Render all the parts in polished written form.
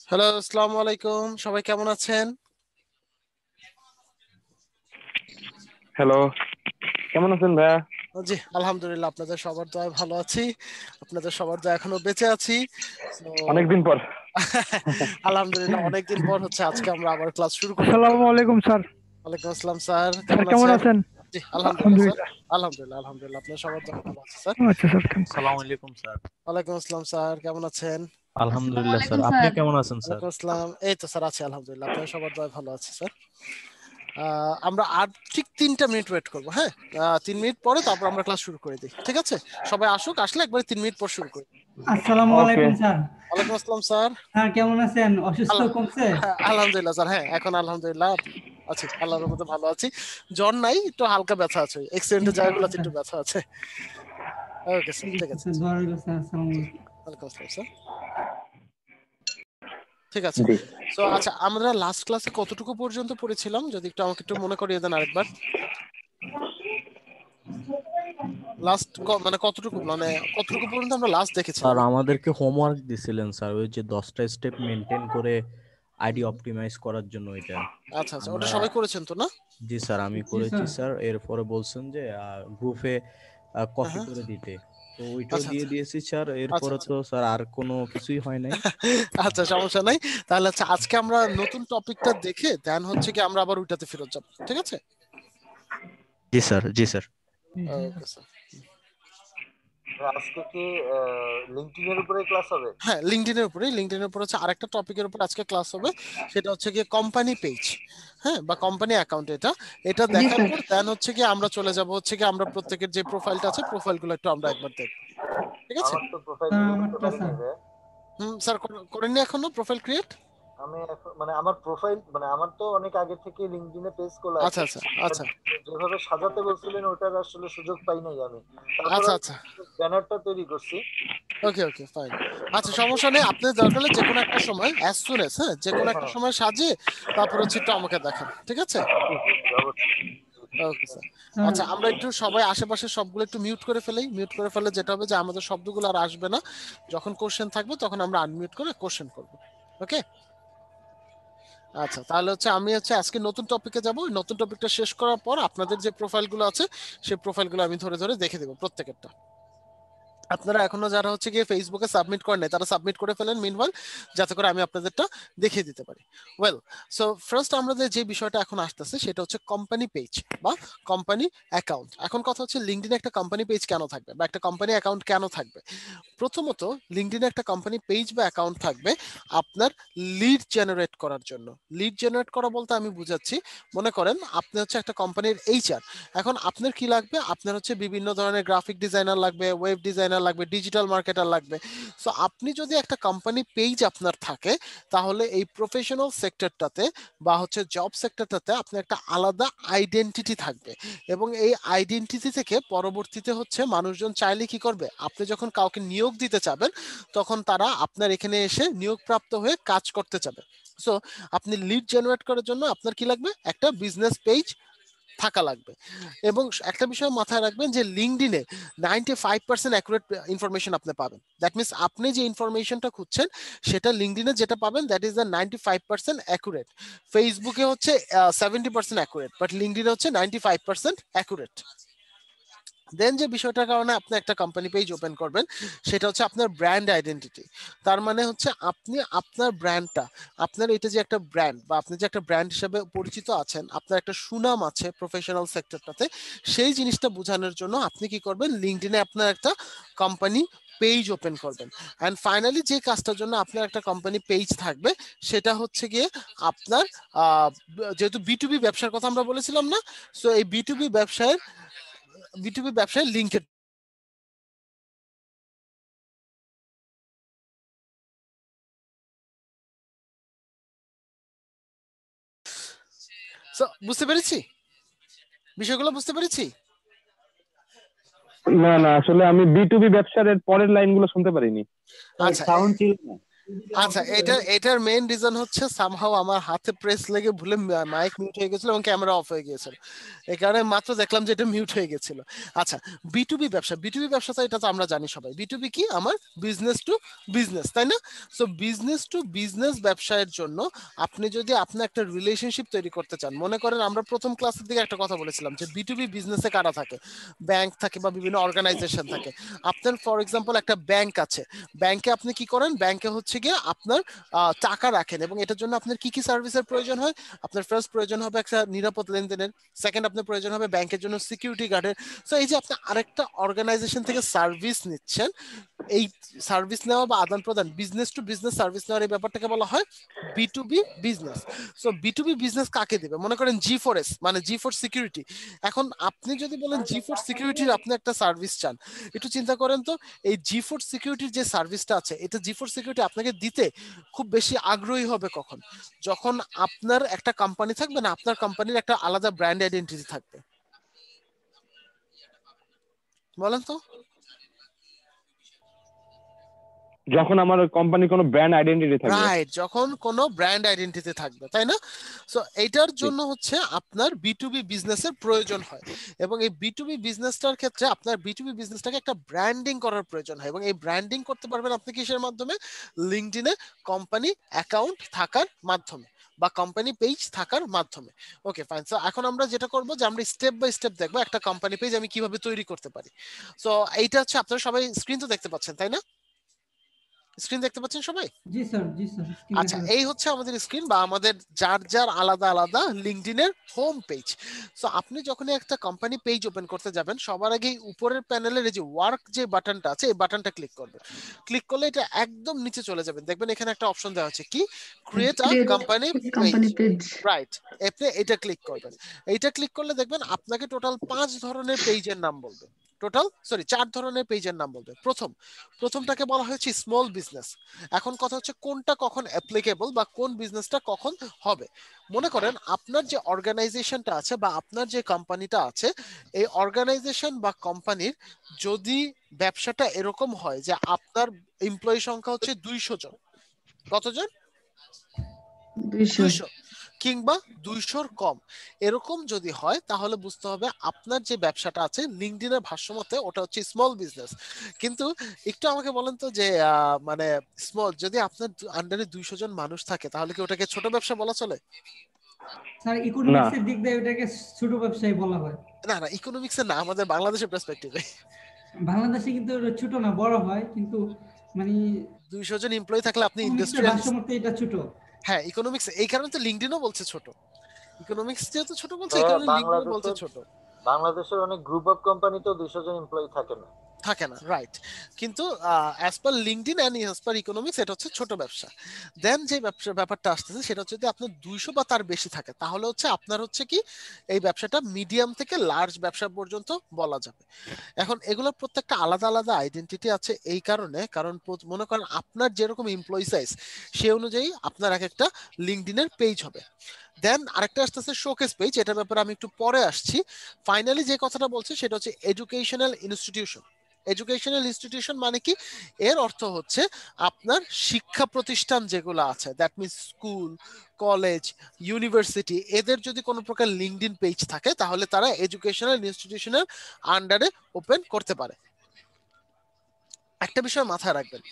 Hello, আসসালামু আলাইকুম। সবাই কেমন আছেন? হ্যালো, কেমন আছেন ভাইয়া? জি, আলহামদুলিল্লাহ, আপনাদের সবার দয়ায় ভালো আছি। আপনাদের সবার দয়ায় এখনো বেঁচে আছি। তো অনেকদিন পর। আলহামদুলিল্লাহ, অনেকদিন পর হচ্ছে আজকে আমরা আবার ক্লাস শুরু করলাম। আসসালামু আলাইকুম স্যার। ওয়ালাইকুম আসসালাম স্যার, স্যার কেমন কেমন আছেন? আছেন? জি, আলহামদুলিল্লাহ স্যার। আলহামদুলিল্লাহ। আলহামদুলিল্লাহ, আলহামদুলিল্লাহ, আপনার সবার দয়ায় ভালো আছে স্যার। আচ্ছা স্যার, থ্যাংক ইউ। আসসালামু আলাইকুম স্যার। ওয়ালাইকুম আসসালাম স্যার, কেমন আছেন? আলহামদুলিল্লাহ স্যার, আপনি কেমন আছেন স্যার? ওয়ালাইকুম আসসালাম, এই তো স্যার আছি আলহামদুলিল্লাহ, আপনার সবার দয়ায় ভালো আছে স্যার। আমরা আর ঠিক 3টা মিনিট ওয়েট করবো, হ্যাঁ? 3 মিনিট পরে তারপর আমরা ক্লাস শুরু করে দিই, ঠিক আছে? সবাই আসুক, আসলে একবারে 3 মিনিট পর শুরু করি। আসসালামু ওকে। আলাইকুম স্যার। ওয়ালাইকুম আসসালাম স্যার। স্যার কেমন আছেন? অসুস্থ আল্লাহ, কমছে? আলহামদুলিল্লাহ স্যার, হ্যাঁ এখন আলহামদুলিল্লাহ আছি, আল্লাহর রহমতে ভালো আছি। জ্বর নাই, একটু হালকা ব্যথা আছে, এক্সিডেন্টের জায়গাগুলোতে স্যার একটু ব্যথা আছে। ওকে স্যার, ঠিক ঠিক আছে আছে। স্যার, দোয়া রইল স্যার। আসসালামু জি, আলাইকুম। ওয়ালাইকুম আসসালাম স্যার। ঠিক আছে। জি। তো আচ্ছা, আমরা লাস্ট ক্লাসে কতটুকু পর্যন্ত পড়েছিলাম, যদি একটু আমাকে একটু মনে করিয়ে দেন আরেকবার। লাস্ট মানে কতটুকু পর্যন্ত আমরা লাস্ট স্যার দেখেছিলাম? আমাদেরকে হোমওয়ার্ক দিছিলেন স্যার, ওই যে 10টা স্টেপ মেনটেন করে আইডি অপটিমাইজ করার জন্য ওইটা আচ্ছা আচ্ছা, ওটা আমরা। সবাই করেছেন তো না? জি স্যার, আমি জি করেছি স্যার। স্যার। এরপরে বলছেন যে গ্রুপে হ্যাঁ কপি হ্যাঁ। করে দিতে, তো ওইটাও আচ্ছা দিয়ে আচ্ছা দিয়েছি স্যার। আচ্ছা এরপরে আচ্ছা। তো স্যার আর কোনো কিছুই হয় নাই। আচ্ছা, সমস্যা নাই। তাহলে আচ্ছা, আজকে আমরা নতুন টপিকটা দেখে দেন হচ্ছে কি আমরা আবার ওইটাতে ফেরত যাব, ঠিক আছে? জি স্যার, জি স্যার। জি স্যার। Okay sir. আজকে কি লিঙ্কডইনের উপরে ক্লাস হবে? হ্যাঁ, লিঙ্কডইনের উপরে হচ্ছে আরেকটা টপিকের উপর আজকে ক্লাস হবে। সেটা হচ্ছে কি কোম্পানি পেজ, হ্যাঁ, বা কোম্পানি অ্যাকাউন্ট। এটা এটা জি দেখার স্যার। পর দেন হচ্ছে কি আমরা চলে যাব হচ্ছে কি আমরা প্রত্যেকের যে প্রোফাইলটা আছে প্রোফাইলগুলো একটু আমরা একবার দেখব, ঠিক আছে? আমার তো প্রোফাইল স্যার ক্রিয়েট করতে আমারটা পারি স্যার। নাই ভাই। স্যার, করেননি এখনো প্রোফাইল ক্রিয়েট? আমি এখন মানে আমার প্রোফাইল মানে আমার তো অনেক আগে থেকে লিঙ্কডইনে পেজ খোলা আচ্ছা আছে, আচ্ছা বাট আচ্ছা যেভাবে সাজাতে বলছিলেন ওটার আসলে সুযোগ পাই নাই আমি। তারপর আচ্ছা আচ্ছা। ব্যানারটা তৈরি করছি। ওকে ওকে, ফাইন। আচ্ছা, সমস্যা নেই, আপনি দরকার হলে যে কোনো একটা সময় অ্যাজ সুন এস, হ্যাঁ, যে কোনো একটা হ্যাঁ, সময় সাজিয়ে তারপর হচ্ছে একটু আমাকে দেখান, ঠিক আছে? অবশ্যই। Okay sir. স্যার আচ্ছা, আমরা একটু সবাই আশেপাশে সবগুলো একটু মিউট করে ফেলি। মিউট করে ফেললে যেটা হবে যে আমাদের শব্দগুলো আর আসবে না। যখন কোশ্চেন থাকবে তখন আমরা আনমিউট করে কোশ্চেন করব। ওকে। আচ্ছা, তাহলে হচ্ছে আমি হচ্ছে আজকে নতুন টপিকে যাব। ওই নতুন টপিকটা শেষ করার পর আপনাদের যে প্রোফাইলগুলো আছে সেই প্রোফাইলগুলো আমি ধরে ধরে দেখে দেবো প্রত্যেকেরটা। আপনারা এখনো যারা হচ্ছে গিয়ে ফেসবুকে সাবমিট করেন নাই তারা সাবমিট করে ফেলেন মিনওয়াইল, যাতে করে আমি আপনাদেরটা দেখিয়ে দিতে পারি। ওয়েল, সো ফার্স্ট আমাদের যে বিষয়টা এখন আসতেছে সেটা হচ্ছে কোম্পানি পেজ বা কোম্পানি অ্যাকাউন্ট। এখন কথা হচ্ছে লিঙ্কডইনে একটা কোম্পানি পেজ কেন থাকবে বা একটা কোম্পানি অ্যাকাউন্ট কেন থাকবে? প্রথমত, লিঙ্কডইনে একটা কোম্পানি পেজ বা অ্যাকাউন্ট থাকবে আপনার লিড জেনারেট করার জন্য। লিড জেনারেট করা বলতে আমি বুঝাচ্ছি, মনে করেন আপনি হচ্ছে একটা কোম্পানির এইচআর। এখন আপনার কি লাগবে? আপনার হচ্ছে বিভিন্ন ধরনের গ্রাফিক ডিজাইনার লাগবে, ওয়েব ডিজাইনার লাগবে, ডিজিটাল মার্কেটার লাগবে। সো আপনি যদি একটা কোম্পানি পেজ আপনার থাকে, তাহলে এই প্রফেশনাল সেক্টরটাতে বা হচ্ছে জব সেক্টরটাতে আপনার একটা আলাদা আইডেন্টিটি থাকবে। এবং এই আইডেন্টিটি থেকে পরবর্তীতে হচ্ছে মানুষজন চাইলে কি করবে, আপনি যখন কাউকে নিয়োগ দিতে চাবেন তখন তারা আপনার এখানে এসে নিয়োগপ্রাপ্ত হয়ে কাজ করতে চাবে। সো আপনি লিড জেনারেট করার জন্য আপনার কি লাগবে? একটা বিজনেস পেজ থাকা লাগবে। এবং একটা বিষয় মাথায় রাখবেন যে লিঙ্কডইনে 95% অ্যাকুরেট ইনফরমেশন আপনি পাবেন। দ্যাট মিনস আপনি যে ইনফরমেশনটা খুঁজছেন সেটা লিঙ্কডইনে যেটা পাবেন দ্যাট ইজ দ্য 95% অ্যাকুরেট। ফেসবুকে হচ্ছে 70% অ্যাকুরেট, বাট লিঙ্কডইনে হচ্ছে 95% অ্যাকুরেট। দেন যে বিষয়টার কারণে আপনি একটা কোম্পানি পেজ ওপেন করবেন সেটা হচ্ছে আপনার ব্র্যান্ড আইডেন্টিটি। তার মানে হচ্ছে আপনি আপনার ব্র্যান্ডটা, আপনার এটা যে একটা ব্র্যান্ড বা আপনি যে একটা ব্র্যান্ড হিসেবে পরিচিত আছেন, আপনার একটা সুনাম আছে প্রফেশনাল সেক্টরটাতে, সেই জিনিসটা বোঝানোর জন্য আপনি কি করবেন, লিঙ্কডইনে আপনার একটা কোম্পানি পেজ ওপেন করবেন। অ্যান্ড ফাইনালি যে কাজটার জন্য আপনার একটা কোম্পানি পেজ থাকবে সেটা হচ্ছে গিয়ে আপনার যেহেতু বিটুবি ব্যবসার কথা আমরা বলেছিলাম না, সো এই বিটুবি ব্যবসায় লিঙ্কের। বুঝতে পেরেছি, বিষয়গুলো বুঝতে পেরেছি। না না, আসলে আমি বি টু বি ব্যবসার এর পরের লাইনগুলো শুনতে পারিনি। আচ্ছা, সাউন্ড ছিল না। আচ্ছা, এটার মেইন রিজন হচ্ছে সামহাউ আমার হাতে প্রেস লেগে ভুলে মাইক মিউট হয়ে গেছিল এবং ক্যামেরা অফ হয়ে গিয়েছিল, এই কারণে মাত্র দেখলাম যে এটা মিউট হয়ে গেছিল। আচ্ছা, বিটুবি ব্যবসা, বিটুবি ব্যবসা তো এটা তো আমরা জানি সবাই, বিটুবি কি আমার বিজনেস টু বিজনেস, তাই না? সো বিজনেস টু বিজনেস ব্যবসায়ের জন্য আপনি যদি আপনি একটা রিলেশনশিপ তৈরি করতে চান, মনে করেন আমরা প্রথম ক্লাসের দিকে একটা কথা বলেছিলাম যে বিটুবি বিজনেসে কারা থাকে, ব্যাংক থাকে বা বিভিন্ন অর্গানাইজেশন থাকে। আপনার ফর এক্সাম্পল একটা ব্যাংক আছে, ব্যাংকে আপনি কি করেন, ব্যাংকে হচ্ছে গিয়ে আপনার টাকা রাখেন এবং এটার জন্য আপনার কি কি সার্ভিসের প্রয়োজন হয়? আপনার ফার্স্ট প্রয়োজন হবে একটা নিরাপদ লেনদেনের, সেকেন্ড আপনার প্রয়োজন হবে ব্যাংকের জন্য সিকিউরিটি গার্ডের। সো এই যে আপনি আরেকটা অর্গানাইজেশন থেকে সার্ভিস নিচ্ছেন, এই সার্ভিস নেওয়া বা আদান প্রদান, বিজনেস টু বিজনেস সার্ভিস নেওয়ার এই ব্যাপারটাকে বলা হয় B business. So B business কাকে দিবে? মনে করেন G4S মানে G4 সিকিউরিটি। এখন আপনি যদি বলেন G4 সিকিউরিটির আপনি একটা সার্ভিস চান, একটু চিন্তা করেন তো, এই G4 সিকিউরিটির যে সার্ভিসটা আছে, এটা G4 সিকিউরিটি আপনাকে দিতে খুব বেশি আগ্রহী হবে কখন? যখন আপনার একটা কোম্পানি থাকবে না, আপনার কোম্পানির একটা আলাদা ব্র্যান্ড আইডেন্টিটি থাকবে। বলেন তো। যখন আমার কোম্পানি কোনো ব্র্যান্ড আইডেন্টিটি থাকবে। রাইট, যখন কোনো ব্র্যান্ড আইডেন্টিটি থাকবে, তাই না? সো এইটার জন্য হচ্ছে আপনার বিটুবি বিজনেসের প্রয়োজন হয় এবং এই বিটুবি বিজনেসটার ক্ষেত্রে আপনার বিটুবি বিজনেসটাকে একটা ব্র্যান্ডিং করার প্রয়োজন হয় এবং এই ব্র্যান্ডিং করতে পারবেন আপনি কিসের মাধ্যমে? লিঙ্কডইনে কোম্পানি অ্যাকাউন্ট থাকার মাধ্যমে বা কোম্পানি পেজ থাকার মাধ্যমে। Okay fine. সো এখন আমরা যেটা করব যে আমরা স্টেপ বাই স্টেপ দেখবো একটা কোম্পানি পেজ আমি কিভাবে তৈরি করতে পারি। সো এইটা হচ্ছে আপনারা সবাই স্ক্রিন তো দেখতে পাচ্ছেন, তাই না? স্ক্রিন দেখতে পাচ্ছেন সবাই? জি স্যার, জি স্যার। আচ্ছা, এই হচ্ছে আমাদের স্ক্রিন বা আমাদের যার যার আলাদা আলাদা লিঙ্কডইনের হোম পেজ। সো আপনি যখন একটা কোম্পানি পেজ ওপেন করতে যাবেন, সবার আগে উপরের প্যানেলের এই যে ওয়ার্ক যে বাটনটা আছে, এই বাটনটা ক্লিক করবেন। ক্লিক করলে এটা একদম নিচে চলে যাবেন, দেখবেন এখানে একটা অপশন দেওয়া আছে কি, create a company page. Right, আপনি এটা ক্লিক করবেন। এইটা ক্লিক করলে দেখবেন আপনাকে টোটাল 5 ধরনের পেজের নাম বলবে, টোটাল 4 ধরনের পেজের নাম বলবে। প্রথমটাকে বলা হয়েছে স্মল বিজনেস। এখন কথা হচ্ছে কোনটা কখন অ্যাপ্লিকেবল বা কোন বিজনেসটা কখন হবে। মনে করেন আপনার যে অর্গানাইজেশনটা আছে বা আপনার যে কোম্পানিটা আছে, এই অর্গানাইজেশন বা কোম্পানির যদি ব্যবসাটা এরকম হয় যে আপনার এমপ্লয়ি সংখ্যা হচ্ছে 200 জন, কতজন? 200 কিংবা 200-র কম, এরকম যদি হয় তাহলে বুঝতে হবে আপনার যে ব্যবসাটা আছে লিঙ্কডইনের ভাষ্যমতে ওটা হচ্ছে স্মল বিজনেস। কিন্তু একটু আমাকে বলেন তো যে মানে স্মল, যদি আপনার আন্ডারে 200 জন মানুষ থাকে তাহলে কি ওটাকে ছোট ব্যবসা বলা চলে? স্যার ইকোনমিক্স এর দিক দিয়ে এটাকে ছোট ব্যবসায়ী বলা হয়। না না, ইকোনমিক্সে না, আমাদের বাংলাদেশের পার্সপেক্টিভে। বাংলাদেশে কিন্তু ছোট না, বড় হয়, কিন্তু মানে 200 জন এমপ্লয়ি থাকলে আপনি ইকোনমিক্সের ইন্ডাস্ট্রিয়ালিস্ট। ভাষ্যমতে এটা ছোট। হ্যাঁ, ইকোনমিক্স এই কারণে তো লিঙ্কডইনও বলছে ছোট, ইকোনমিক্স যেহেতু ছোট বলছে এই হ্যাঁ, কারণে লিঙ্কডইন বলছে ছোট। বাংলাদেশের অনেক গ্রুপ অফ কোম্পানিতেও 200 জন এমপ্লয়ি থাকে না। থাকে না, রাইট। কিন্তু as per LinkedIn and as per economics এটা হচ্ছে ছোট ব্যবসা। দেন যে ব্যাপারটা আসতেছে সেটা হচ্ছে যদি আপনার 200 বা তার বেশি থাকে তাহলে হচ্ছে আপনার হচ্ছে কি এই ব্যবসাটা মিডিয়াম থেকে লার্জ ব্যবসা পর্যন্ত বলা যাবে। এখন এগুলোর প্রত্যেকটা আলাদা আলাদা আইডেন্টিটি আছে এই কারণে, কারণ মনে করেন আপনার যেরকম এমপ্লয়ি সাইজ সেই অনুযায়ী আপনার এক একটা লিঙ্কডইনের পেজ হবে। দেন আরেকটা আসতেছে শোকেস পেজ, এটার ব্যাপারে আমি একটু পরে আসছি। ফাইনালি যে কথাটা বলছে সেটা হচ্ছে এডুকেশনাল ইনস্টিটিউশন। এডুকেশনাল ইনস্টিটিউশন মানে কি? এর অর্থ হচ্ছে আপনার শিক্ষা প্রতিষ্ঠান যেগুলো আছে, that means school, college, university, এদের যদি কোনো প্রকার লিঙ্কডইন পেজ থাকে তাহলে তারা এডুকেশনাল ইনস্টিটিউশনের আন্ডারে ওপেন করতে পারে। একটা বিষয় মাথায় রাখবেন,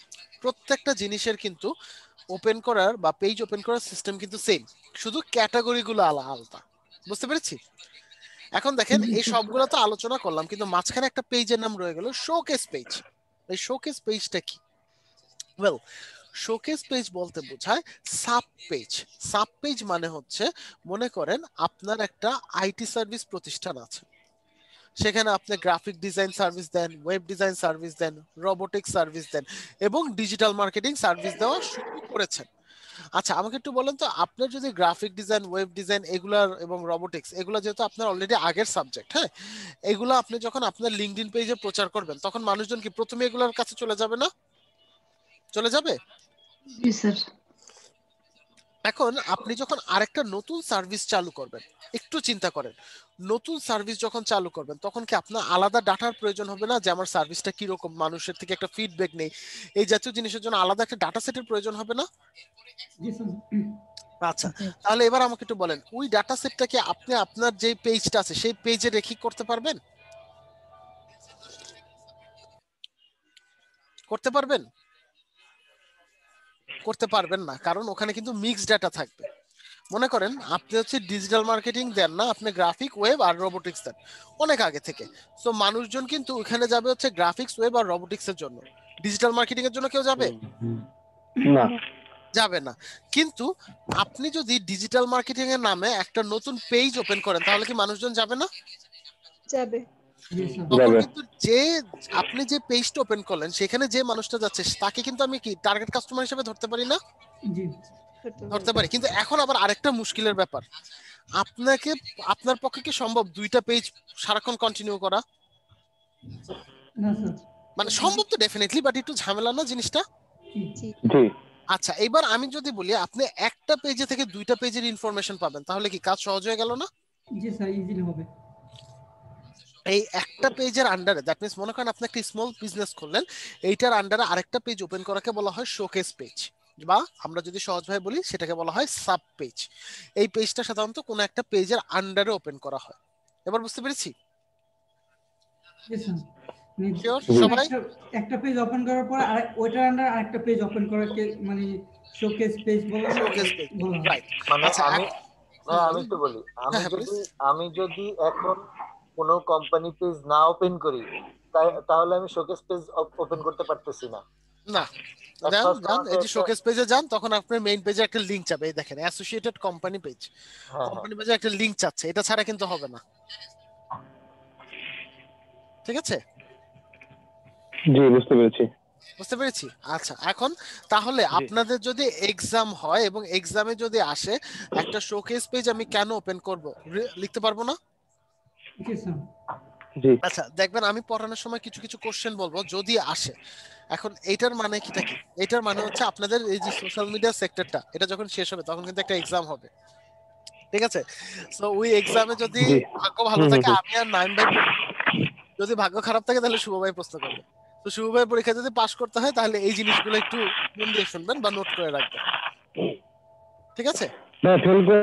প্রত্যেকটা জিনিসের কিন্তু ওপেন করার বা পেজ ওপেন করার সিস্টেম কিন্তু সেম, শুধু ক্যাটাগরিগুলো আলাদা। বুঝতে পেরেছি? এখন দেখেন এই সবগুলো তো আলোচনা করলাম, কিন্তু মাঝখানে একটা পেজের নাম রয়ে গেল শোকেস পেজ। এই শোকেস পেজটা কি? ওয়েল, শোকেস পেজ বলতে বোঝায় সাব পেজ। সাব পেজ মানে হচ্ছে, মনে করেন আপনার একটা আইটি সার্ভিস প্রতিষ্ঠান আছে, সেখানে আপনি গ্রাফিক ডিজাইন সার্ভিস দেন, ওয়েব ডিজাইন সার্ভিস দেন, রোবোটিক্স সার্ভিস দেন এবং ডিজিটাল মার্কেটিং সার্ভিস দেওয়া শুরু করেছেন। আচ্ছা, আমাকে একটু বলেন তো, আপনার যদি গ্রাফিক ডিজাইন, ওয়েব ডিজাইন এগুলার এবং রোবোটিক্স এগুলো যেহেতু আপনার অলরেডি আগের সাবজেক্ট, হ্যাঁ, এগুলো আপনি যখন আপনার লিঙ্কডইন পেজে প্রচার করবেন তখন মানুষজন কি প্রথমে এগুলোর কাছে চলে যাবে না? চলে যাবে? জি স্যার। এখন আপনি যখন আরেকটা নতুন সার্ভিস চালু করবেন, একটু চিন্তা করেন, নতুন সার্ভিস যখন চালু করবেন তখন কি আপনার আলাদা ডাটার প্রয়োজন হবে না? যে আমার সার্ভিসটা কিরকম, মানুষের থেকে একটা ফিডব্যাক নেই, এই জাতীয় জিনিসের জন্য আলাদা একটা ডাটা সেটের প্রয়োজন হবে না? জি স্যার। আচ্ছা, তাহলে এবার আমাকে একটু বলেন, ওই ডাটা সেটটাকে আপনি আপনার যে পেজটা আছে সেই পেজে রেখে করতে পারবেন? করতে পারবেন? করতে পারবেন না, কারণ ওখানে কিন্তু মিক্সড ডাটা থাকবে। মনে করেন আপনি হচ্ছে ডিজিটাল মার্কেটিং দেন না, আপনি গ্রাফিক, ওয়েব আর রোবোটিক্স দেন অনেক আগে থেকে। সো মানুষজন কিন্তু ওখানে যাবে হচ্ছে গ্রাফিক্স, ওয়েব আর রোবোটিক্স এর জন্য। ডিজিটাল মার্কেটিং এর জন্য কেউ যাবে? না। যাবে না। কিন্তু আপনি যদি ডিজিটাল মার্কেটিং এর নামে একটা নতুন পেজ ওপেন করেন তাহলে কি মানুষজন যাবে না? যাবে। জি স্যার। তখন যাবে। কিন্তু যে আপনি যে পেজটা ওপেন করলেন সেখানে যে মানুষটা যাচ্ছে তাকে কিন্তু আমি কি টার্গেট কাস্টমার হিসেবে ধরতে পারি না? জি ধরতে পারি। কিন্তু এখন আবার আরেকটা মুশকিলের ব্যাপার, আপনাকে, আপনার পক্ষে কি সম্ভব দুইটা পেজ সারাক্ষণ কন্টিনিউ করা? না স্যার। মানে সম্ভব তো ডেফিনেটলি, বাট একটু ঝামেলা না জিনিসটা? জি। জি। আচ্ছা, এবার আমি যদি বলি আপনি একটা পেজে থেকে দুইটা পেজের ইনফরমেশন পাবেন, তাহলে কি কাজ সহজ হয়ে গেল না? জি স্যার, ইজিলি হবে। এই একটা পেজের আন্ডারে, দ্যাট মিন্স মনে করেন আপনি একটা স্মল বিজনেস করলেন, এইটার আন্ডারে আরেকটা পেজ ওপেন করাকে বলা হয় শোকেস পেজ, বা আমরা যদি সহজভাবে বলি সেটাকে বলা হয় সাব পেজ। এই পেজটা সাধারণত কোনো একটা পেজের আন্ডারে ওপেন করা হয়। এবার বুঝতে পেরেছি? জি স্যার। মানে শিওর জি। সবাই? একটা পেজ ওপেন করার পর ওইটার আন্ডার আরেকটা পেজ ওপেন করাকে মানে শোকেস পেজ বলা হয়। শোকেস পেজ, বলা হয়। রাইট। মানে আচ্ছা, আমি আমি একটু বলি, আমি হ্যাঁ যদি প্লিজ। আমি যদি এখন কোনো কোম্পানি পেজ না ওপেন করি তাহলে আমি শোকেস পেজ ওপেন করতে পারতেছি না। না, At যান first যান, আমাকে এই যে একটা শোকেস পেজে যান, তখন আপনার মেইন পেজে একটা লিংক যাবে, এই দেখেন অ্যাসোসিয়েটেড কোম্পানি পেজ, হ্যাঁ হ্যাঁ কোম্পানি পেজে একটা লিংক চাচ্ছে, এটা ছাড়া কিন্তু হবে না। ঠিক আছে? জি, বুঝতে পেরেছি। বুঝতে পেরেছি। আচ্ছা, এখন তাহলে জি। আপনাদের যদি এক্সাম হয় এবং এক্সামে যদি আসে একটা শোকেস পেজ আমি কেন ওপেন করব, লিখতে পারবো না? জি স্যার। জি। আচ্ছা, দেখবেন আমি পড়ানোর সময় কিছু কিছু কোশ্চেন বলবো যদি আসে। এখন এইটার মানে কিটা কি? এটার মানে হচ্ছে আপনাদের এই যে সোশ্যাল মিডিয়া সেক্টরটা, এটা যখন শেষ হবে তখন কিন্তু একটা এক্সাম হবে। ঠিক আছে? সো ওই এক্সামে যদি জি। ভাগ্য ভালো থাকে আমি আর নাইম ভাই প্রশ্ন করব। যদি ভাগ্য খারাপ থাকে তাহলে শুভ ভাই প্রশ্ন করবে। তো শুভ ভাই পরীক্ষা যদি পাশ করতে হয় তাহলে এই জিনিসগুলো একটু মন দিয়ে শুনবেন বা নোট করে রাখবেন। ঠিক আছে? না, ফেল করে।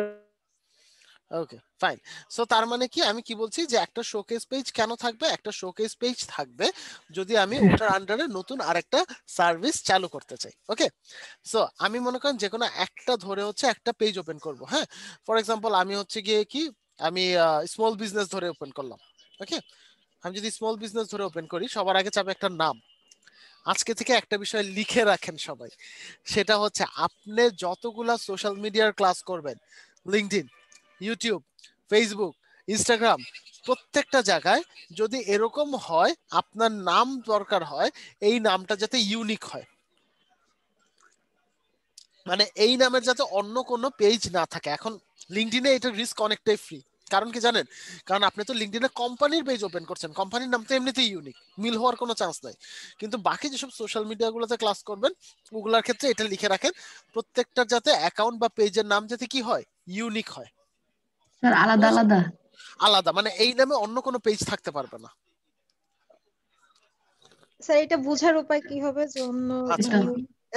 ওকে, ফাইন। সো তার মানে কি আমি কি বলছি যে একটা শোকেস পেজ কেন থাকবে? একটা শোকেস পেজ থাকবে যদি আমি ওটার আন্ডারে নতুন আরেকটা সার্ভিস চালু করতে চাই। ওকে, সো আমি মনে করেন যে কোনো একটা ধরে হচ্ছে একটা পেজ ওপেন করব। হ্যাঁ, ফর এক্সাম্পল আমি হচ্ছে গিয়ে কি, আমি স্মল বিজনেস ধরে ওপেন করলাম। ওকে, আমি যদি স্মল বিজনেস ধরে ওপেন করি সবার আগে চাবে একটা নাম। আজকে থেকে একটা বিষয় লিখে রাখেন সবাই, সেটা হচ্ছে আপনি যতগুলা সোশ্যাল মিডিয়ার ক্লাস করবেন, লিঙ্কডইন, ইউটিউব, ফেসবুক, ইনস্টাগ্রাম, প্রত্যেকটা জায়গায় যদি এরকম হয় আপনার নাম দরকার হয়, এই নামটা যাতে ইউনিক হয়, মানে এই নামের যাতে অন্য কোনো পেজ না থাকে। এখন লিঙ্কডইনে এটা রিস্ক অনেকটাই ফ্রি, কারণ কি জানেন? কারণ আপনি তো লিঙ্কডইনে কোম্পানির পেজ ওপেন করছেন, কোম্পানির নাম তো এমনিতেই ইউনিক, মিল হওয়ার কোনো চান্স নাই। কিন্তু বাকি যেসব সোশ্যাল মিডিয়াগুলোতে ক্লাস করবেন ওগুলোর ক্ষেত্রে এটা লিখে রাখেন, প্রত্যেকটার যাতে অ্যাকাউন্ট বা পেজের নাম যাতে কি হয়, ইউনিক হয়। স্যার আলাদা বুঝেছেন? আলাদা। আলাদা, মানে এই নামে অন্য কোনো পেজ থাকতে পারবে না। স্যার এটা বোঝার উপায় কি হবে যে অন্য আচ্ছা,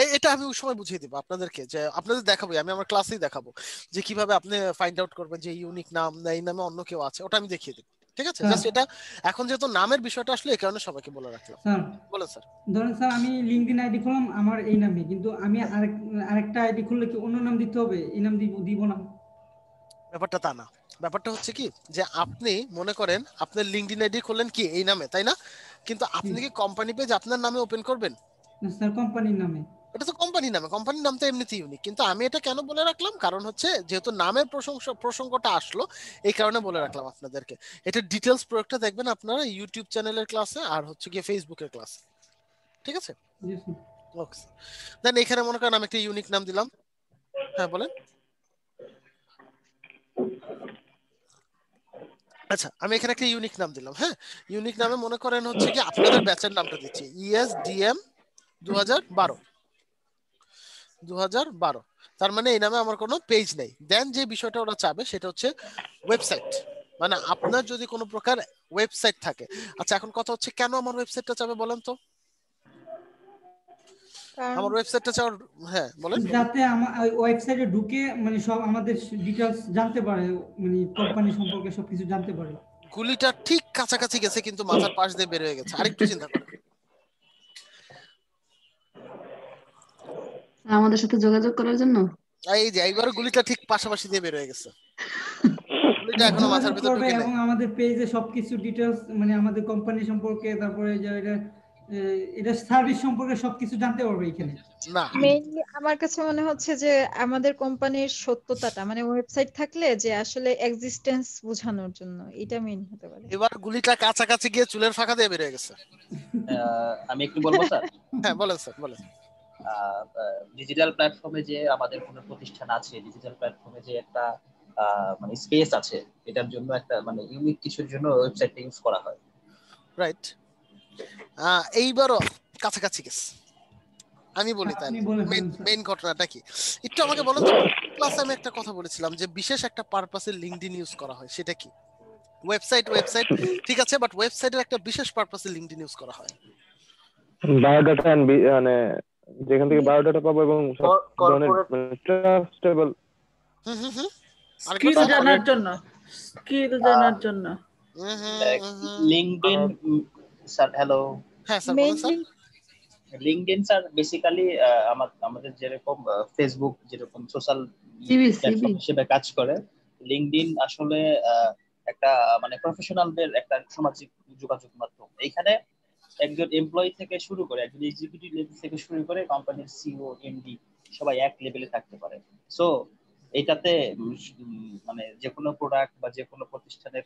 এটা এটা আমি ওই সময় বুঝিয়ে দিব আপনাদেরকে, যে আপনাদের দেখাবো, আমি আমার ক্লাসেই দেখাবো যে কিভাবে আপনি ফাইন্ড আউট করবেন যে ইউনিক নাম না এই নামে অন্য কেউ আছে, ওটা আমি দেখিয়ে দিব। ঠিক আছে? জাস্ট এটা এখন যেহেতু নামের বিষয়টা আসলে এই কারণে সবাইকে বলে রাখলাম। স্যার বলেন স্যার। ধরেন স্যার আমি লিঙ্কডইন আইডি খুললাম আমার এই নামে, কিন্তু আমি আরেকটা আইডি খুললে কি অন্য নাম দিতে হবে? এই নাম দিব না? ব্যাপারটা তা না। ব্যাপারটা হচ্ছে কি, যে আপনি মনে করেন আপনার লিঙ্কডইন আইডি খুললেন কি এই নামে, তাই না? কিন্তু আপনি কি কোম্পানি পেজ আপনার নামে ওপেন করবেন? না স্যার, কোম্পানির নামে। এটা তো কোম্পানি নামে, কোম্পানির নাম তো এমনিতেই ইউনিক। কিন্তু আমি এটা কেন বলে রাখলাম, কারণ হচ্ছে যেহেতু নামের প্রসঙ্গটা আসলো এই কারণে বলে রাখলাম আপনাদেরকে। এটা ডিটেলস প্রয়োগটা দেখবেন আপনারা ইউটিউব চ্যানেলের ক্লাসে আর হচ্ছে গিয়ে ফেসবুকের ক্লাসে। ঠিক আছে? জি স্যার। ওকে, দেন এখানে মনে করেন আমি একটা ইউনিক নাম দিলাম। হ্যাঁ বলেন। আচ্ছা, আমি এখানে একটা ইউনিক নাম দিলাম। হ্যাঁ, ইউনিক নামে মনে করেন হচ্ছে কি আপনাদের ব্যাচের নামটা দিচ্ছি, ইএসডিএম 2012। তার মানে এই নামে আমার কোনো পেজ নেই। দেন যে বিষয়টা ওরা চাবে সেটা হচ্ছে ওয়েবসাইট, মানে আপনার যদি কোনো প্রকার ওয়েবসাইট থাকে। আচ্ছা এখন কথা হচ্ছে কেন আমার ওয়েবসাইটটা চাবে বলেন তো? কারণ আমার ওয়েবসাইটটা চাওয়ার, হ্যাঁ বলেন। যাতে আমার ওয়েবসাইটে ঢুকে মানে সব আমাদের ডিটেলস জানতে পারে, মানে কোম্পানি সম্পর্কে সবকিছু জানতে পারে। গুলিটা ঠিক কাছাকাছি গেছে কিন্তু মাথার পাশ দিয়ে বের হয়ে গেছে, আরেকটু চিন্তা করেন। আমাদের সাথে যোগাযোগ করার জন্য। এই যে এইবার গুলিটা ঠিক পাশাপাশি দিয়ে বের হয়ে গেছে, গুলিটা এখনো মাথার যোগাযোগ ভিতর করবে ঢুকে নাই। এবং আমাদের পেজে সবকিছু ডিটেলস মানে আমাদের কোম্পানি সম্পর্কে, তারপরে যে এটা সার্ভিস সম্পর্কে সবকিছু জানতে পারবে এখানে। না মেইনলি আমার কাছে মনে হচ্ছে যে আমাদের কোম্পানির সত্যতাটা, মানে ওয়েবসাইট থাকলে যে আসলে এক্সিস্টেন্স বোঝানোর জন্য, এটা মেইন হতে পারে। এবার গুলিটা কাছাকাছি গিয়ে চুলের ফাঁকা দিয়ে বের হয়ে গেছে। আমি একটু বলবো স্যার। হ্যাঁ বলেন স্যার বলেন। ডিজিটাল প্ল্যাটফর্মে যে আমাদের কোনো প্রতিষ্ঠান আছে, ডিজিটাল প্ল্যাটফর্মে যে একটা মানে স্পেস আছে, এটার জন্য একটা মানে ইউনিক কিছুর জন্য ওয়েবসাইটটা ইউজ করা হয়। রাইট, এইবারও কাছাকাছি গেছে। আমি বলি তাই আপনি বলে ফেলুন স্যার। মেইন ঘটনাটা কি একটু আমাকে বলেন তো। ক্লাসে আমি একটা কথা বলেছিলাম যে বিশেষ একটা পারপাসে লিঙ্কডইন ইউজ করা হয়, সেটা কি? ওয়েবসাইট ঠিক আছে, বাট ওয়েবসাইটের একটা বিশেষ পারপাসে লিঙ্কডইন ইউজ করা হয়। বায়োডাটা মানে যেখান থেকে বায়োডাটা পাবো এবং সব ধরনের কর্পোরেট ট্রাস্টেবল। হুম হুম হুম স্কিল জানার জন্য, স্কিল জানার জন্য। LinkedIn sir, hello. হ্যাঁ স্যার বলেন স্যার। লিঙ্কডইন স্যার বেসিক্যালি আমাদের যেরকম ফেসবুক যেরকম সোশ্যাল প্ল্যাটফর্ম হিসেবে কাজ করে, লিঙ্কডইন আসলে একটা মানে প্রফেশনালদের একটা সামাজিক যোগাযোগ মাধ্যম। এইখানে একজন এমপ্লয়ি থেকে শুরু করে একজন এক্সিকিউটিভ লেভেল থেকে শুরু করে কোম্পানির সিইও এমডি সবাই এক লেভেলে থাকতে পারে। সো এটাতে মানে যে কোনো প্রোডাক্ট বা যে কোনো প্রতিষ্ঠানের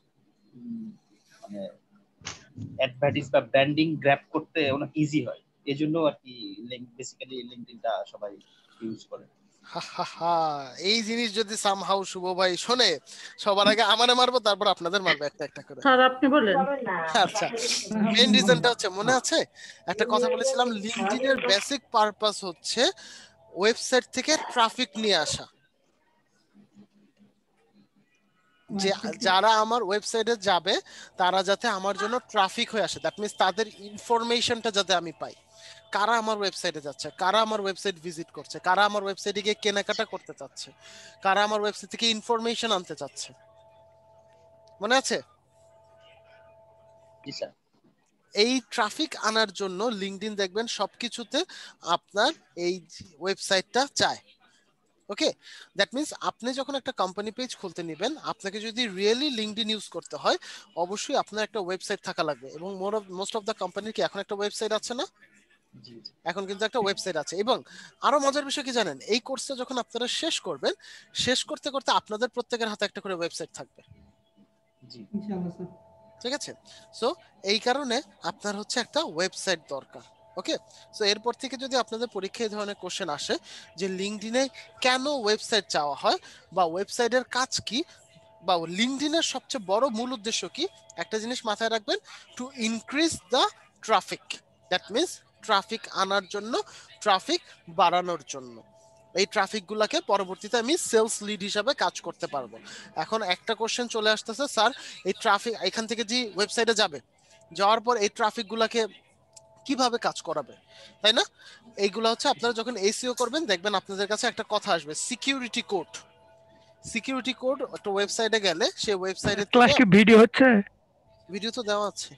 মানে অ্যাডভার্টাইজ বা ব্র্যান্ডিং গ্র্যাব করতে অনেক ইজি হয়। এজন্য আর কি বেসিক্যালি লিঙ্কডইনটা সবাই ইউজ করে। এই জিনিস যদি সামহাউ শুভ ভাই শোনে, সবার আগে আমারে মারবো, তারপর আপনাদের মারবো একটা একটা করে। স্যার আপনি বলেন। আচ্ছা, মেইন রিজনটা হচ্ছে মনে আছে একটা কথা বলেছিলাম, লিঙ্কডইনের বেসিক পারপাস হচ্ছে ওয়েবসাইট থেকে ট্রাফিক নিয়ে আসা। যে যারা আমার ওয়েবসাইটে যাবে তারা যাতে আমার জন্য ট্রাফিক হয়ে আসে, দ্যাট মিন্স তাদের ইনফরমেশনটা যাতে আমি পাই, কারা আমার ওয়েবসাইটে যাচ্ছে, কারা আমার ওয়েবসাইট ভিজিট করছে, কারা আমার ওয়েবসাইটে গিয়ে কেনাকাটা করতে চাচ্ছে, কারা আমার ওয়েবসাইট থেকে ইনফরমেশন আনতে চাচ্ছে। মনে আছে? জি স্যার। এই ট্রাফিক আনার জন্য লিঙ্কডইন দেখবেন সবকিছুতে আপনার এই ওয়েবসাইটটা চায়। ওকে, দ্যাট মিন্স আপনি যখন একটা কোম্পানি পেজ খুলতে নেবেন, আপনাকে যদি রিয়েলি লিঙ্কডইন ইউজ করতে হয়, অবশ্যই আপনার একটা ওয়েবসাইট থাকা লাগবে। এবং মোস্ট অফ দ্য কোম্পানির কি এখন একটা ওয়েবসাইট আছে না? এখন কিন্তু একটা ওয়েবসাইট আছে। এবং আরো মজার বিষয় কি জানেন, এই কোর্সটা যখন আপনারা শেষ করবেন, শেষ করতে করতে আপনাদের প্রত্যেকের হাতে একটা করে ওয়েবসাইট থাকবে। ইনশাআল্লাহ স্যার। ঠিক আছে, সো এই কারণে আপনার হচ্ছে একটা ওয়েবসাইট দরকার। ওকে, সো এরপর থেকে যদি আপনাদের পরীক্ষায় এই ধরনের কোশ্চেন আসে যে লিঙ্কডইনে কেন ওয়েবসাইট চাওয়া হয় বা ওয়েবসাইটের কাজ কি বা লিঙ্কডইনের সবচেয়ে বড় মূল উদ্দেশ্য কি, একটা জিনিস মাথায় রাখবেন, to increase the traffic. That means traffic আনার জন্য, ট্রাফিক বাড়ানোর জন্য। এই ট্রাফিক গুলাকে পরবর্তীতে আমি সেলস লিড হিসাবে কাজ করতে পারবো। এখন একটা কোশ্চেন চলে আসতেছে, স্যার এই ট্রাফিক এখান থেকে যে ওয়েবসাইটে যাবে, যাওয়ার পর এই ট্রাফিক গুলাকে কিভাবে কাজ করাবে, তাই না? এইগুলো হচ্ছে আপনারা যখন এসইও করবেন দেখবেন আপনাদের কাছে একটা কথা আসবে, সিকিউরিটি কোড। সিকিউরিটি কোড একটা ওয়েবসাইটে গেলে সেই ওয়েবসাইটে ক্লাস কি ভিডিও হচ্ছে? ভিডিও তো দেওয়া আছে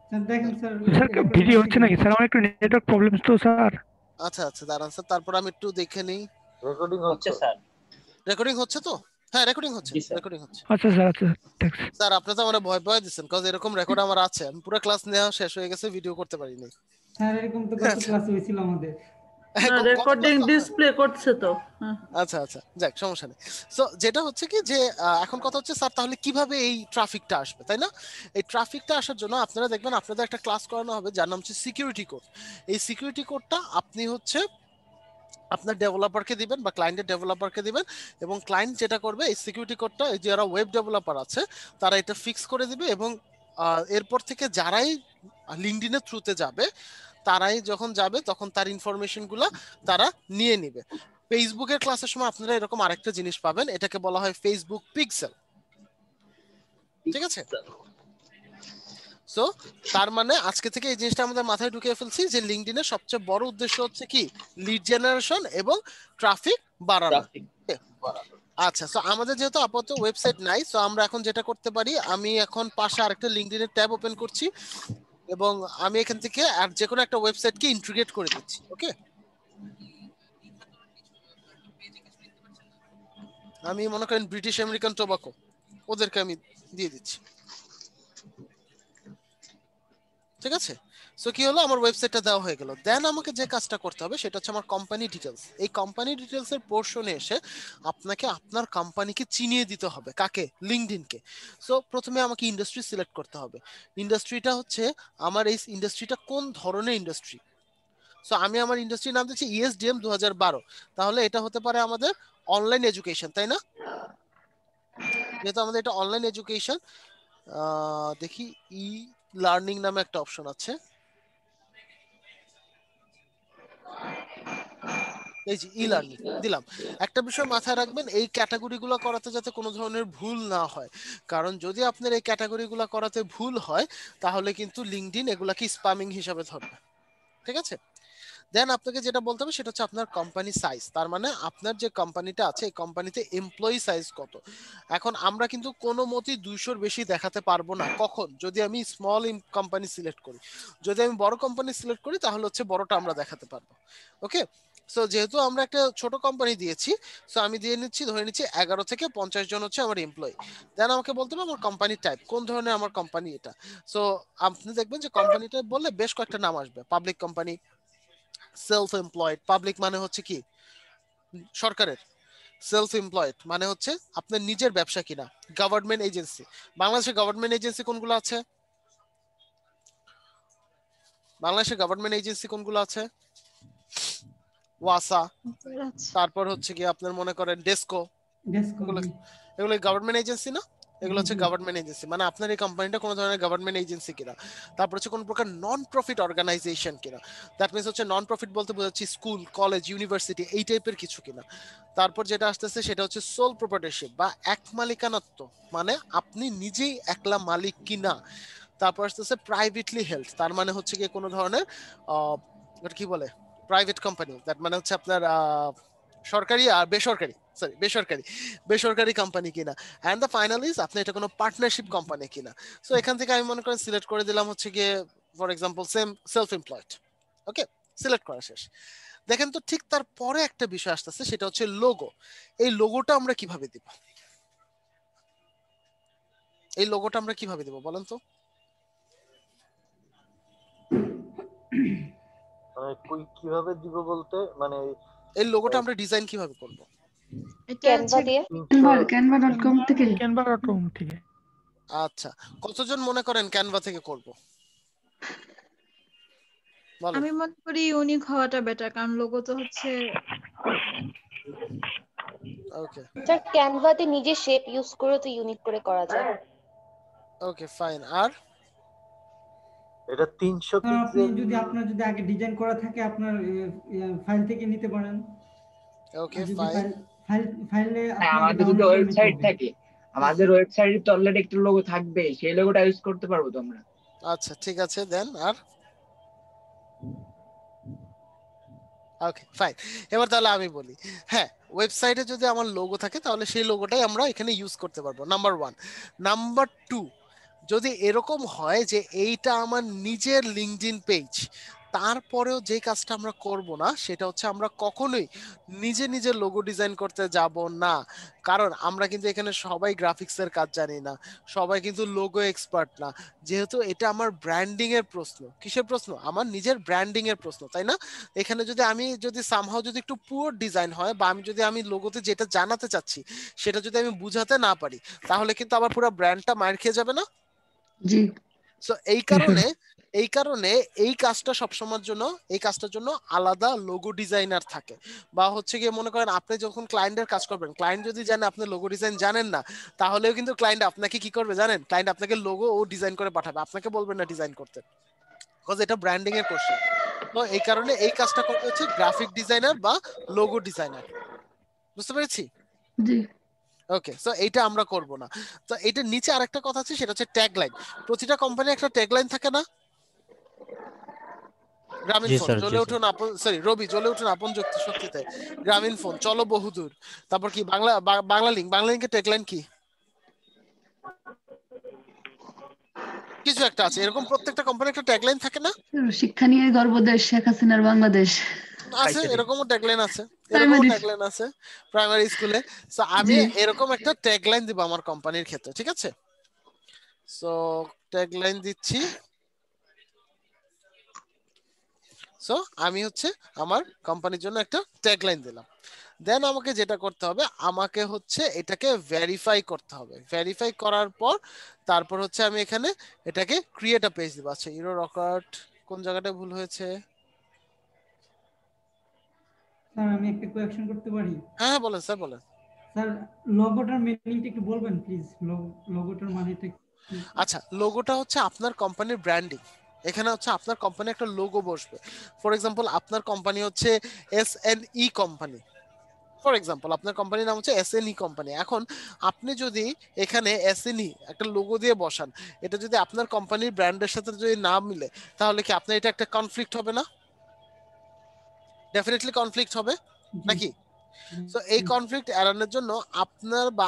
স্যার। দেখেন স্যার, স্যার ভিডিও হচ্ছে নাকি স্যার? আমার একটু নেটওয়ার্ক প্রবলেম তো স্যার। আচ্ছা আচ্ছা দাঁড়ান স্যার, তারপর আমি একটু দেখে নেই। রেকর্ডিং হচ্ছে স্যার। রেকর্ডিং হচ্ছে তো? হ্যাঁ রেকর্ডিং হচ্ছে, রেকর্ডিং হচ্ছে। আচ্ছা স্যার, আচ্ছা থ্যাঙ্কস স্যার আপনি তো আমার ভয় ভয় দিচ্ছেন, কারণ এরকম রেকর্ড আমার আছে, আমি পুরো ক্লাস নেওয়া শেষ হয়ে গেছে, ভিডিও করতে পারিনি। স্যার এরকম তো গত ক্লাসে হয়েছিল আমাদের। রেকর্ডিং ডিসপ্লে করছে তো। আচ্ছা আচ্ছা যাক, সমস্যা নেই। সো যেটা হচ্ছে কি যে এখন কথা হচ্ছে স্যার তাহলে কিভাবে এই ট্রাফিকটা আসবে, তাই না? এই ট্রাফিকটা আসার জন্য আপনারা দেখবেন আপনাদের একটা ক্লাস করানো হবে যার নাম হচ্ছে সিকিউরিটি কোড। এই সিকিউরিটি কোডটা আপনি হচ্ছে আপনার ডেভেলপারকে দিবেন বা ক্লায়েন্টের ডেভেলপারকে দিবেন, এবং ক্লায়েন্ট যেটা করবে এই সিকিউরিটি কোডটা যারা ওয়েব ডেভেলপার আছে তারা এটা ফিক্স করে দিবে, এবং এরপর থেকে যারাই লিঙ্কডইনের থ্রুতে যাবে তারাই যখন যাবে তখন তার ইনফরমেশনগুলো তারা নিয়ে নিবে। ফেসবুকের ক্লাসের সময় আপনারা এরকম আরেকটা জিনিস পাবেন, এটাকে বলা হয় ফেসবুক পিক্সেল। ঠিক আছে, সো তার মানে আজকে থেকে এই জিনিসটা আমাদের মাথায় ঢুকিয়ে ফেলছি যে লিঙ্কডইনের সবচেয়ে বড় উদ্দেশ্য হচ্ছে কি, লিড জেনারেশন এবং ট্রাফিক বাড়ানো। আচ্ছা, সো আমাদের যেহেতু আপাতত ওয়েবসাইট নাই, সো আমরা এখন যেটা করতে পারি, আমি এখন পাশে আরেকটা লিঙ্কডইনের ট্যাব ওপেন করছি এবং আমি এখান থেকে আর যে কোনো একটা ওয়েবসাইটকে ইন্টিগ্রেট করে দিচ্ছি। ওকে, আমি মনে করেন ব্রিটিশ আমেরিকান টোবাকো, ওদেরকে আমি দিয়ে দিচ্ছি। ঠিক আছে, সো কি হলো, আমার ওয়েবসাইটটা দেওয়া হয়ে গেল। দেন আমাকে যে কাজটা করতে হবে সেটা হচ্ছে আমার কোম্পানি ডিটেলস। এই কোম্পানি ডিটেলস এর পোর্শনে এসে আপনাকে আপনার কোম্পানিকে চিনিয়ে দিতে হবে। কাকে? লিঙ্কডইনকে। সো প্রথমে আমাকে ইন্ডাস্ট্রি সিলেক্ট করতে হবে। ইন্ডাস্ট্রিটা হচ্ছে আমার এই ইন্ডাস্ট্রিটা কোন ধরনের ইন্ডাস্ট্রি। সো আমি আমার ইন্ডাস্ট্রির নাম দিচ্ছি ESDM 2012। তাহলে এটা হতে পারে আমাদের অনলাইন এডুকেশন, তাই না? যেহেতু আমাদের এটা অনলাইন এডুকেশন, দেখি ই লার্নিং নামে একটা অপশন আছে, এই যে ই লার্নিং দিলাম। একটা বিষয় মাথায় রাখবেন, এই ক্যাটাগরিগুলো করাতে যাতে কোনো ধরনের ভুল না হয়, কারণ যদি আপনার এই ক্যাটাগরিগুলো করাতে ভুল হয় তাহলে কিন্তু লিঙ্কডইন এগুলাকে স্প্যামিং হিসাবে ধরবে। ঠিক আছে, দেন আপনাকে যেটা বলতে হবে সেটা হচ্ছে আপনার কোম্পানি সাইজ। তার মানে আপনার যে কোম্পানিটা আছে এই কোম্পানিতে এমপ্লয়ি সাইজ কত। এখন আমরা কিন্তু কোনো মতেই 200-র বেশি দেখাতে পারবো না। কখন? যদি আমি স্মল কোম্পানি সিলেক্ট করি। যদি আমি বড় কোম্পানি সিলেক্ট করি তাহলে হচ্ছে বড়টা আমরা দেখাতে পারবো। ওকে, সো যেহেতু আমরা একটা ছোট কোম্পানি দিয়েছি, সো আমি দিয়ে নিচ্ছি, ধরে নিচ্ছি 11 থেকে 50 জন হচ্ছে আমার এমপ্লয়ি। দেন আমাকে বলতে হবে আমার কোম্পানি টাইপ, কোন ধরনের আমার কোম্পানি এটা। সো আপনি দেখবেন যে কোম্পানি টাইপ বললে বেশ কয়েকটা নাম আসবে, public company, self employed. Public মানে হচ্ছে কি, সরকারের। সেলফ এমপ্লয়েড মানে হচ্ছে আপনার নিজের ব্যবসা কিনা। গভর্নমেন্ট এজেন্সি, বাংলাদেশে গভর্নমেন্ট এজেন্সি কোনগুলো আছে? বাংলাদেশে গভর্নমেন্ট এজেন্সি কোনগুলো আছে? ওয়াসা, তারপর হচ্ছে কি আপনার মনে করেন ডেস্কো, এগুলো গভর্নমেন্ট এজেন্সি না? এগুলো হচ্ছে গভর্নমেন্ট এজেন্সি, মানে আপনার এই কোম্পানিটা কোনো ধরনের গভর্নমেন্ট এজেন্সি কিনা। তারপর হচ্ছে কোন প্রকার নন প্রফিট অর্গানাইজেশন কিনা। দ্যাট মিনস হচ্ছে নন প্রফিট বলতে বোঝাচ্ছি স্কুল, কলেজ, ইউনিভার্সিটি এই টাইপের কিছু কিনা। তারপর যেটা আসতেছে সেটা হচ্ছে সোল প্রপার্টারশিপ বা এক মালিকানাত্ব, মানে আপনি নিজেই একলা মালিক কিনা। তারপর আসতেছে প্রাইভেটলি হেল্ড, তার মানে হচ্ছে কি কোনো ধরনের কি বলে প্রাইভেট কোম্পানি, দ্যাট মানে হচ্ছে আপনার সরকারি আর বেসরকারি, সরি বেসরকারি কোম্পানি কিনা। এন্ড দ্য ফাইনাল ইজ আপনি এটা কোনো পার্টনারশিপ কোম্পানি কিনা। সো এখান থেকে আমি মনে করেন সিলেক্ট করে দিলাম হচ্ছে গিয়ে for example self employed. Okay, select করা শেষ। দেখেন তো ঠিক তারপরে একটা বিষয় আসতেছে, সেটা হচ্ছে লোগো। এই লোগোটা আমরা কিভাবে দিব? এই লোগোটা আমরা কিভাবে দিব বলেন তো? কিভাবে দিব বলতে মানে এই লোগোটা আমরা ডিজাইন কিভাবে করব? ক্যানভা দিয়ে, canva.com থেকে। canva.com থেকে। আচ্ছা, কতজন মনে করেন ক্যানভা থেকে করব? আমি মনে করি ইউনিক হওয়াটা বেটার, কারণ লোগো তো হচ্ছে ওকে স্যার ক্যানভাতে নিজে শেপ ইউজ করে তো ইউনিক করে করা যায়। Okay fine. আর এটা 300 আপনি পিক্সেল যদি আপনার যদি আগে ডিজাইন করা থাকে আপনার ফাইল থেকে নিতে পারেন। Okay fine. ফাইলে আমাদের যদি ওয়েবসাইট থাকে, আমাদের ওয়েবসাইটে তো অলরেডি একটা লোগো থাকবে, সেই লোগোটা ইউজ করতে পারবো তো আমরা। আচ্ছা ঠিক আছে, দেন আর ওকে ফাইন। এবার তাহলে আমি বলি, হ্যাঁ ওয়েবসাইটে যদি আমার লোগো থাকে তাহলে সেই লোগোটাই আমরা এখানে ইউজ করতে পারবো, নাম্বার 1। নাম্বার 2, যদি এরকম হয় যে এইটা আমার নিজের লিঙ্কডইন পেজ, তারপরেও যে কাজটা আমরা করব না সেটা হচ্ছে আমরা কখনোই নিজে লোগো ডিজাইন করতে যাব না। কারণ আমরা কিন্তু এখানে সবাই গ্রাফিক্সের কাজ জানি না, সবাই কিন্তু লোগো এক্সপার্ট না। যেহেতু এটা আমার ব্র্যান্ডিং এর প্রশ্ন, কিসের প্রশ্ন? আমার নিজের ব্র্যান্ডিং এর প্রশ্ন, তাই না? এখানে যদি সামহাও যদি একটু পুয়ার ডিজাইন হয়, বা আমি লোগোতে যেটা জানাতে চাচ্ছি সেটা যদি আমি বুঝাতে না পারি, তাহলে কিন্তু আবার পুরো ব্র্যান্ডটা মার খেয়ে যাবে না? জি। সো এই কারণে এই কাজটা সবসময়ের জন্য, এই কাজটার জন্য আলাদা লোগো ডিজাইনার থাকে। বা হচ্ছে গিয়ে মনে করেন আপনি যখন ক্লায়েন্টের কাজ করবেন, ক্লায়েন্ট যদি জানে আপনি লোগো ডিজাইন জানেন না, তাহলেও কিন্তু ক্লায়েন্ট আপনাকে কি করবে জানেন? ক্লায়েন্ট আপনাকে লোগো ও ডিজাইন করে পাঠাবে, আপনাকে বলবেন না ডিজাইন করতে, বিকজ এটা ব্র্যান্ডিং এর কোশ্চেন। তো এই কারণে এই কাজটা করবে হচ্ছে গ্রাফিক ডিজাইনার বা লোগো ডিজাইনার। বুঝতে পেরেছি? জি ওকে, সো এইটা আমরা করব না। তো এইটার নিচে আরেকটা কথা আছে, সেটা হচ্ছে ট্যাগলাইন। প্রতিটা কোম্পানি একটা ট্যাগলাইন থাকে না? গ্রামীণ জি ফোন স্যার, জি জ্বলে স্যার। উঠুন আপন, সরি রবি জ্বলে উঠুন আপন শক্তিতে, গ্রামীণ ফোন চলো বহুদূর, তারপর কি বাংলা লিঙ্ক, বাংলা লিঙ্কের ট্যাগলাইন কি? কিছু একটা আছে এরকম, প্রত্যেকটা কোম্পানি একটা ট্যাগলাইন থাকে না? শিক্ষা নিয়ে গর্বদেশ শেখ হাসিনার বাংলাদেশ আছে, এরকমও ট্যাগলাইন আছে, এরকমও প্রাইমারি ট্যাগলাইন আছে প্রাইমারি স্কুলে। সো আমি জি এরকম একটা ট্যাগলাইন দিব আমার কোম্পানির ক্ষেত্রে, ঠিক আছে? সো ট্যাগলাইন দিচ্ছি। সো আমি হচ্ছে আমার কোম্পানির জন্য একটা ট্যাগলাইন দিলাম। দেন আমাকে যেটা করতে হবে, আমাকে হচ্ছে এটাকে ভেরিফাই করতে হবে। ভেরিফাই করার পর তারপর হচ্ছে আমি এখানে এটাকে ক্রিয়েট আ পেজ দিব। আচ্ছা, ইরো রকার্ট কোন জায়গাটা ভুল হয়েছে? স্যার আমি একটা কোয়েকশন করতে পারি? হ্যাঁ হ্যাঁ, বলেন স্যার, বলেন। স্যার লোগোটার মিনিংটা একটু বলবেন প্লিজ, লোগোটার মানেটা কি? আচ্ছা, লোগোটা হচ্ছে আপনার কোম্পানির ব্র্যান্ডিং। এখানে হচ্ছে আপনার কোম্পানি একটা লোগো বসবে। ফর এক্সাম্পল আপনার কোম্পানি হচ্ছে SNE কোম্পানি, ফর এক্সাম্পল আপনার কোম্পানির নাম হচ্ছে SNE কোম্পানি। এখন আপনি যদি এখানে SNE একটা লোগো দিয়ে বসান, এটা যদি আপনার কোম্পানির ব্র্যান্ডের সাথে যদি না মিলে, তাহলে কি আপনার এটা একটা কনফ্লিক্ট হবে না? ডেফিনেটলি কনফ্লিক্ট হবে জি নাকি? তো এই জি কনফ্লিক্ট এড়ানোর জন্য আপনার বা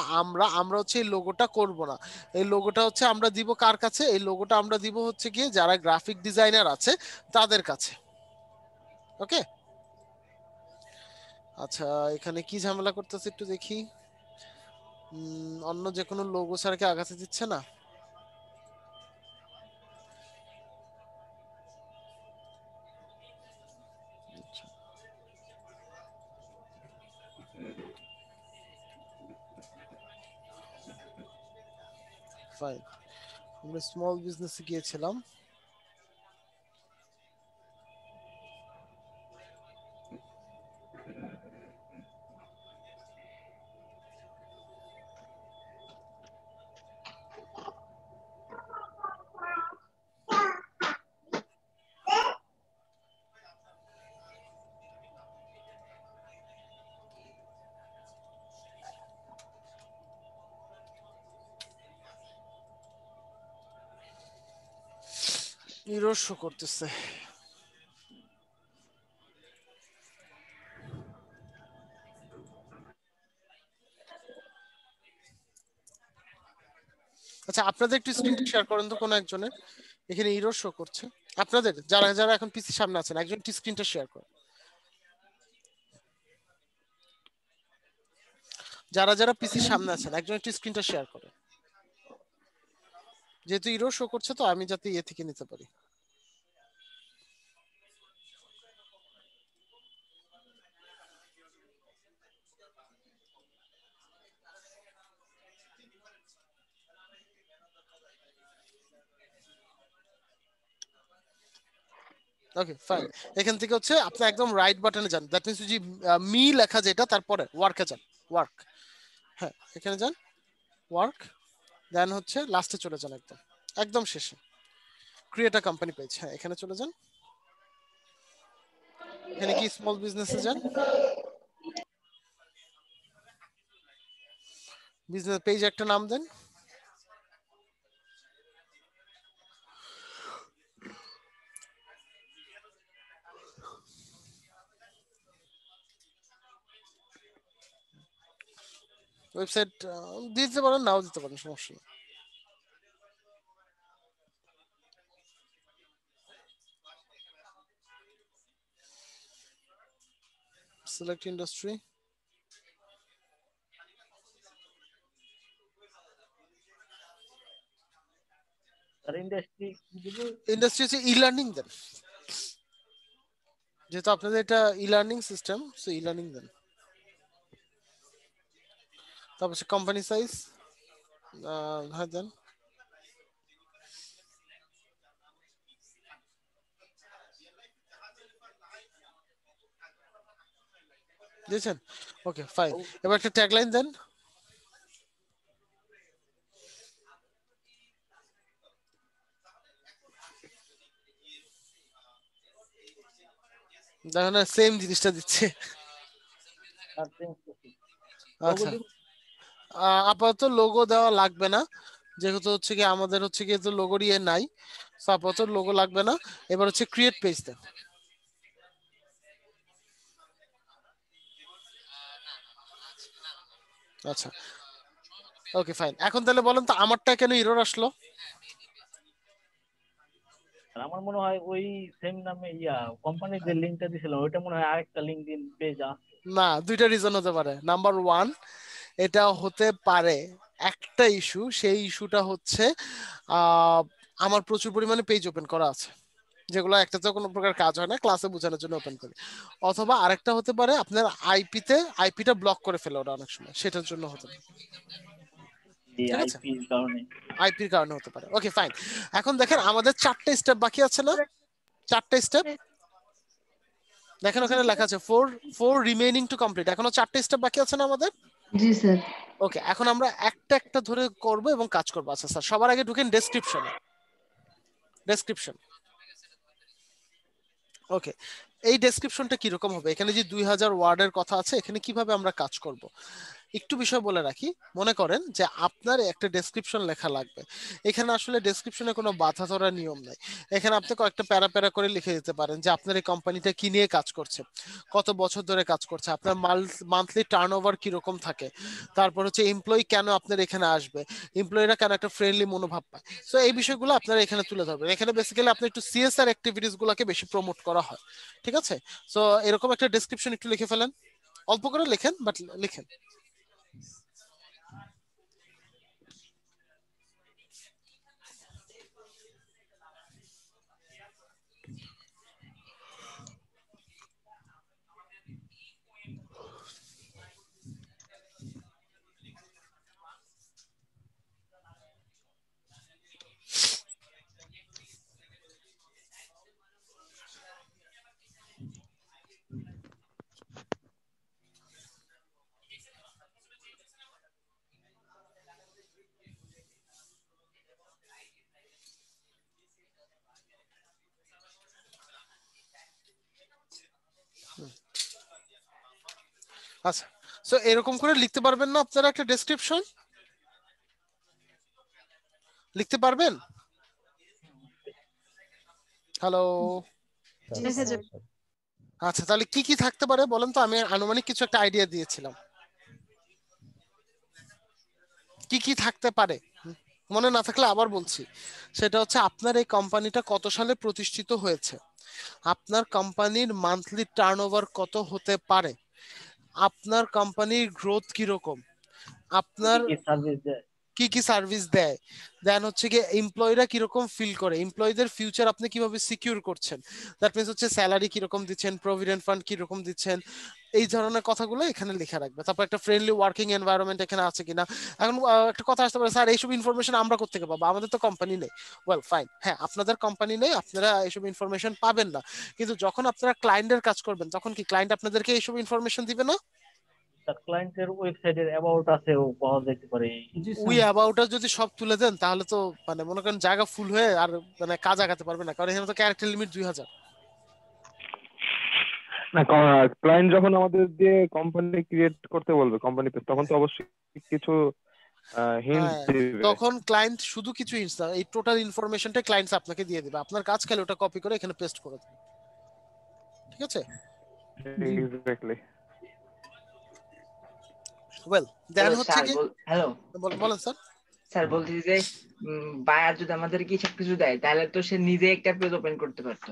আমরা হচ্ছে এই লোগোটা করব না। এই লোগোটা হচ্ছে আমরা দিব কার কাছে? এই লোগোটা আমরা দিব হচ্ছে গিয়ে যারা গ্রাফিক ডিজাইনার আছে তাদের কাছে। ওকে, আচ্ছা এখানে কি ঝামেলা করতেছে একটু দেখি। অন্য যে কোনো লোগো ছাড়া কি আগাতে দিচ্ছে না? ফাইন, আমরা স্মল বিজনেসে গিয়েছিলাম। এরর শো করতেছে। আচ্ছা, আপনাদের একটু স্ক্রিনটা শেয়ার করেন তো কোনো একজনের। এখানে এরর শো করছে। আপনাদের যারা যারা এখন পিসি সামনে আছেন, একজন একটু স্ক্রিনটা শেয়ার করেন। যারা যারা পিসির সামনে আছেন, একজন একটু স্ক্রিনটা শেয়ার করেন। যেহেতু এরর শো করছে, তো আমি যাতে ইয়ে থেকে নিতে পারি। ওকে ফাইন, এখান থেকে হচ্ছে আপনি একদম রাইট বাটনে যান। দ্যাট মিন্স যে মি লেখা যেটা, তারপরে ওয়ার্কে যান। ওয়ার্ক, হ্যাঁ এখানে যান, ওয়ার্ক। দেন হচ্ছে লাস্টে চলে যান, একদম একদম শেষে ক্রিয়েট আ কোম্পানি পেজ। হ্যাঁ এখানে চলে যান। এখানে কি স্মল বিজনেসে যান, বিজনেস পেজ একটা নাম দেন। ওয়েবসাইট দিতে পারেন, নাও দিতে পারেন, সমস্যা নেই। সিলেক্ট ইন্ডাস্ট্রি, ইন্ডাস্ট্রি হচ্ছে ই লার্নিং দেন। যেহেতু আপনাদের এটা e learning system, so e learning দেন। তারপর হচ্ছে কোম্পানি সাইজ, হ্যাঁ দেন। দিয়েছেন? ওকে ফাইন, এবার একটা ট্যাগলাইন দেন। দেখো না সেম জিনিসটা দিচ্ছে। আচ্ছা আপাতত লোগো দেওয়া লাগবে না, যেহেতু হচ্ছে কি আমাদের হচ্ছে কি তো লোগোর ইয়ে নাই, সো আপাতত লোগো লাগবে না। এবার হচ্ছে ক্রিয়েট পেজ দেন। আচ্ছা ওকে ফাইন। এখন তাহলে বলেন তো আমারটা কেন এরর আসলো? আমার মনে হয় ওই সেম নামে কোম্পানির যে লিংকটা দিছিল ওইটা মনে হয় আরেকটা লিংকডইন পেজ আছে। না, দুইটা রিজন হতে পারে। নাম্বার 1, এটা হতে পারে একটা ইস্যু, সেই ইস্যুটা হচ্ছে আমার প্রচুর পরিমাণে পেজ ওপেন করা আছে, যেগুলো একটাতে কোনো প্রকার কাজ হয় না, ক্লাসে বোঝানোর জন্য ওপেন করি। অথবা আরেকটা হতে পারে আপনার আইপিটা ব্লক করে ফেলে ওরা অনেক সময়, সেটার জন্য হতে পারে। ঠিক আছে, আইপির কারণে হতে পারে। Okay fine. এখন দেখেন আমাদের 4টে স্টেপ বাকি আছে না? 4টে স্টেপ দেখেন ওখানে লেখা আছে 4 রিমেইনিং টু কমপ্লিট। এখনো 4টে স্টেপ বাকি আছে না আমাদের? জি স্যার। ওকে, এখন আমরা একটা একটা ধরে করব এবং কাজ করব। আচ্ছা স্যার, সবার আগে ঢুকেন ডেসক্রিপশন। ওকে, এই ডেসক্রিপশনটা কিরকম হবে? এখানে যে 2000 ওয়ার্ডের কথা আছে, এখানে কিভাবে আমরা কাজ করব একটু বিষয় বলে রাখি। মনে করেন যে আপনার একটা ডেসক্রিপশন লেখা লাগবে, এখানে আসলে ডেসক্রিপশনে কোনো বাধা ধরার নিয়ম নাই। এখানে আপনি কয়েকটা প্যারা করে লিখে দিতে পারেন যে আপনার এই কোম্পানিটা কি নিয়ে কাজ করছে, কত বছর ধরে কাজ করছে, আপনার মান্থলি টার্নওভার কিরকম থাকে, তারপর হচ্ছে এমপ্লয়ি কেন আপনার এখানে আসবে, এমপ্লয়িরা কেন একটা ফ্রেন্ডলি মনোভাব পায়। সো এই বিষয়গুলো আপনারা এখানে তুলে ধরবেন। এখানে বেসিক্যালি আপনি একটু সিএসআর অ্যাক্টিভিটিস গুলোকে বেশি প্রমোট করা হয়। ঠিক আছে, সো এরকম একটা ডেসক্রিপশন একটু লিখে ফেলেন, অল্প করে লেখেন বাট লিখেন। আচ্ছা, সো এরকম করে লিখতে পারবেন না আপনারা? একটা ডেসক্রিপশন লিখতে পারবেন? হ্যালো, আচ্ছা তাহলে কি কি থাকতে পারে বলেন তো? আমি আনুমানিক কিছু একটা আইডিয়া দিয়েছিলাম, কি কি থাকতে পারে মনে না থাকলে আবার বলছি। সেটা হচ্ছে আপনার এই কোম্পানিটা কত সালে প্রতিষ্ঠিত হয়েছে, আপনার কোম্পানির মান্থলি টার্নওভার কত হতে পারে, আপনার কোম্পানির গ্রোথ কিরকম, আপনার কি কি সার্ভিস দেয়, দেন হচ্ছে কি এমপ্লয়িরা কিরকম ফিল করে, এমপ্লয়ীদের ফিউচার আপনি কিভাবে সিকিউর করছেন, দ্যাট মিন্স হচ্ছে স্যালারি কিরকম দিচ্ছেন, প্রভিডেন্ট ফান্ড কিরকম দিচ্ছেন, এই ধরনের কথাগুলো এখানে লেখা রাখবে। তারপর একটা ফ্রেন্ডলি ওয়ার্কিং এনভায়রনমেন্ট এখানে আছে কিনা। এখন একটা কথা আসতে পারে, স্যার এইসব ইনফরমেশন আমরা কোত্থেকে পাবো, আমাদের তো কোম্পানি নেই। ওয়েল ফাইন, হ্যাঁ আপনাদের কোম্পানি নেই, আপনারা এইসব ইনফরমেশন পাবেন না, কিন্তু যখন আপনারা ক্লায়েন্টের কাজ করবেন তখন কি ক্লায়েন্ট আপনাদেরকে এইসব ইনফরমেশন দিবে না? ক্লায়েন্টের ওয়েবসাইটের অ্যাবাউট আছে, ও পাওয়া যেতে পারে। ওই অ্যাবাউটটা যদি সব তুলে দেন তাহলে তো মানে মনে করেন জায়গা ফুল হয়ে আর মানে কাজ আগাতে পারবে না, কারণ এখানে তো ক্যারেক্টার লিমিট 2000। না, ক্লায়েন্ট যখন আমাদের দিয়ে কোম্পানি ক্রিয়েট করতে বলবে কোম্পানি পেজ, তখন তো অবশ্যই কিছু হিন্ট দিবে। তখন ক্লায়েন্ট শুধু কিছু হিন্টস না, এই টোটাল ইনফরমেশনটা ক্লায়েন্টস আপনাকে দিয়ে দিবে, আপনার কাজ খালি ওটা কপি করে এখানে পেস্ট করে দেবে। ঠিক আছে, এক্স্যাক্টলি। ওয়েল দেন হচ্ছে কি, হ্যালো বলেন স্যার। স্যার বলছি যে বায়ার যদি আমাদের কি সবকিছু দেয় তাহলে তো সে নিজে একটা পেজ ওপেন করতে পারতো।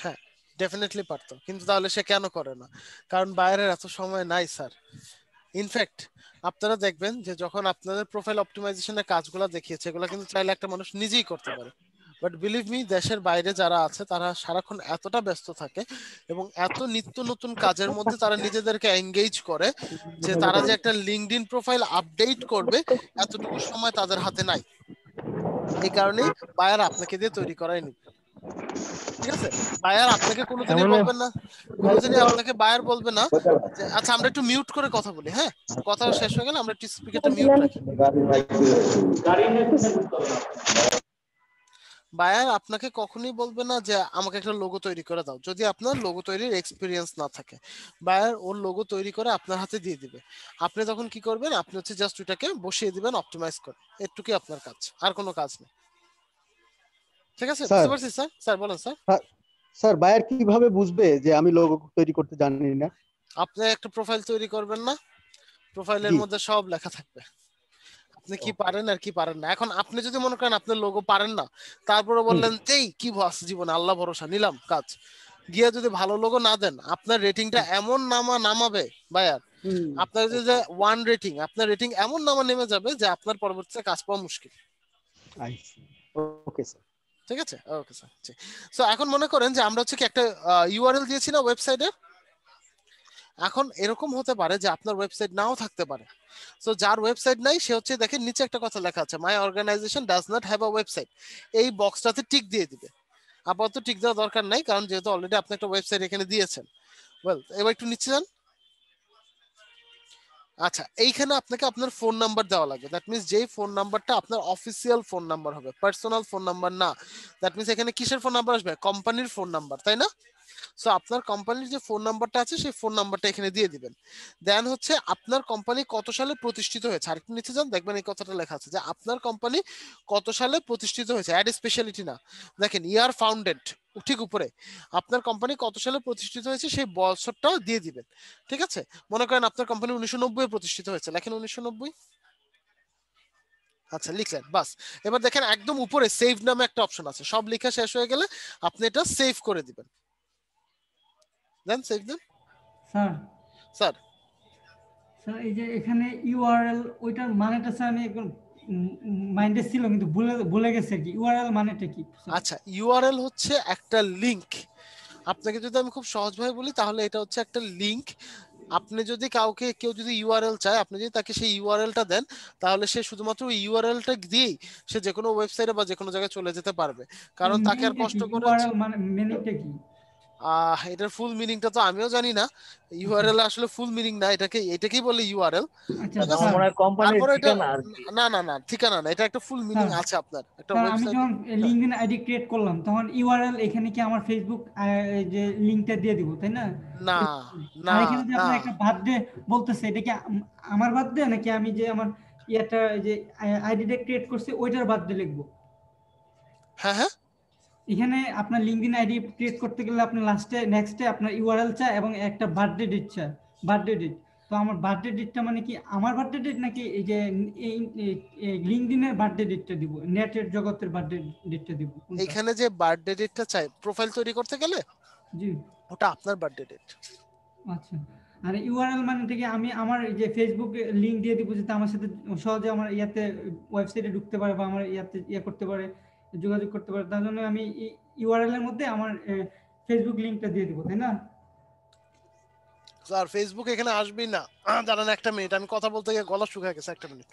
হ্যাঁ ডেফিনেটলি পারতো, কিন্তু তাহলে সে কেন করে না? কারণ বায়ারের এত সময় নাই স্যার। ইনফ্যাক্ট আপনারা দেখবেন যে যখন আপনাদের প্রোফাইল অপটিমাইজেশনের কাজগুলো দেখিয়েছে, এগুলো কিন্তু চাইলে একটা মানুষ নিজেই করতে পারে, বাট বিলিভ মি দেশের বাইরে যারা আছে তারা সারাক্ষণ এতটা ব্যস্ত থাকে এবং এত নিত্য নতুন কাজের মধ্যে তারা নিজেদেরকে এঙ্গেজ করে যে তারা যে একটা লিঙ্কডইন প্রোফাইল আপডেট করবে এতটুকু সময় তাদের হাতে নাই। এই কারণেই বায়ার আপনাকে দিয়ে তৈরি করাই নিবে। ঠিক আছে, বায়ার আপনাকে কোনোদিনই বলবেন না, কোনোদিনই আপনাকে বায়ার বলবে না যে আচ্ছা আমরা একটু মিউট করে কথা বলি, হ্যাঁ কথা শেষ হয়ে গেলে আমরা একটু স্পিকারটা মিউট রাখি। বায়ার আপনাকে কখনোই বলবে না যে আমাকে একটা লোগো তৈরি করে দাও যদি আপনার লোগো তৈরির এক্সপিরিয়েন্স না থাকে। বায়ার ওর লোগো তৈরি করে আপনার হাতে দিয়ে দিবে, আপনি তখন কি করবেন, আপনি হচ্ছে জাস্ট ওইটাকে বসিয়ে দিবেন অপটিমাইজ করে, এটুকুই আপনার কাজ, আর কোনো কাজ নেই। ঠিক আছে, বুঝতে পারছি স্যার? স্যার বলেন স্যার। স্যার বায়ার কিভাবে বুঝবে যে আমি লোগো তৈরি করতে জানি না? আপনি একটা প্রোফাইল তৈরি করবেন না, প্রোফাইলের মধ্যে সব লেখা থাকবে আপনি কি পারেন আর কি পারেন না। এখন আপনি যদি মনে করেন আপনার লোগো পারেন না, তারপরে বললেন এই কি ভাস জীবনে আল্লাহ ভরসা নিলাম কাজ, গিয়ে যদি ভালো লোগো না দেন আপনার রেটিংটা এমন নামাবে বায়ার, আপনার যে 1 রেটিং, আপনার রেটিং এমন নেমে যাবে যে আপনার পরবর্তীতে কাজ পাওয়া মুশকিল। Okay sir. ঠিক আছে, ওকে স্যার। সো এখন মনে করেন যে আমরা হচ্ছে কি একটা ইউআরএল দিয়েছি না ওয়েবসাইটে, এখন এরকম হতে পারে যে আপনার ওয়েবসাইট নাও থাকতে পারে। সো যার ওয়েবসাইট নাই সে হচ্ছে দেখেন নিচে একটা কথা লেখা আছে, my organization does not have a website, এই বক্সটাতে টিক দিয়ে দিবে। আপাতত টিক দেওয়া দরকার নাই, কারণ যেহেতু অলরেডি আপনি একটা ওয়েবসাইট এখানে দিয়েছেন। ওয়েল, এবার একটু নিচে যান। আচ্ছা, এইখানে আপনাকে আপনার ফোন নাম্বার দেওয়া লাগবে। দ্যাট মিন্স যেই ফোন নাম্বারটা আপনার অফিসিয়াল ফোন নাম্বার হবে, পার্সোনাল ফোন নাম্বার না। দ্যাট মিন্স এখানে কিসের ফোন নাম্বার আসবে? কোম্পানির ফোন নাম্বার, তাই না? সো আপনার কোম্পানির যে ফোন নাম্বারটা আছে সেই ফোন নাম্বারটা এখানে দিয়ে দিবেন। দেন হচ্ছে আপনার কোম্পানি কত সালে প্রতিষ্ঠিত হয়েছে, আরেকটু নিচে যান দেখবেন এই কথাটা লেখা আছে যে আপনার কোম্পানি কত সালে প্রতিষ্ঠিত হয়েছে, অ্যাড স্পেশালিটি না, দেখেন ইয়ার ফাউন্ডেড ঠিক উপরে আপনার কোম্পানি কত সালে প্রতিষ্ঠিত হয়েছে সেই বছরটাও দিয়ে দিবেন। ঠিক আছে, মনে করেন আপনার কোম্পানি 1990 এ প্রতিষ্ঠিত হয়েছে, লেখেন 1990। আচ্ছা লিখলেন, বাস। এবার দেখেন একদম উপরে সেভ নামে একটা অপশন আছে, সব লেখা শেষ হয়ে গেলে আপনি এটা সেভ করে দিবেন। দেন সেভ দেন। স্যার স্যার স্যার এই যে এখানে ইউআরএল ওইটার মানেটা স্যার আমি একদম মাইন্ডে ছিল কিন্তু ভুলে গেছি কি ইউআরএল মানেটা কি? আচ্ছা, ইউআরএল হচ্ছে একটা লিংক। আপনাকে যদি আমি খুব সহজভাবে বলি তাহলে এটা হচ্ছে একটা লিংক। আপনি যদি কেউ যদি ইউআরএল চায়, আপনি যদি তাকে সেই ইউআরএলটা দেন, তাহলে সে শুধুমাত্র ওই ইউআরএলটা দিয়েই সে যে কোনো ওয়েবসাইটে বা যে কোনো জায়গায় চলে যেতে পারবে, কারণ তাকে আর কষ্ট করে। ইউআরএল মানে মিনিংটা কি? এটার ফুল মিনিংটা তো আমিও জানি না, ইউআরএল আসলে ফুল মিনিং না, এটাকেই বলে ইউআরএল। না না না, ঠিকানা না, এটা একটা ফুল মিনিং আছে আপনার একটা ওয়েবসাইট। আমি যখন লিংকডইন আইডি ক্রিয়েট করলাম তখন ইউআরএল এখানে কি আমার ফেসবুক যে লিংকটা দিয়ে দিব, তাই না? না না, আর এখানে যে আপনি একটা বার্থডে বলতেছে, এটা কি আমার বার্থডে নাকি আমি যে আমার ইয়াটা যে আইডিটা ক্রিয়েট করছি ওইটার বার্থডে লিখবো? হ্যাঁ হ্যাঁ, এখানে আপনার লিংকডইন আইডি ক্রিয়েট করতে গেলে আপনি নেক্সটে আপনার ইউআরএল চায় এবং একটা বার্থডে ডেট চায়, বার্থডে ডেট। তো আমার বার্থডে ডেটটা মানে কি আমার বার্থডে ডেট নাকি এই যে লিংকডইনের বার্থডে ডেটটা দিব, নেটের জগতের বার্থডে ডেটটা দিব? এখানে যে বার্থডে ডেটটা চাই প্রোফাইল তৈরি করতে গেলে, জি ওটা আপনার বার্থডে ডেট। আচ্ছা, আর ইউআরএল মানে থেকে আমি আমার যে ফেসবুক লিংক দিয়ে দিব যাতে আমার সাথে সহজে আমার ইয়াতে ওয়েবসাইটে ঢুকতে পারে বা আমার ইয়াতে করতে পারে, যোগাযোগ করতে পারে, তার জন্য আমি ইউআরএল এর মধ্যে আমার ফেসবুক লিংকটা দিয়ে দিব, তাই না? স্যার ফেসবুক এখানে আসবেই না, দাঁড়ান একটা মিনিট, আমি কথা বলতে গিয়ে গলা শুকিয়ে গেছে, একটা মিনিট।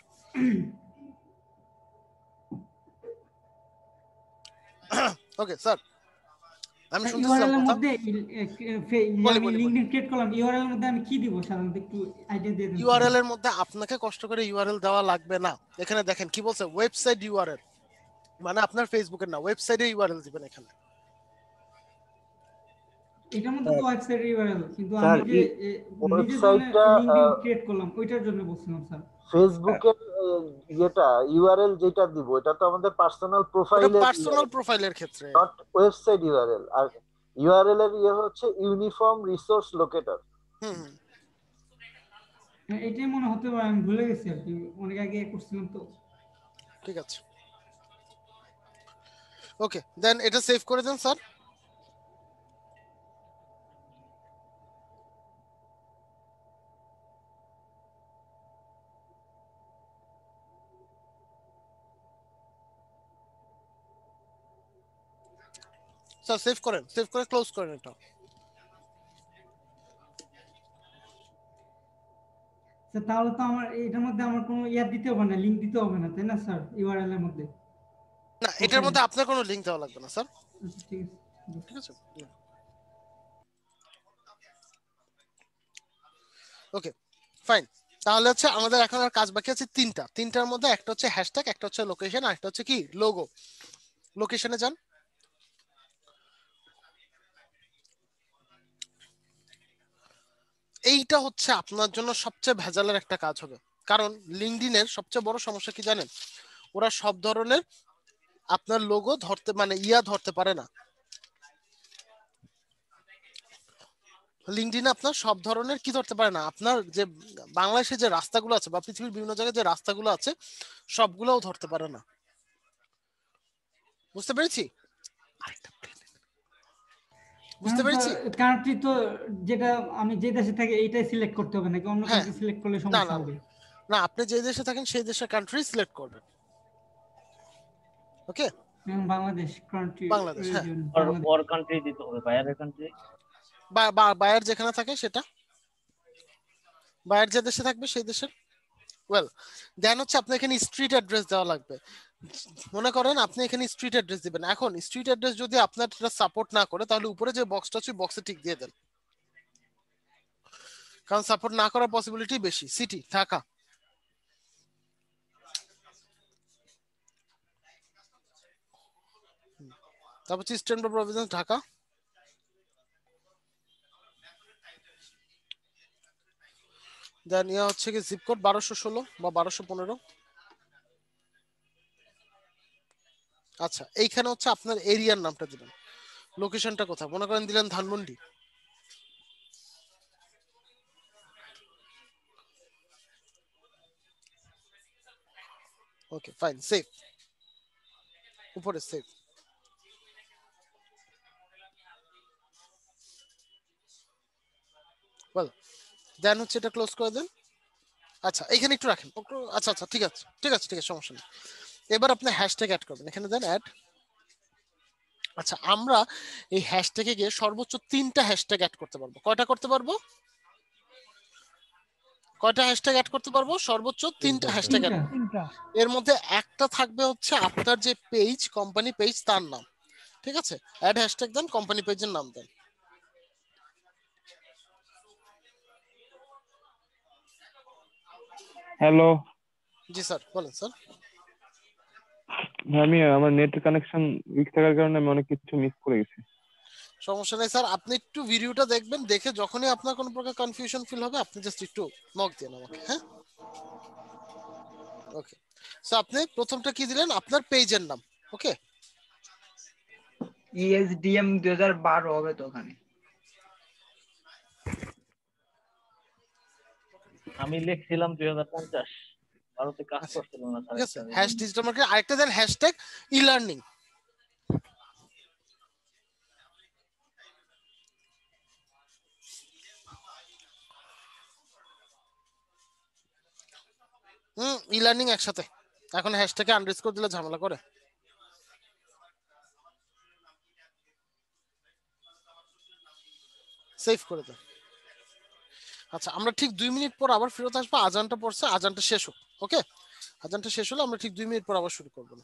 ওকে স্যার, আমি শুনতেছিলাম কথা। মধ্যে আমি লিংকডইন ক্রিয়েট করলাম, ইউআরএল এর মধ্যে আমি কি দিব সাধারণত একটু আইডিয়া দিয়ে দেন। ইউআরএল এর মধ্যে আপনাকে কষ্ট করে ইউআরএল দেওয়া লাগবে না। এখানে দেখেন কি বলছে, ওয়েবসাইট ইউআরএল, মানে আপনার ফেসবুকের না, ওয়েবসাইটে ইউআরএল দিবেন এখানে। এটার মধ্যে তো ওয়েবসাইট ইউআরএল, কিন্তু আমি যে ওয়েবসাইটটা লিংকডইন ক্রিয়েট করলাম ওইটার জন্য বলছিলাম স্যার। ফেসবুকের এটা ইউআরএল যেটা দিব এটা তো আমাদের পার্সোনাল প্রোফাইলের ক্ষেত্রে, নট ওয়েবসাইট ইউআরএল। আর ইউআরএল এর হচ্ছে ইউনিফর্ম রিসোর্স লোকেটর। এটাই মনে হতে পারে, আমি ভুলে গেছি আর কি, অনেক আগে করছিলাম তো। ঠিক আছে, ওকে দেন এটা সেভ করে দেন স্যার। স্যার সেভ করেন, সেভ করে ক্লোজ করেন এটা। তাহলে তো আমার এটার মধ্যে আমার কোনো ইয়ার দিতে হবে না, লিংক দিতে হবে না, তাই না স্যার? ইউআরএল এর মধ্যে না, এটার মধ্যে আপনার কোনো লিংক দেওয়া লাগবে না স্যার। ঠিক আছে, ওকে ফাইন। তাহলে হচ্ছে আমাদের এখন আর কাজ বাকি আছে তিনটার মধ্যে একটা হচ্ছে হ্যাশট্যাগ, একটা হচ্ছে লোকেশন, আর একটা হচ্ছে কি লোগো। লোকেশনে যান। এইটা হচ্ছে আপনার জন্য সবচেয়ে ভেজালের একটা কাজ হবে, কারণ লিঙ্কডইনের সবচেয়ে বড় সমস্যা কি জানেন? ওরা সব ধরনের আপনার লোগো ধরতে মানে ধরতে পারে না। লিঙ্কডইনে আপনার সব ধরনের কি ধরতে পারে না, আপনার যে বাংলাদেশে যে রাস্তাগুলো আছে বা পৃথিবীর বিভিন্ন জায়গায় যে রাস্তাগুলো আছে সবগুলোও ধরতে পারে না। বুঝতে পেরেছি? বুঝতে পেরেছি? কান্ট্রি তো যেটা আমি যে দেশে থাকি এইটাই সিলেক্ট করতে হবে নাকি অন্য কান্ট্রি সিলেক্ট করলে না সমস্যা না হবে? না, আপনি যে দেশে থাকেন সেই দেশের কান্ট্রি সিলেক্ট করবেন। ওকে, বাংলাদেশ কান্ট্রি, বাংলাদেশ, হ্যাঁ, ওর কান্ট্রি দিতে হবে, বায়ারের কান্ট্রি, বায়ার যেখানে থাকে সেটা, বায়ার যে দেশে থাকবে সেই দেশের। ওয়েল দেন হচ্ছে আপনি এখানে স্ট্রিট অ্যাড্রেস দেওয়া লাগবে। মনে করেন আপনি এখানে স্ট্রিট অ্যাড্রেস দিবেন, এখন স্ট্রিট অ্যাড্রেস যদি আপনার সাপোর্ট না করে তাহলে উপরে যে বক্সটা আছে বক্সে টিক দিয়ে দেন, কারণ সাপোর্ট না করার পসিবিলিটি বেশি। সিটি ঢাকা, তারপর হচ্ছে ইস্টার্ন প্রভিন্স ঢাকা, দেন ইয়া হচ্ছে কি জিপ কোড 1216 বা 1215। আচ্ছা, এইখানে হচ্ছে আপনার এরিয়ার নামটা দিবেন, লোকেশনটা কোথায়, মনে করেন দিলেন ধানমন্ডি। ওকে ফাইন, সেভ, উপরে সেভ। ওয়েল দেন হচ্ছে এটা ক্লোজ করে দেন। আচ্ছা এখানে একটু রাখেন, আচ্ছা আচ্ছা ঠিক আছে ঠিক আছে ঠিক আছে, সমস্যা নেই। এবার আপনি হ্যাশট্যাগ অ্যাড করবেন, এখানে দেন অ্যাড। আচ্ছা আমরা এই হ্যাশট্যাগে গিয়ে সর্বোচ্চ 3টা হ্যাশট্যাগ অ্যাড করতে পারবো। কয়টা করতে পারবো? কয়টা হ্যাশট্যাগ অ্যাড করতে পারবো? সর্বোচ্চ 3টা হ্যাশট্যাগ অ্যাড। এর মধ্যে একটা থাকবে হচ্ছে আপনার যে পেজ, কোম্পানি পেজ, তার নাম। ঠিক আছে, অ্যাড হ্যাশট্যাগ দেন, কোম্পানি পেজের নাম দেন। হ্যালো, জি স্যার, বলেন স্যার। আমি আমার নেট কানেকশন উইক থাকার কারণে আমি অনেক কিছু মিস করে গেছি। সমস্যা নেই স্যার, আপনি একটু ভিডিওটা দেখবেন, দেখে যখনই আপনার কোনো প্রকার কনফিউশন ফিল হবে আপনি জাস্ট একটু নক দেন আমাকে, হ্যাঁ? ওকে, সো আপনি প্রথমটা কি দিলেন? আপনার পেজের নাম। ওকে, ESDM 2012 হবে তো ওখানে। আমি লিখছিলাম 2050, ভারতে কাজ করছিল না ঠিক আছে। হ্যাশ ডিজিটাল মার্কেটিং, আরেকটা then hashtag e learning. E learning একসাথে, এখন হ্যাশট্যাগে আন্ডারস্কোর দিলে ঝামেলা করে। সেভ করে দেন। আচ্ছা আমরা ঠিক 2 মিনিট পর আবার ফেরত আসবো, আজানটা পড়ছে, আজানটা শেষ হোক। ওকে, আজানটা শেষ হলে আমরা ঠিক 2 মিনিট পর আবার শুরু করবো।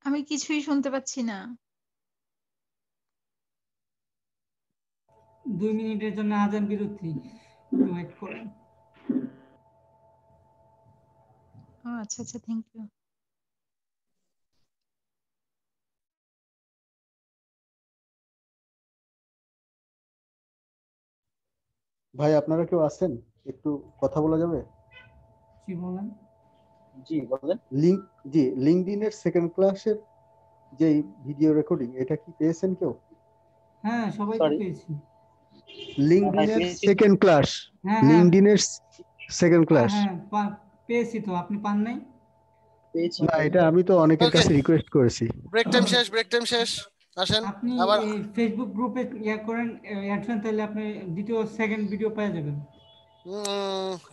আমি কিছুই শুনতে পাচ্ছি না। 2 মিনিটের জন্য আজান বিরতি ওয়েট করেন। আচ্ছা আচ্ছা, থ্যাংক ইউ। ভাই আপনারা কেউ আছেন, একটু কথা বলা যাবে? কি বলেন? জি বলেন। লিংকডইনের সেকেন্ড ক্লাসের যে ভিডিও রেকর্ডিং, এটা কি পেয়েছেন কেউ? হ্যাঁ, সবাই তো পেয়েছি। লিংকডইনের সেকেন্ড ক্লাস, হ্যাঁ লিংকডইনের সেকেন্ড ক্লাস। হ্যাঁ পেয়েছি তো, আপনি পান নাই? পেয়েছি না, এটা আমি তো অনেকের কাছে রিকোয়েস্ট করেছি। ব্রেক টাইম শেষ আসেন আপনি আবার এই ফেসবুক গ্রুপে করেন, অ্যাড করেন, তাহলে আপনি দ্বিতীয় সেকেন্ড ভিডিও পেয়ে যাবেন।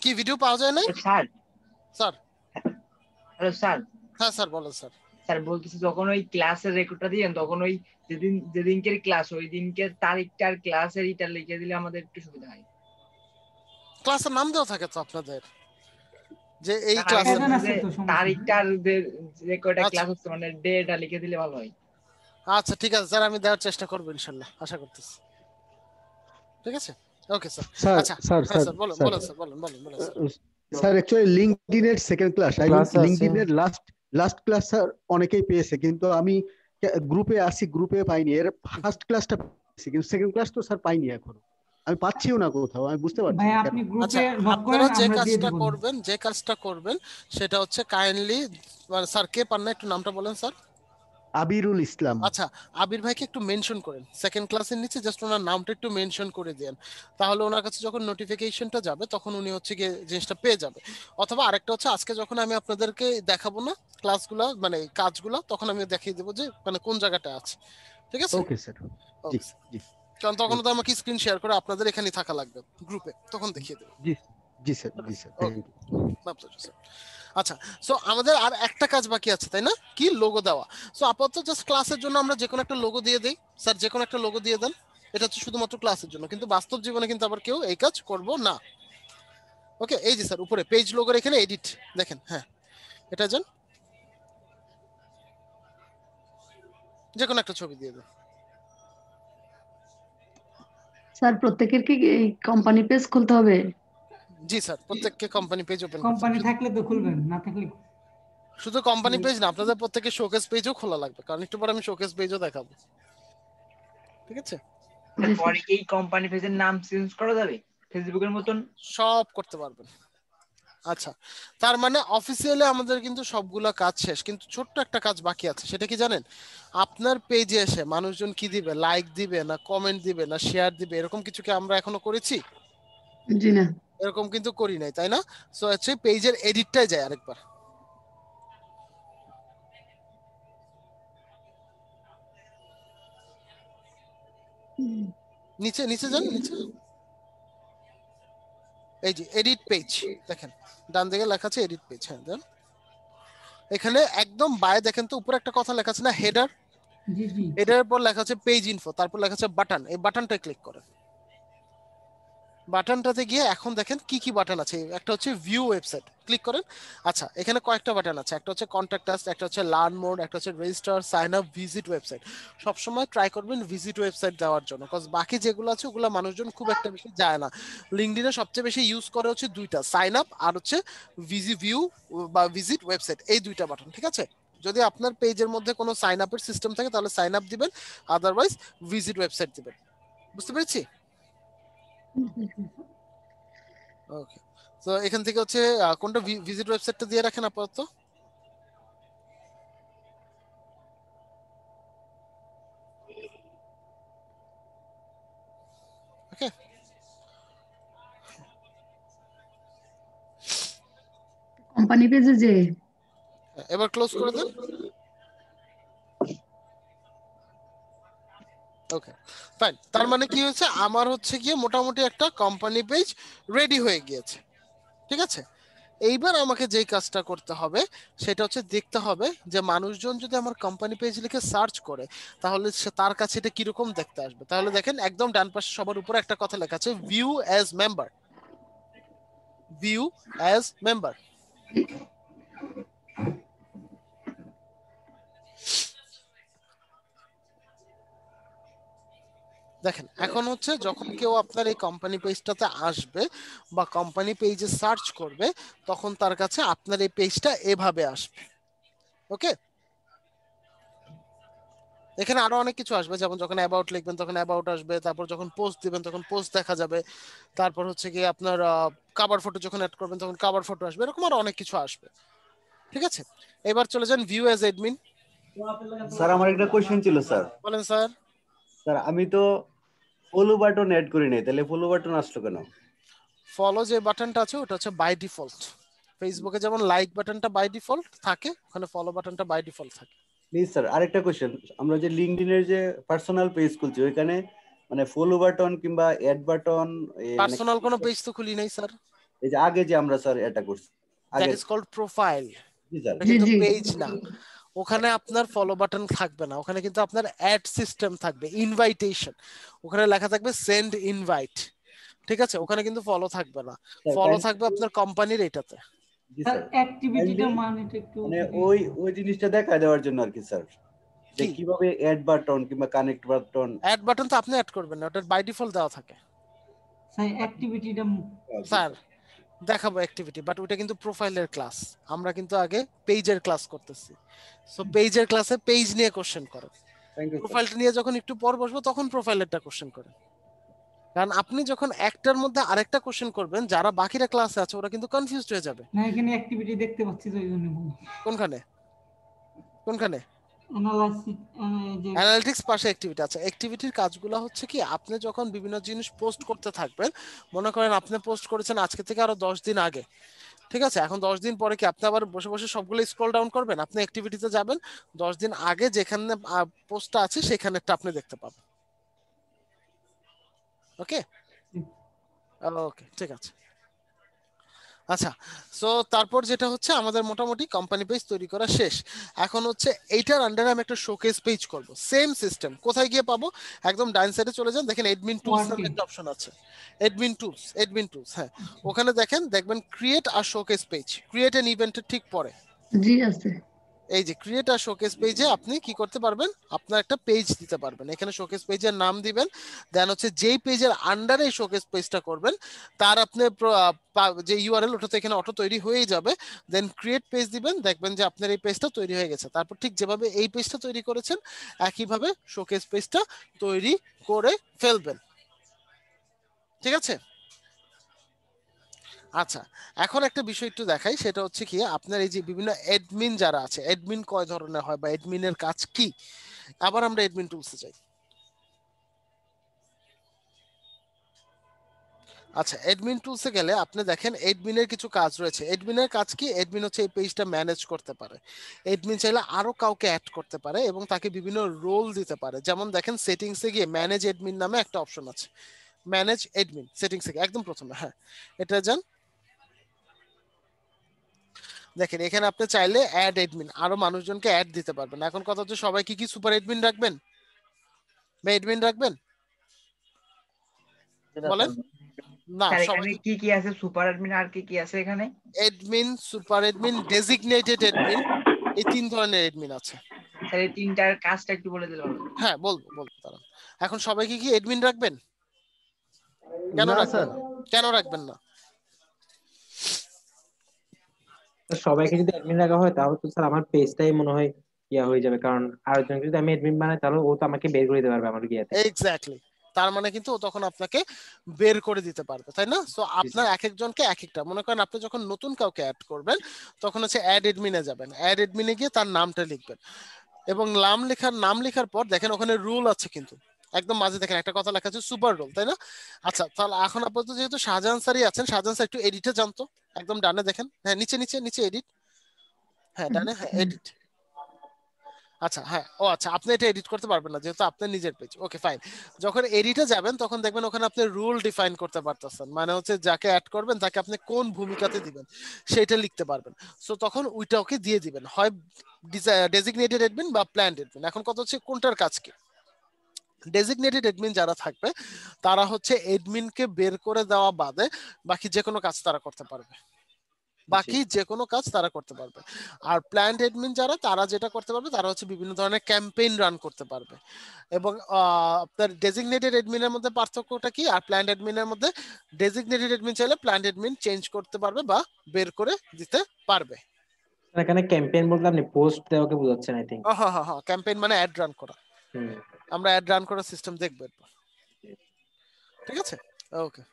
কি ভিডিও পাওয়া যায় না স্যার? Sir hello sir. হ্যাঁ স্যার বলেন স্যার। স্যার বলতেছি, যখন ওই ক্লাসের রেকর্ডটা দিয়েন তখন ওই যেদিনকের ক্লাস ওই দিনকের তারিখটার ক্লাসের ইটা লিখে দিলে আমাদের একটু সুবিধা হয়। ক্লাসের নাম দেওয়া থাকে তো আপনাদের, যে এই ক্লাসের তারিখটার যে কয়টা ক্লাস হচ্ছে মানে ডেটা লিখে দিলে ভালো হয়। আচ্ছা ঠিক আছে স্যার, আমি দেওয়ার চেষ্টা করব ইনশাআল্লাহ, আশা করতেছি। ঠিক আছে, ওকে স্যার। আচ্ছা স্যার বলুন স্যার। স্যার অ্যাকচুয়ালি লিংকডইনের সেকেন্ড ক্লাস, আই মিন লিংকডইনের লাস্ট ক্লাস স্যার অনেকেই পেয়েছে, কিন্তু আমি গ্রুপে আসি, গ্রুপে পাইনি। এর ফার্স্ট ক্লাসটা পেয়েছি, কিন্তু সেকেন্ড ক্লাস তো স্যার পাইনি এখনো, আমি পাচ্ছিও না কোথাও, আমি বুঝতে পারছি না। আপনি গ্রুপে নক আপনারা করেন, যে আমরা দিয়ে দেব। কাজটা করবেন সেটা হচ্ছে কাইন্ডলি, স্যার কে পান না একটু নামটা বলেন স্যার। আবিরুল ইসলাম। আচ্ছা, আবির ভাইকে একটু মেনশন করেন সেকেন্ড ক্লাসের নিচে, জাস্ট ওনার নামটা একটু মেনশন করে দেন, তাহলে ওনার কাছে যখন নোটিফিকেশনটা যাবে তখন উনি হচ্ছে গিয়ে জিনিসটা পেয়ে যাবে। অথবা আরেকটা হচ্ছে, আজকে যখন আমি আপনাদেরকে দেখাবো না ক্লাসগুলো মানে কাজগুলো, তখন আমি দেখিয়ে দেবো যে মানে কোন জায়গাটা আছে। ঠিক আছে, ওকে স্যার। জি জি, কারণ তখন তো আমাকে স্ক্রিন শেয়ার করে আপনাদের এখানেই থাকা লাগবে গ্রুপে, তখন দেখিয়ে দেবো। জি স্যার, থ্যাংক ইউ। আচ্ছা, সো আমাদের আর একটা কাজ বাকি আছে, তাই না? কি, লোগো দেওয়া। সো আপাতত জাস্ট ক্লাসের জন্য আমরা যে কোনো একটা লোগো দিয়ে দেই। স্যার যে কোনো একটা লোগো দিয়ে দেন, এটা হচ্ছে শুধুমাত্র ক্লাসের জন্য, কিন্তু বাস্তব জীবনে কিন্তু আবার কেউ এই কাজ করব না। ওকে, এই যে স্যার উপরে পেজ লোগোর এখানে এডিট দেখেন, হ্যাঁ এটা যান, যে কোনো একটা ছবি দিয়ে দেন। স্যার প্রত্যেকের কি এই কোম্পানি পেজ খুলতে হবে? জি স্যার, প্রত্যেককে কোম্পানি পেজ ওপেন করতে হবে। কোম্পানি থাকলে তো খুলবেন, না থাকলে শুধু কোম্পানি পেজ না, আপনাদের প্রত্যেককে শোকেস পেজও খোলা লাগবে, কারণ একটু পরে আমি শোকেস পেজও দেখাবো। ঠিক আছে, পরে এই কোম্পানি পেজের নাম চেঞ্জ করা যাবে ফেসবুকের মতন? সব করতে পারবেন। আচ্ছা, তার মানে অফিসিয়ালি আমাদের কিন্তু সবগুলা কাজ শেষ, কিন্তু ছোট্ট একটা কাজ বাকি আছে। সেটা কি জানেন? আপনার পেজে এসে মানুষজন কি দিবে, লাইক দিবে না কমেন্ট দিবে না শেয়ার দিবে, এরকম কিছু কি আমরা এখনো করেছি? জি না। এরকম কিন্তু করি নাই, তাই না? সো হচ্ছে পেজের এডিটটাই যায় আরেকবার। নিচে নিচে যান, নিচে এই যে এডিট পেজ দেখেন, ডান দিকে লেখা আছে এডিট পেজ। হ্যাঁ দেন, এখানে একদম বায়ে দেখেন তো উপরে একটা কথা লেখা আছে না, হেডার। জি জি, এটার পর লেখা আছে পেজ ইনফো, তারপর লেখা আছে বাটন। এই বাটনটা ক্লিক করেন। বাটনটাতে গিয়ে এখন দেখেন কি কি বাটন আছে। একটা হচ্ছে ভিউ ওয়েবসাইট, ক্লিক করেন। আচ্ছা, এখানে কয়েকটা বাটন আছে, একটা হচ্ছে কন্ট্যাক্ট আস, একটা হচ্ছে লার্ন মোড, একটা হচ্ছে register, sign up, visit website. সবসময় ট্রাই করবেন ভিজিট ওয়েবসাইট দেওয়ার জন্য, কজ বাকি যেগুলো আছে ওগুলো মানুষজন খুব একটা বেশি যায় না। লিঙ্কডইনে সবচেয়ে বেশি ইউজ করে হচ্ছে দুইটা, সাইন আপ আর হচ্ছে ভিউ বা ভিজিট ওয়েবসাইট, এই দুইটা বাটন। ঠিক আছে, যদি আপনার পেজের মধ্যে কোনো সাইন আপের সিস্টেম থাকে তাহলে সাইন আপ দিবেন, আদারওয়াইজ ভিজিট ওয়েবসাইট দিবেন। বুঝতে পেরেছি? ওকে, তো এখান থেকে হচ্ছে কোনটা ভিজিট ওয়েবসাইটটা দিয়ে রাখেন আপাতত। ওকে, কোম্পানি পেজে যে এবার ক্লোজ করে দেন। ওকে ফাইন, তার মানে কি হচ্ছে, আমার হচ্ছে গিয়ে মোটামুটি একটা কোম্পানি পেজ রেডি হয়ে গিয়েছে। ঠিক আছে, এইবার আমাকে যেই কাজটা করতে হবে সেটা হচ্ছে দেখতে হবে যে মানুষজন যদি আমার কোম্পানি পেজ লিখে সার্চ করে তাহলে তার কাছে এটা কিরকম দেখতে আসবে। তাহলে দেখেন একদম ডান পাশে সবার উপরে একটা কথা লেখা আছে, view as member. View as member, দেখেন এখন হচ্ছে যখন কেউ আপনার এই কোম্পানি পেজটাতে আসবে বা কোম্পানি পেজে সার্চ করবে তখন তার কাছে আপনার এই পেজটা এভাবে আসবে। ওকে, এখানে আরো অনেক কিছু আসবে, যেমন যখন অ্যাবাউট লিখবেন তখন অ্যাবাউট আসবে, তারপর যখন পোস্ট দিবেন তখন পোস্ট দেখা যাবে, তারপর হচ্ছে কি আপনার কভার ফটো যখন অ্যাড করবেন তখন কভার ফটো আসবে, এরকম আরো অনেক কিছু আসবে। ঠিক আছে, এবার চলে যান ভিউ অ্যাজ অ্যাডমিন। স্যার আমার একটা কোশ্চেন ছিল স্যার। বলেন স্যার। স্যার আমি তো ফলো বাটন অ্যাড করি নাই, তাহলে ফলো বাটন আসলো কেন? ফলো যে বাটনটা আছে ওটা হচ্ছে বাই ডিফল্ট। ফেসবুকে যেমন লাইক বাটনটা বাই ডিফল্ট থাকে, ওখানে ফলো বাটনটা বাই ডিফল্ট থাকে। প্লিজ স্যার আরেকটা কোশ্চেন, আমরা যে লিঙ্কডইনের যে পার্সোনাল পেজ খুলছি ওইখানে মানে ফলো বাটন কিংবা অ্যাড বাটন পার্সোনাল কোনো পেজ তো খুলি নাই স্যার। এই যে আগে যে আমরা স্যার এটা করছি দ্যাট ইজ কল্ড প্রোফাইল, জি স্যার, কিন্তু পেজ না। ওখানে আপনার ফলো বাটন থাকবে না, ওখানে কিন্তু আপনার অ্যাড সিস্টেম থাকবে, ইনভাইটেশন, ওখানে লেখা থাকবে সেন্ড ইনভাইট। ঠিক আছে, ওখানে কিন্তু ফলো থাকবে না, ফলো থাকবে আপনার কোম্পানির এটাতে। স্যার অ্যাক্টিভিটিটা মানেটা একটু মানে ওই জিনিসটা দেখা দেওয়ার জন্য আর কি স্যার, যে কিভাবে অ্যাড বাটন কিংবা কানেক্ট বাটন। অ্যাড বাটন তো আপনি অ্যাড করবেন না, ওটা বাই ডিফল্ট দেওয়া থাকে। স্যার অ্যাক্টিভিটিটা স্যার দেখাবো অ্যাক্টিভিটি, বাট ওটা কিন্তু প্রোফাইলের ক্লাস, আমরা কিন্তু আগে পেজের ক্লাস করতেছি। সো পেজের ক্লাসে পেজ নিয়ে কোশ্চেন করেন, প্রোফাইলটা নিয়ে যখন একটু পর বসবো তখন প্রোফাইলেরটা কোশ্চেন করেন। কারণ আপনি যখন একটার মধ্যে আরেকটা কোশ্চেন করবেন, যারা বাকিরা ক্লাসে আছে ওরা কিন্তু কনফিউজড হয়ে যাবে। না এখানে অ্যাক্টিভিটি দেখতে পাচ্ছি তো এইজন্য বললাম। কোনখানে কোনখানে? অ্যানালাইসিস অ্যানালিটিক্স পাশে অ্যাক্টিভিটি আছে। অ্যাক্টিভিটির কাজগুলো হচ্ছে কি, আপনি যখন বিভিন্ন জিনিস পোস্ট করতে থাকবেন, মনে করেন আপনি পোস্ট করেছেন আজকে থেকে আরো 10 দিন আগে, ঠিক আছে, এখন 10 দিন পরে কি আপনি আবার বসে বসে সবগুলো স্ক্রল ডাউন করবেন? আপনি অ্যাক্টিভিটিতে যাবেন, 10 দিন আগে যেখানে পোস্টটা আছে সেখানেরটা আপনি দেখতে পাবেন। ওকে ওকে ঠিক আছে। আচ্ছা, সো তারপর যেটা হচ্ছে আমাদের মোটামুটি কোম্পানি পেজ তৈরি করা শেষ। এখন হচ্ছে এইটার আন্ডারে আমি একটা শোকেস পেজ করব, সেম সিস্টেম। কোথায় গিয়ে পাবো? একদম ডান সাইডে চলে যান, দেখেন অ্যাডমিন টুলস নামে একটা অপশন আছে, অ্যাডমিন টুলস, হ্যাঁ ওখানে দেখবেন ক্রিয়েট আর শোকেস পেজ, ক্রিয়েট এন ইভেন্টের ঠিক পরে জি আছে। এই যে ক্রিয়েট আর শোকেস পেজে আপনি কি করতে পারবেন, আপনার একটা পেজ দিতে পারবেন। এখানে শোকেস পেজের নাম দিবেন, দেন হচ্ছে যেই পেজের আন্ডারে এই শোকেস পেজটা করবেন তার আপনি যে ইউআরএল ওটা তো এখানে অটো তৈরি হয়েই যাবে, দেন ক্রিয়েট পেজ দিবেন, দেখবেন যে আপনার এই পেজটা তৈরি হয়ে গেছে। তারপর ঠিক যেভাবে এই পেজটা তৈরি করেছেন একইভাবে শোকেস পেজটা তৈরি করে ফেলবেন। ঠিক আছে, আচ্ছা এখন একটা বিষয় একটু দেখাই, সেটা হচ্ছে কি আপনার এই যে বিভিন্ন অ্যাডমিন যারা আছে, অ্যাডমিন কয় ধরনের হয় বা অ্যাডমিনের কাজ কি। আবার আমরা অ্যাডমিন টুলসে যাই। আচ্ছা অ্যাডমিন টুলসে গেলে আপনি দেখেন অ্যাডমিনের কিছু কাজ রয়েছে। অ্যাডমিনের কাজ কি? অ্যাডমিন হচ্ছে এই পেজটা ম্যানেজ করতে পারে, অ্যাডমিন চাইলে আরো কাউকে অ্যাড করতে পারে এবং তাকে বিভিন্ন রোল দিতে পারে। যেমন দেখেন সেটিংসে গিয়ে ম্যানেজ অ্যাডমিন নামে একটা অপশন আছে, ম্যানেজ অ্যাডমিন সেটিংসে একদম প্রথমে, হ্যাঁ এটা যান, দেখেন এখানে আপনি চাইলে অ্যাড অ্যাডমিন আরো মানুষজনকে অ্যাড দিতে পারবেন। এখন কথা হচ্ছে সবাই কি সুপার অ্যাডমিন রাখবেন বা অ্যাডমিন রাখবেন? বলেন না, সবাই কি কি আছে? সুপার অ্যাডমিন আর কি কি আছে এখানে? Admin, super admin, designated admin, এই তিন ধরনের অ্যাডমিন আছে। স্যার এই তিনটার কাজটা একটু বলে দিলে ভালো। হ্যাঁ বলবো তারা। এখন সবাই কি অ্যাডমিন রাখবেন? কেন রাখবেন? কেন রাখবেন না? সবাইকে যদি অ্যাডমিন রাখা হয় তাহলে তো স্যার আমার পেজটাই মনে হয় ইয়া হয়ে যাবে, কারণ আরেকজন যদি আমি অ্যাডমিন বানাই তাহলে ও তো আমাকে বের করে দিতে পারবে আমার গিয়াতে। এক্স্যাক্টলি, তার মানে কিন্তু ও তখন আপনাকে বের করে দিতে পারবে, তাই না? সো আপনার এক একজনকে এক একটা, মনে করেন আপনি যখন নতুন কাউকে অ্যাড করবেন তখন হচ্ছে অ্যাড অ্যাডমিনে যাবেন, অ্যাড অ্যাডমিনে গিয়ে তার নামটা লিখবেন এবং নাম লেখার পর দেখেন ওখানে রুল আছে, কিন্তু একদম মাঝে দেখেন একটা কথা লেখা আছে সুপার রোল, তাই না? আচ্ছা তাহলে এখন আপাতত যেহেতু শাহজাহান স্যারই আছেন, শাহজাহান স্যার একটু এডিটে জানতো, একদম ডানে দেখেন, হ্যাঁ নিচে এডিট, হ্যাঁ ডানে, হ্যাঁ এডিট। আচ্ছা হ্যাঁ, ও আচ্ছা আপনি এটা এডিট করতে পারবেন না যেহেতু আপনার নিজের পেজ। ওকে ফাইন, যখন এডিটে যাবেন তখন দেখবেন ওখানে আপনি রুল ডিফাইন করতে পারতেছেন, মানে হচ্ছে যাকে অ্যাড করবেন তাকে আপনি কোন ভূমিকাতে দিবেন সেটা লিখতে পারবেন। সো তখন ওইটা ওকে দিয়ে দিবেন, হয় ডেজিগনেটেড অ্যাডমিন বা প্ল্যান্ড অ্যাডমিন। এখন কথা হচ্ছে কোনটার কাজ কি? ডেজিগনেটেড অ্যাডমিন যারা থাকবে তারা হচ্ছে অ্যাডমিনকে বের করে দেওয়া বাদে বাকি যে কোনো কাজ তারা করতে পারবে। বাকি যে কোনো কাজ তারা করতে পারবে। আর প্ল্যান্ট অ্যাডমিন যারা, তারা যেটা করতে পারবে তারা হচ্ছে বিভিন্ন ধরনের ক্যাম্পেইন রান করতে পারবে। এবং আপনার ডেজিগনেটেড অ্যাডমিনের মধ্যে পার্থক্যটা কি, আর প্ল্যান্ট অ্যাডমিনের মধ্যে, ডেজিগনেটেড অ্যাডমিন চাইলে প্ল্যান্ট অ্যাডমিন চেঞ্জ করতে পারবে বা বের করে দিতে পারবে। এখানে ক্যাম্পেইন বলতে আপনি পোস্ট দেওয়াকে বোঝাচ্ছেন আই থিংক। হ্যাঁ হ্যাঁ হ্যাঁ, ক্যাম্পেইন মানে অ্যাড রান করা। আমরা অ্যাড রান করার সিস্টেম দেখব এরপর, ঠিক আছে? ওকে,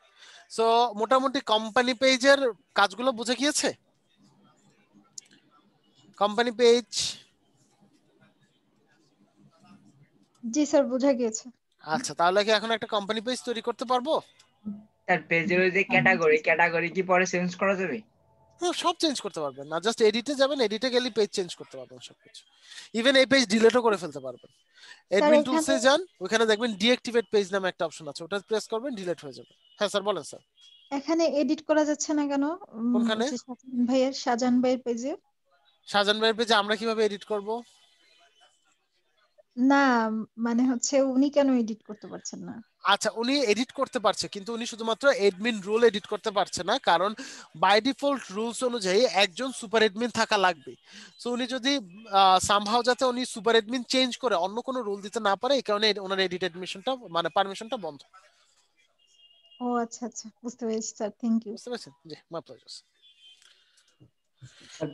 সো মোটামুটি কোম্পানি পেজের কাজগুলো বুঝে গিয়েছে। কোম্পানি পেজ, জি স্যার বোঝা গিয়েছে। আচ্ছা তাহলে কি এখন একটা কোম্পানি পেজ তৈরি করতে পারবো? তার পেজের ওই যে ক্যাটাগরি কি পরে চেঞ্জ করা যাবে? হ্যাঁ, সব চেঞ্জ করতে পারবেন, না জাস্ট এডিটে যাবেন, এডিটে গেলে পেজ চেঞ্জ করতে পারবেন সবকিছু। ইভেন এই পেজ ডিলিটও করে ফেলতে পারবেন। অ্যাডমিন টুলসে যান, ওখানে দেখবেন ডিঅ্যাক্টিভেট পেজ নামে একটা অপশন আছে, ওটা প্রেস করবেন, ডিলিট হয়ে যাবে। হ্যাঁ স্যার বলেন স্যার। এখানে এডিট করা যাচ্ছে না কেন? কোনখানে? শাহজাহান ভাইয়ের পেজে। শাহজাহান ভাইয়ের পেজে আমরা কিভাবে এডিট করব? না মানে হচ্ছে উনি কেন এডিট করতে পারছেন না? আচ্ছা, উনি এডিট করতে পারছে, কিন্তু উনি শুধুমাত্র অ্যাডমিন রুল এডিট করতে পারছে না, কারণ বাই ডিফল্ট রুলস অনুযায়ী একজন সুপার অ্যাডমিন থাকা লাগবে। সো উনি যদি সামহাও যাতে উনি সুপার অ্যাডমিন চেঞ্জ করে অন্য কোনো রুল দিতে না পারে, এই কারণে ওনার এডিট অ্যাডমিশনটা মানে পারমিশনটা বন্ধ। ও আচ্ছা আচ্ছা, বুঝতে পেরেছি স্যার, থ্যাংক ইউ। বুঝতে পেরেছেন? জি, মাই প্লেজার।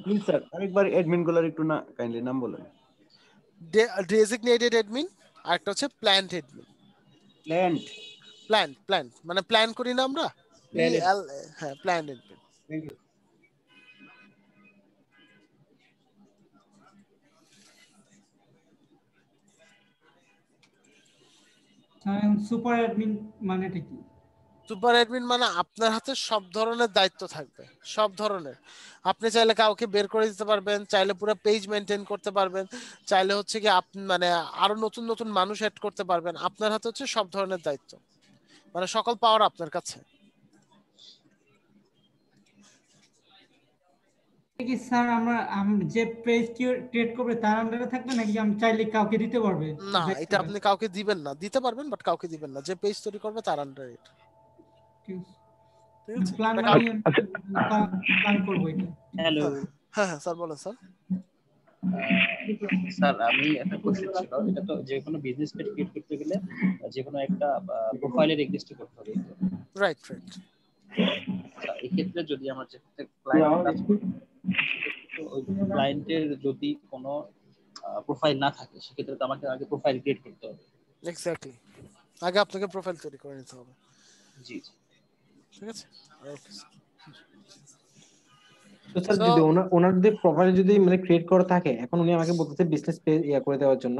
প্লিজ স্যার আরেকবার অ্যাডমিন গুলোর একটু না কাইন্ডলি নাম বলেন। ডেজিগনেটেড অ্যাডমিন, আর একটা হচ্ছে প্ল্যান্ট অ্যাডমিন। প্ল্যান্ট মানে প্ল্যান করি না আমরা, হ্যাঁ plant admin. Thank you. Super admin মানেটা কি? সুপার অ্যাডমিন মানে আপনার হাতে সব ধরনের দায়িত্ব থাকবে, সব ধরনের। আপনি চাইলে কাউকে বের করে দিতে পারবেন, চাইলে পুরো পেজ মেনটেন করতে পারবেন, চাইলে হচ্ছে কি আপনি মানে আরো নতুন নতুন মানুষ অ্যাড করতে পারবেন। আপনার হাতে হচ্ছে সব ধরনের দায়িত্ব, মানে সকল পাওয়ার আপনার কাছে। কি স্যার আমরা যে পেজ ক্রিয়েট করবে তার আন্ডারে থাকবে, নাকি আমি চাইলে কাউকে দিতে পারবে? না, এটা আপনি কাউকে দিবেন না, দিতে পারবেন বাট কাউকে দিবেন না। যে পেজ তৈরি করবে তার আন্ডারে এটা। প্ল্যান করব এটা। হ্যালো হ্যাঁ হ্যাঁ স্যার বলেন স্যার। স্যার আমি একটা কোশ্চেন ছিল, এটা তো যে কোনো বিজনেস পেজ ক্রিয়েট করতে গেলে যে কোনো একটা প্রোফাইলে রেজিস্টার করতে হবে। রাইট। আচ্ছা, এই ক্ষেত্রে যদি আমার যে ক্লায়েন্ট আছে, তো ওই ক্লায়েন্টের যদি কোনো প্রোফাইল না থাকে, সেক্ষেত্রে তো আমাকে আগে প্রোফাইল ক্রিয়েট করতে হবে। এক্স্যাক্টলি, আগে আপনাকে প্রোফাইল তৈরি করে নিতে হবে। জি, ঠিক আছে, ওকে। তো স্যার যদি ওনার যদি প্রোফাইল যদি মানে ক্রিয়েট করা থাকে, এখন উনি আমাকে বলতেছে বিজনেস পেজ করে দেওয়ার জন্য,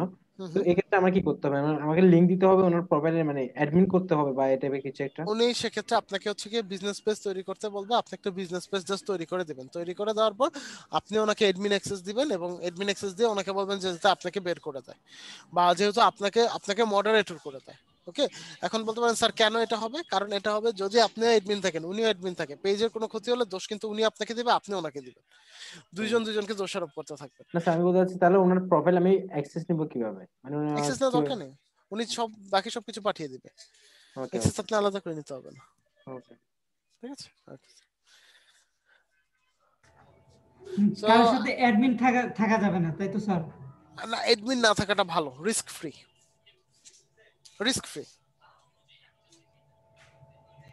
তো এই ক্ষেত্রে আমার কি করতে হবে? আমাকে লিংক দিতে হবে ওনার প্রোফাইলে, মানে অ্যাডমিন করতে হবে বা এই টাইপের কিছু একটা? উনি সেক্ষেত্রে আপনাকে হচ্ছে কি বিজনেস পেজ তৈরি করতে বলবে, আপনি একটা বিজনেস পেজ জাস্ট তৈরি করে দিবেন। তৈরি করে দেওয়ার পর আপনি ওনাকে অ্যাডমিন অ্যাক্সেস দিবেন, এবং অ্যাডমিন অ্যাক্সেস দিয়ে ওনাকে বলবেন যে যাতে আপনাকে বের করে দেয়, বা যেহেতু আপনাকে মডারেটর করে দেয়। ওকে, এখন বলতে পারেন স্যার কেন এটা হবে? কারণ এটা হবে যদি আপনি অ্যাডমিন থাকেন, উনিও অ্যাডমিন থাকে, পেজের কোনো ক্ষতি হলে দোষ কিন্তু উনি আপনাকে দিবে, আপনি ওনাকে দিবেন, দুইজনকে দোষারোপ করতে থাকবেন। না স্যার আমি বলতে চাচ্ছি তাহলে ওনার প্রোফাইল আমি অ্যাক্সেস নিব কিভাবে? মানে অ্যাক্সেস নেওয়ার দরকার নেই, উনি বাকি সবকিছু পাঠিয়ে দিবে। অ্যাক্সেস আপনি আলাদা করে নিতে হবে না। ওকে, ঠিক আছে। কারোর সাথে অ্যাডমিন থাকা যাবে না, তাই তো স্যার? না, অ্যাডমিন না থাকাটা ভালো, রিস্ক ফ্রি।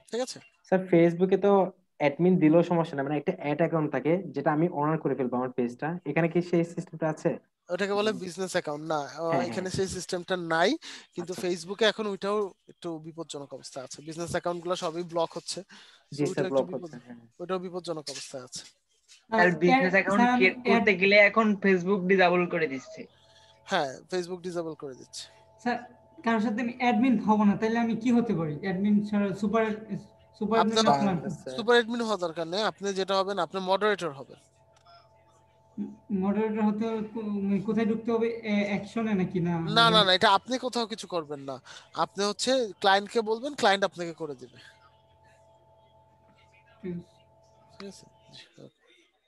ঠিক আছে স্যার ফেসবুকে তো অ্যাডমিন দিলেও সমস্যা না, মানে একটা অ্যাড অ্যাকাউন্ট থাকে যেটা আমি অনার করে ফেলবো আমার পেজটা, এখানে কি সেই সিস্টেমটা আছে? ওটাকে বলে বিজনেস অ্যাকাউন্ট। না, এখানে সেই সিস্টেমটা নাই, কিন্তু ফেসবুকে এখন ওইটাও একটু বিপজ্জনক অবস্থা আছে। বিজনেস অ্যাকাউন্ট গুলো সবই ব্লক হচ্ছে, ওইটাও বিপজ্জনক অবস্থায় আছে। আর বিজনেস অ্যাকাউন্ট ক্রিয়েট করতে গেলে এখন ফেসবুক ডিসেবল করে দিচ্ছে। হ্যাঁ, ফেসবুক ডিসেবল করে দিচ্ছে। স্যার কারোর সাথে আমি অ্যাডমিন হব না, তাহলে আমি কি হতে পারি? অ্যাডমিন ছাড়া সুপার অ্যাডমিন হওয়ার দরকার নেই, আপনি যেটা হবেন আপনি মডারেটর হবেন। মডারেটর হতে কোথায় ঢুকতে হবে? অ্যাকশনে নাকি? না না না না, এটা আপনি কোথাও কিছু করবেন না, আপনি হচ্ছে ক্লায়েন্টকে বলবেন, ক্লায়েন্ট আপনাকে করে দিবে। ঠিক আছে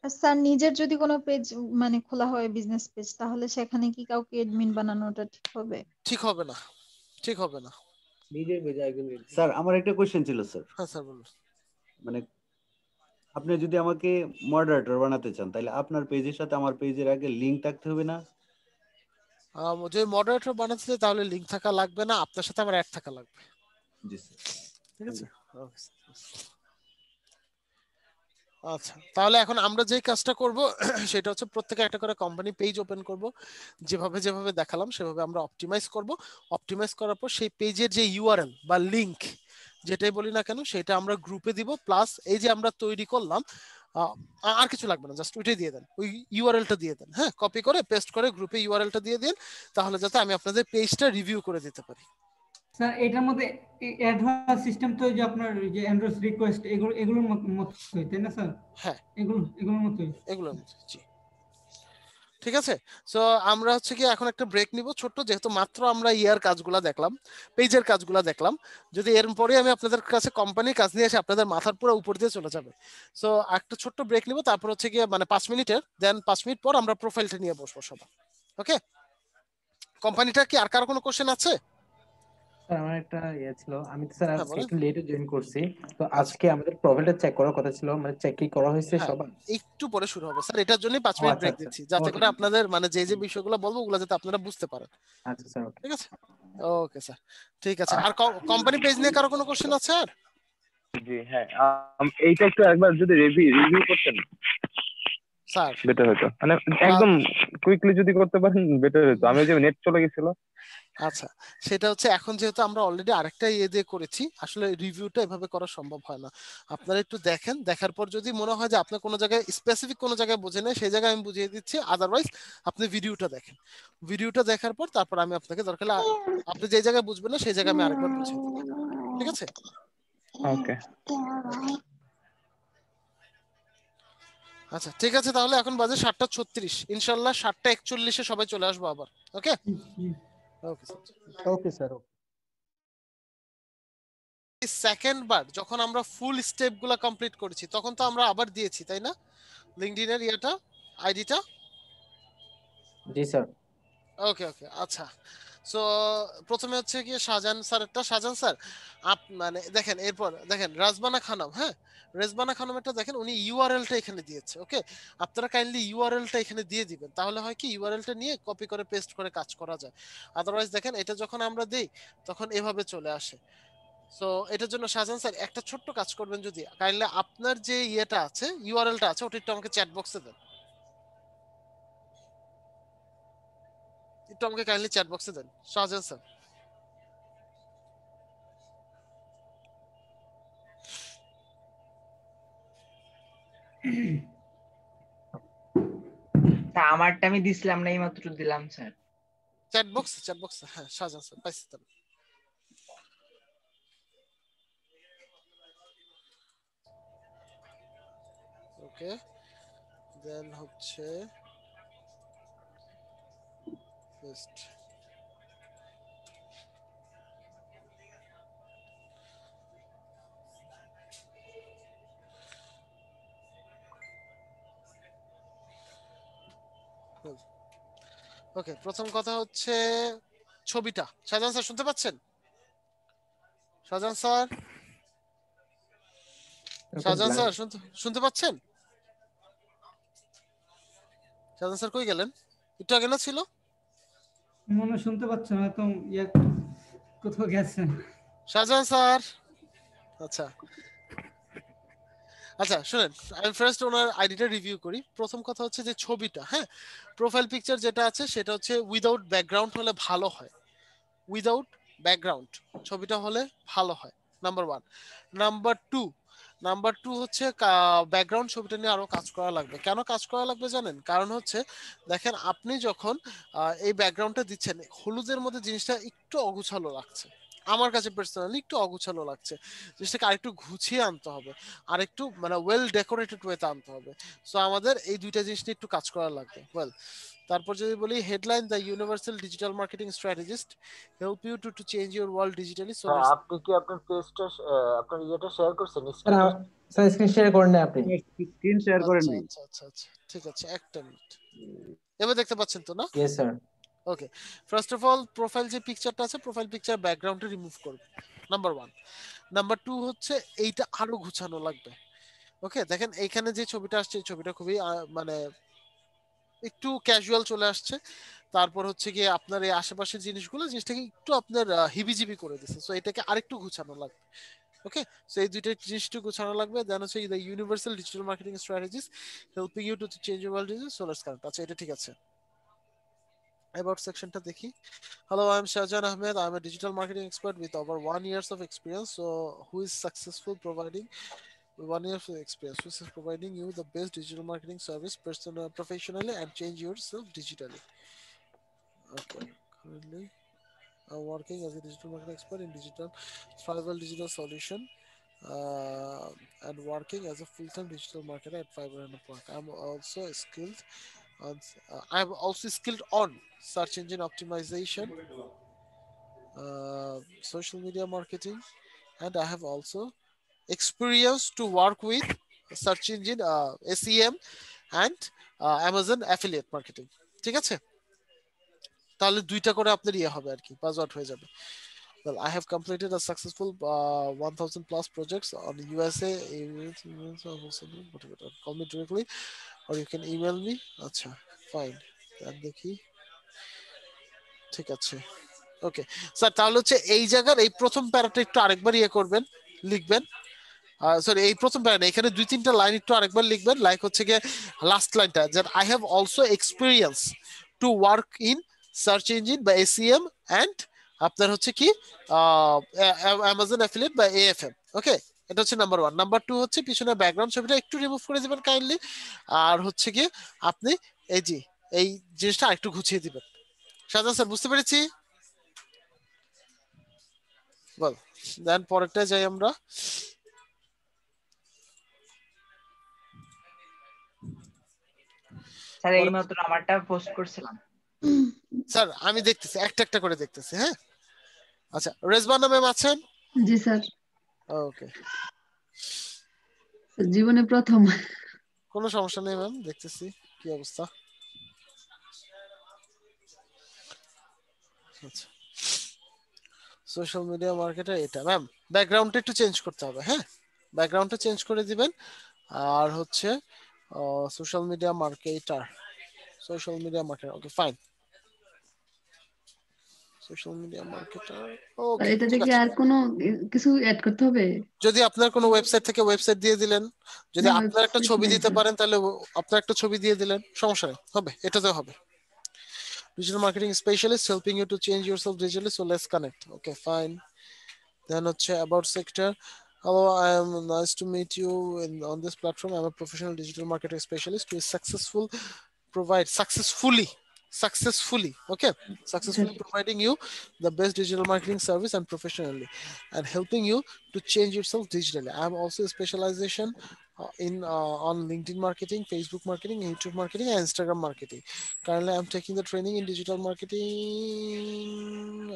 স্যার, নিজের যদি কোনো পেজ মানে খোলা হয় বিজনেস পেজ, তাহলে সেখানে কি কাউকে অ্যাডমিন বানানোটা ঠিক হবে? ঠিক হবে না, ঠিক হবে না। নিজের পেজ একদম। স্যার আমার একটা কোশ্চেন ছিল স্যার। হ্যাঁ স্যার বলুন। মানে আপনি যদি আমাকে মডারেটর বানাতে চান তাহলে আপনার পেজের সাথে আমার পেজের আগে লিংক থাকতে হবে না? যদি মডারেটর বানাতে চাই তাহলে লিংক থাকা লাগবে না, আপনার সাথে আমার অ্যাড থাকা লাগবে। জি স্যার। ঠিক আছে। আচ্ছা, তাহলে এখন আমরা যে কাজটা করব সেটা হচ্ছে প্রত্যেকে একটা করে কোম্পানি পেজ ওপেন করব, যেভাবে যেভাবে দেখালাম সেভাবে আমরা অপটিমাইজ করব। অপটিমাইজ করার পর সেই পেজের যে ইউআরএল বা লিংক যেটাই বলি না কেন সেটা আমরা গ্রুপে দিব, প্লাস এই যে আমরা তৈরি করলাম আর কিছু লাগবে না, জাস্ট ওইটাই দিয়ে দেন, ওই ইউআরএলটা দিয়ে দেন। হ্যাঁ, কপি করে পেস্ট করে গ্রুপে ইউআরএলটা দিয়ে দিন, তাহলে যাতে আমি আপনাদের পেজটা রিভিউ করে দিতে পারি। স্যার এটার মধ্যে অ্যাড হওয়ার সিস্টেম তো যে আপনার যে এন্ড্রয়েড রিকোয়েস্ট এগুলোর মতই, তাই না স্যার? হ্যাঁ, এগুলোর মতই। জি, ঠিক আছে। সো আমরা হচ্ছে কি এখন একটা ব্রেক নিব ছোট্ট, যেহেতু মাত্র আমরা ইয়ার কাজগুলা দেখলাম, পেজের কাজগুলা দেখলাম। যদি এর পরে আমি আপনাদের কাছে কোম্পানির কাজ নিয়ে এসে আপনাদের মাথার পুরো উপর দিয়ে চলে যাবে। সো একটা ছোট্ট ব্রেক নিব, তারপর হচ্ছে কি মানে 5 মিনিটের, দেন 5 মিনিট পর আমরা প্রোফাইলটা নিয়ে বসবো সবাই। ওকে, কোম্পানিটা কি আর কারো কোনো কোশ্চেন আছে? স্যার আমার একটা ইয়ে ছিল, আমি তো স্যার আজকে একটু লেটে জয়েন করছি, তো আজকে আমাদের প্রোফাইলটা চেক করার কথা ছিল, মানে চেক কি করা হয়েছে সবার? একটু পরে শুরু হবে স্যার, এটার জন্যই 5 মিনিট ব্রেক দিচ্ছি, যাতে করে আপনাদের মানে যে যে বিষয়গুলো বলবো ওগুলো যাতে আপনারা বুঝতে পারেন। আচ্ছা স্যার, ঠিক আছে। ওকে স্যার, ঠিক আছে। আর কোম্পানি পেজ নিয়ে কারো কোনো কোশ্চেন আছে? আর জি হ্যাঁ, এইটা একটু একবার যদি রিভিউ করতেন স্যার বেটার হতো, মানে একদম কুইকলি যদি করতে পারেন বেটার হতো। আমি যে নেট চলে গেছিল। আচ্ছা, সেটা হচ্ছে এখন যেহেতু আমরা অলরেডি আরেকটা ইয়ে দিয়ে করেছি, আসলে রিভিউটা এভাবে করা সম্ভব হয় না। আপনারা একটু দেখেন, দেখার পর যদি মনে হয় যে আপনার কোনো জায়গায় স্পেসিফিক কোনো জায়গায় বোঝেন না, সেই জায়গায় আমি বুঝিয়ে দিচ্ছি। আদারওয়াইজ আপনি ভিডিওটা দেখেন, ভিডিওটা দেখার পর তারপর আমি আপনাকে দরকার আপনি যে জায়গায় বুঝবেন না সেই জায়গায় আমি আরেকবার বুঝিয়ে দেব। ঠিক আছে? ওকে, আচ্ছা ঠিক আছে, তাহলে এখন বাজে 7:36, ইনশাআল্লাহ 7:41 সবাই চলে আসবো আবার। ওকে ওকে স্যার। সেকেন্ড বার যখন আমরা ফুল স্টেপ গুলা কমপ্লিট করেছি তখন তো আমরা আবার দিয়েছি, তাই না, লিংকডইনের ইয়েটা, আইডিটা? জি স্যার। ওকে ওকে, আচ্ছা। সো প্রথমে হচ্ছে কি শাহজাহান স্যারটা, শাহজাহান স্যার মানে দেখেন, এরপর দেখেন রাজবানা খানম। হ্যাঁ, রেজবানা খানমেরটা দেখেন, উনি ইউআরএলটা এখানে দিয়েছে। ওকে, আপনারা কাইন্ডলি ইউআরএলটা এখানে দিয়ে দিবেন, তাহলে হয় কি ইউআরএলটা নিয়ে কপি করে পেস্ট করে কাজ করা যায়। আদারওয়াইজ দেখেন এটা যখন আমরা দেই তখন এভাবে চলে আসে। সো এটার জন্য শাহজাহান স্যার একটা ছোট্ট কাজ করবেন, যদি কাইন্ডলি আপনার যে ইয়েটা আছে ইউআরএলটা আছে ওটা একটু আমাকে চ্যাট বক্সে দেন, একটু আমাকে কাইন্ডলি চ্যাট বক্সে দেন শাহজাহান স্যার। তা আমারটা আমি দিছিলাম না, এইমাত্র দিলাম স্যার। চ্যাট বক্স, হ্যাঁ শাহজাহান স্যার পাইছি তো। ওকে, দেন হচ্ছে পেস্ট। ওকে, প্রথম কথা হচ্ছে ছবিটা। শাহজাহান স্যার শুনতে পাচ্ছেন? শাহজাহান স্যার, শাহজাহান স্যার শুনতে পাচ্ছেন? শাহজাহান স্যার কই গেলেন? একটু আগে না ছিল? মনে শুনতে পাচ্ছেন, হয়তো কোথাও গেছেন। শাহজাহান স্যার, আচ্ছা আচ্ছা শুনেন, আমি ফার্স্ট ওনার আইডিটা রিভিউ করি। প্রথম কথা হচ্ছে যে ছবিটা, হ্যাঁ, প্রোফাইল পিকচার যেটা আছে সেটা হচ্ছে উইদাউট ব্যাকগ্রাউন্ড হলে ভালো হয়, উইদাউট ব্যাকগ্রাউন্ড ছবিটা হলে ভালো হয়, নাম্বার 1। নাম্বার টু হচ্ছে ব্যাকগ্রাউন্ড ছবিটা নিয়ে আরো কাজ করা লাগবে। কেন কাজ করা লাগবে জানেন? কারণ হচ্ছে দেখেন, আপনি যখন এই ব্যাকগ্রাউন্ডটা দিচ্ছেন, হলুদের মধ্যে জিনিসটা একটু অগুছালো লাগছে, আমার কাছে পার্সোনালি একটু অগুছালো লাগছে, জিনিসটাকে আরেকটু গুছিয়ে আনতে হবে, আরেকটু মানে ওয়েল ডেকোরেটেড ওয়েতে আনতে হবে। সো আমাদের এই দুইটা জিনিস নিয়ে একটু কাজ করা লাগবে। ওয়েল, তারপর যদি বলি headline, the universal digital marketing strategist help you to change your world digitally. So আপনি কি আপনার পেজটা আপনার ইয়েটা শেয়ার করছেন? স্যার স্ক্রিন শেয়ার করেন না আপনি? স্ক্রিন শেয়ার করেন নাই। আচ্ছা আচ্ছা আচ্ছা, ঠিক আছে, একটা মিনিট। এবার দেখতে পাচ্ছেন তো না? Yes sir. Okay, first of all profile যে পিকচারটা আছে, প্রোফাইল পিকচার ব্যাকগ্রাউন্ডটা রিমুভ করব, নাম্বার 1। নাম্বার 2 হচ্ছে এইটা আরো গুছানো লাগবে, ওকে, দেখেন এইখানে যে ছবিটা আসছে এই ছবিটা খুবই মানে একটু ক্যাজুয়াল চলে আসছে। তারপর হচ্ছে গিয়ে আপনার এই আশেপাশের জিনিসটাকে একটু আপনার হিবিজিবি করে দিচ্ছে, সো এটাকে আরেকটু গুছানো লাগবে। ওকে, সো এই দুইটা জিনিসটা গুছানো লাগবে। দেন হচ্ছে the universal digital marketing strategist helping you to change your world is so let's connect. আচ্ছা, এটা ঠিক আছে। About সেকশনটা দেখি। Hello, I'm Shahjan Ahmed. I'm a digital marketing expert with over 1 years of experience. So, who is successful providing 1 year of experience, which is providing you the best digital marketing service professionally and change yourself digitally. Okay, currently I'm working as a digital marketing expert in Fiverr digital solution, and working as a full-time digital marketer at Fiverr and Upwork. I'm also skilled on search engine optimization, social media marketing, and I have also experience to work with search engine SEM and Amazon affiliate marketing. ঠিক আছে, তাহলে দুইটা করে আপনার ইয়ে হবে আর কি, pass out হয়ে যাবে। Well, I have completed a successful 1,000 plus projects on USA. Call me directly or you can email me. আচ্ছা, ফাইন, দেখি। ঠিক আছে, ওকে স্যার, তাহলে হচ্ছে এই জায়গার এই প্রথম প্যারাটা একটু আরেকবার ইয়ে করবেন, লিখবেন। সরি, এই প্রথম প্যারা এখানে 2-3টা লাইন একটু আরেকবার লিখবেন। লাইক হচ্ছে গিয়ে লাস্ট লাইনটা, that I have also experience to work in search engine বা SEM and আপনার হচ্ছে কি Amazon affiliate বা AFM। ওকে, এটা হচ্ছে নাম্বার 1। নাম্বার 2 হচ্ছে পিছনে ব্যাকগ্রাউন্ড ছবিটা একটু রিমুভ করে দিবেন কাইন্ডলি। আর হচ্ছে গিয়ে আপনি এই জিনিসটা আরেকটু গুছিয়ে দিবেন। শাহজাহান স্যার, বুঝতে পেরেছি? বল, দেন পরেরটা যাই আমরা। স্যার এইমাত্র আমারটা পোস্ট করছিলাম স্যার, আমি দেখতেছি, একটা একটা করে দেখতেছি। হ্যাঁ, আচ্ছা, রেজবানা ম্যাম আছেন? জি স্যার। ওকে, জীবনে প্রথম। কোনো সমস্যা নেই ম্যাম, দেখতেছি কি অবস্থা। আচ্ছা, সোশ্যাল মিডিয়া মার্কেটার এটা ম্যাম ব্যাকগ্রাউন্ডটা একটু চেঞ্জ করতে হবে। হ্যাঁ, ব্যাকগ্রাউন্ডটা চেঞ্জ করে দিবেন। আর হচ্ছে social media marketer, okay fine, social media marketer. Okay, এটাতে কি আর কোনো কিছু অ্যাড করতে হবে? যদি আপনার কোনো ওয়েবসাইট থেকে ওয়েবসাইট দিয়ে দিলেন, যদি আপনার একটা ছবি দিতে পারেন তাহলে আপনার একটা ছবি দিয়ে দিলেন, সমস্যা নেই, হবে, এটাতে হবে। Digital marketing specialist helping you to change yourself digitally, so let's connect. Okay, fine. Then about sector. Hello, I am nice to meet you on this platform. I'm a professional digital marketing specialist who is successfully providing you the best digital marketing service and professionally and helping you to change yourself digitally. I have also a specialization on LinkedIn marketing, Facebook marketing, YouTube marketing, and Instagram marketing. Currently, I'm taking the training in digital marketing.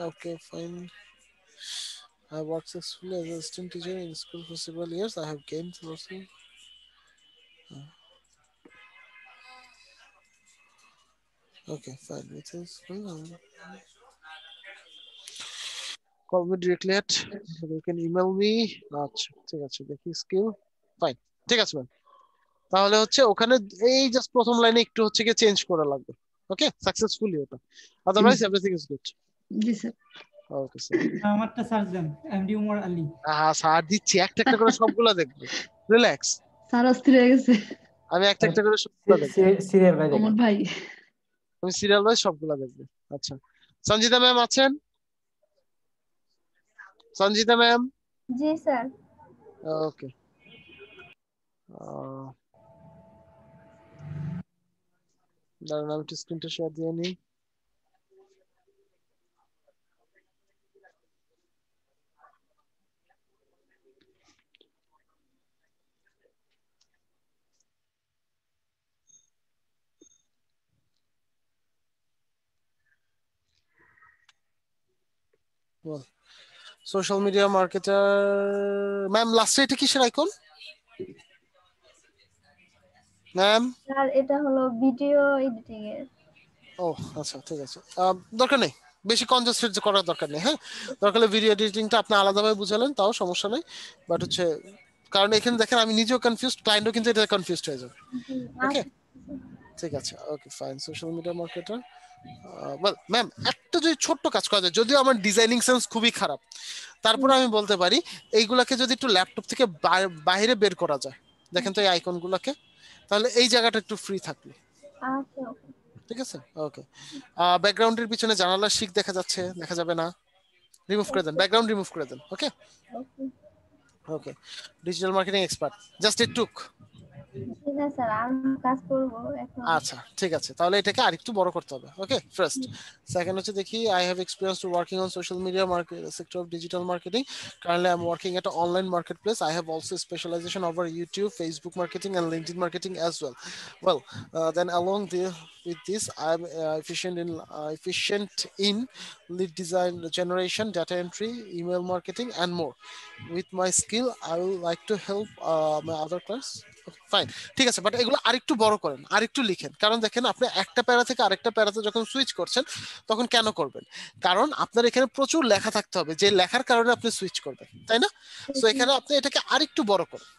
Okay, fine. I worked successfully as an assistant teacher in school for several years. I have gained also. Okay, fine. Call me directly at, you can email me. আচ্ছা, ঠিক আছে, দেখি skill. Fine, ঠিক আছে ma'am. তাহলে হচ্ছে ওখানে এই জাস্ট প্রথম লাইনে একটু হচ্ছে কি চেঞ্জ করা লাগবে। ওকে, সাকসেসফুলি ওটা, otherwise everything is good. G sir. Okay sir, আমারটা সার্চ দেন, এমডি উমর আলী। স্যার দিচ্ছি, একটা একটা করে সবগুলা দেখবে, রিল্যাক্স। স্যার অস্থির হয়ে গেছে। আমি একটা একটা করে সবগুলা দেখব। সিরিয়াল ভাই, ওমর ভাই আমি সিরিয়াল ওয়াইজ সবগুলা দেখবে। আচ্ছা, সঞ্জিতা ম্যাম আছেন? সঞ্জিতা ম্যাম? জি স্যার। ওকে, দাঁড়ান আমি একটু স্ক্রিনটা শেয়ার দিয়ে নিই। সোশ্যাল মিডিয়া মার্কেটার ম্যাম, লাস্টে এটা কিসের আইকন ম্যাম? স্যার এটা হলো ভিডিও এডিটিং এর। ও আচ্ছা, ঠিক আছে, দরকার নেই, বেশি কনজেস্টেড করার দরকার নেই। হ্যাঁ, দরকার হলে ভিডিও এডিটিংটা আপনি আলাদাভাবে বুঝালেন, তাও সমস্যা নেই, বাট হচ্ছে কারণ এখানে দেখেন আমি নিজেও কনফিউজড, ক্লায়েন্টও কিন্তু এটা কনফিউজড হয়ে যাবে। ওকে ঠিক আছে, ওকে fine. Social media marketer, well ma'am একটা যদি ছোট্ট কাজ করা যায়, যদিও আমার ডিজাইনিং সেন্স খুবই খারাপ, তারপরে আমি বলতে পারি এইগুলাকে যদি একটু ল্যাপটপ থেকে বাইরে বের করা যায়, দেখেন তো এই আইকনগুলোকে, তাহলে এই জায়গাটা একটু ফ্রি থাকবে। ঠিক আছে ওকে। ব্যাকগ্রাউন্ডের পিছনে জানালার শিক দেখা যাচ্ছে, দেখা যাবে না, রিমুভ করে দেন, ব্যাকগ্রাউন্ড রিমুভ করে দেন। Okay okay digital marketing expert, just it took. ঠিক আছে স্যার, আমি কাজ করব এখন। আচ্ছা ঠিক আছে, তাহলে এটাকে আরেকটু বড় করতে হবে। Okay first. সেকেন্ড হচ্ছে দেখি, I have experience to working on social media market sector of digital marketing, currently I am working at a online marketplace, I have also specialization over YouTube, Facebook marketing and LinkedIn marketing as well. Well, then along with this I am efficient in lead design generation, data entry, email marketing and more. With my skill I would like to help my other class. Fine ঠিক আছে, but এগুলো আরেকটু বড় করেন, আরেকটু লিখেন, কারণ দেখেন আপনি একটা প্যারা থেকে আরেকটা প্যারাতে যখন সুইচ করছেন তখন কেন করবেন, কারণ আপনার এখানে প্রচুর লেখা থাকতে হবে, যে লেখার কারণে আপনি সুইচ করবেন, তাই না? সো এখানে আপনি এটাকে আরেকটু বড় করেন,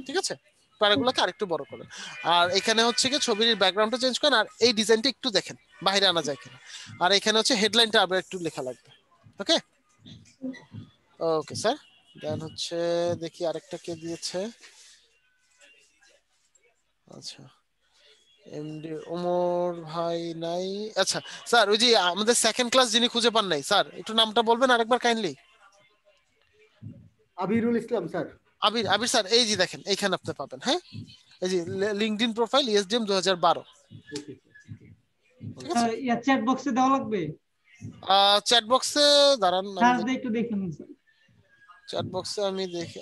ঠিক আছে, প্যারাগুলোকে আরেকটু বড় করেন। আর এখানে হচ্ছে কি ছবির ব্যাকগ্রাউন্ডটা চেঞ্জ করেন, আর এই ডিজাইনটা একটু দেখেন বাইরে আনা যায় কিনা, আর এখানে হচ্ছে হেডলাইনটা আবার একটু লেখা লাগবে। ওকে ওকে স্যার। দেন হচ্ছে দেখি আরেকটা কে দিয়েছে, আচ্ছা এমডি ওমর ভাই নাই। আচ্ছা স্যার ওই যে আমাদের সেকেন্ড ক্লাস যিনি খুঁজে পান নাই, স্যার একটু নামটা বলবেন আরেকবার কাইন্ডলি। আবিরুল ইসলাম স্যার। আবির স্যার, এই যে দেখেন এইখানে আপনি পাবেন, হ্যাঁ এই যে লিংকডইন প্রোফাইল ইএসডিএম 2012। স্যার চ্যাট বক্সে দেওয়া লাগবে? চ্যাট বক্সে দাঁড়ান সার্চ দিয়ে একটু দেখুন স্যার। চ্যাট বক্সে আমি দেখি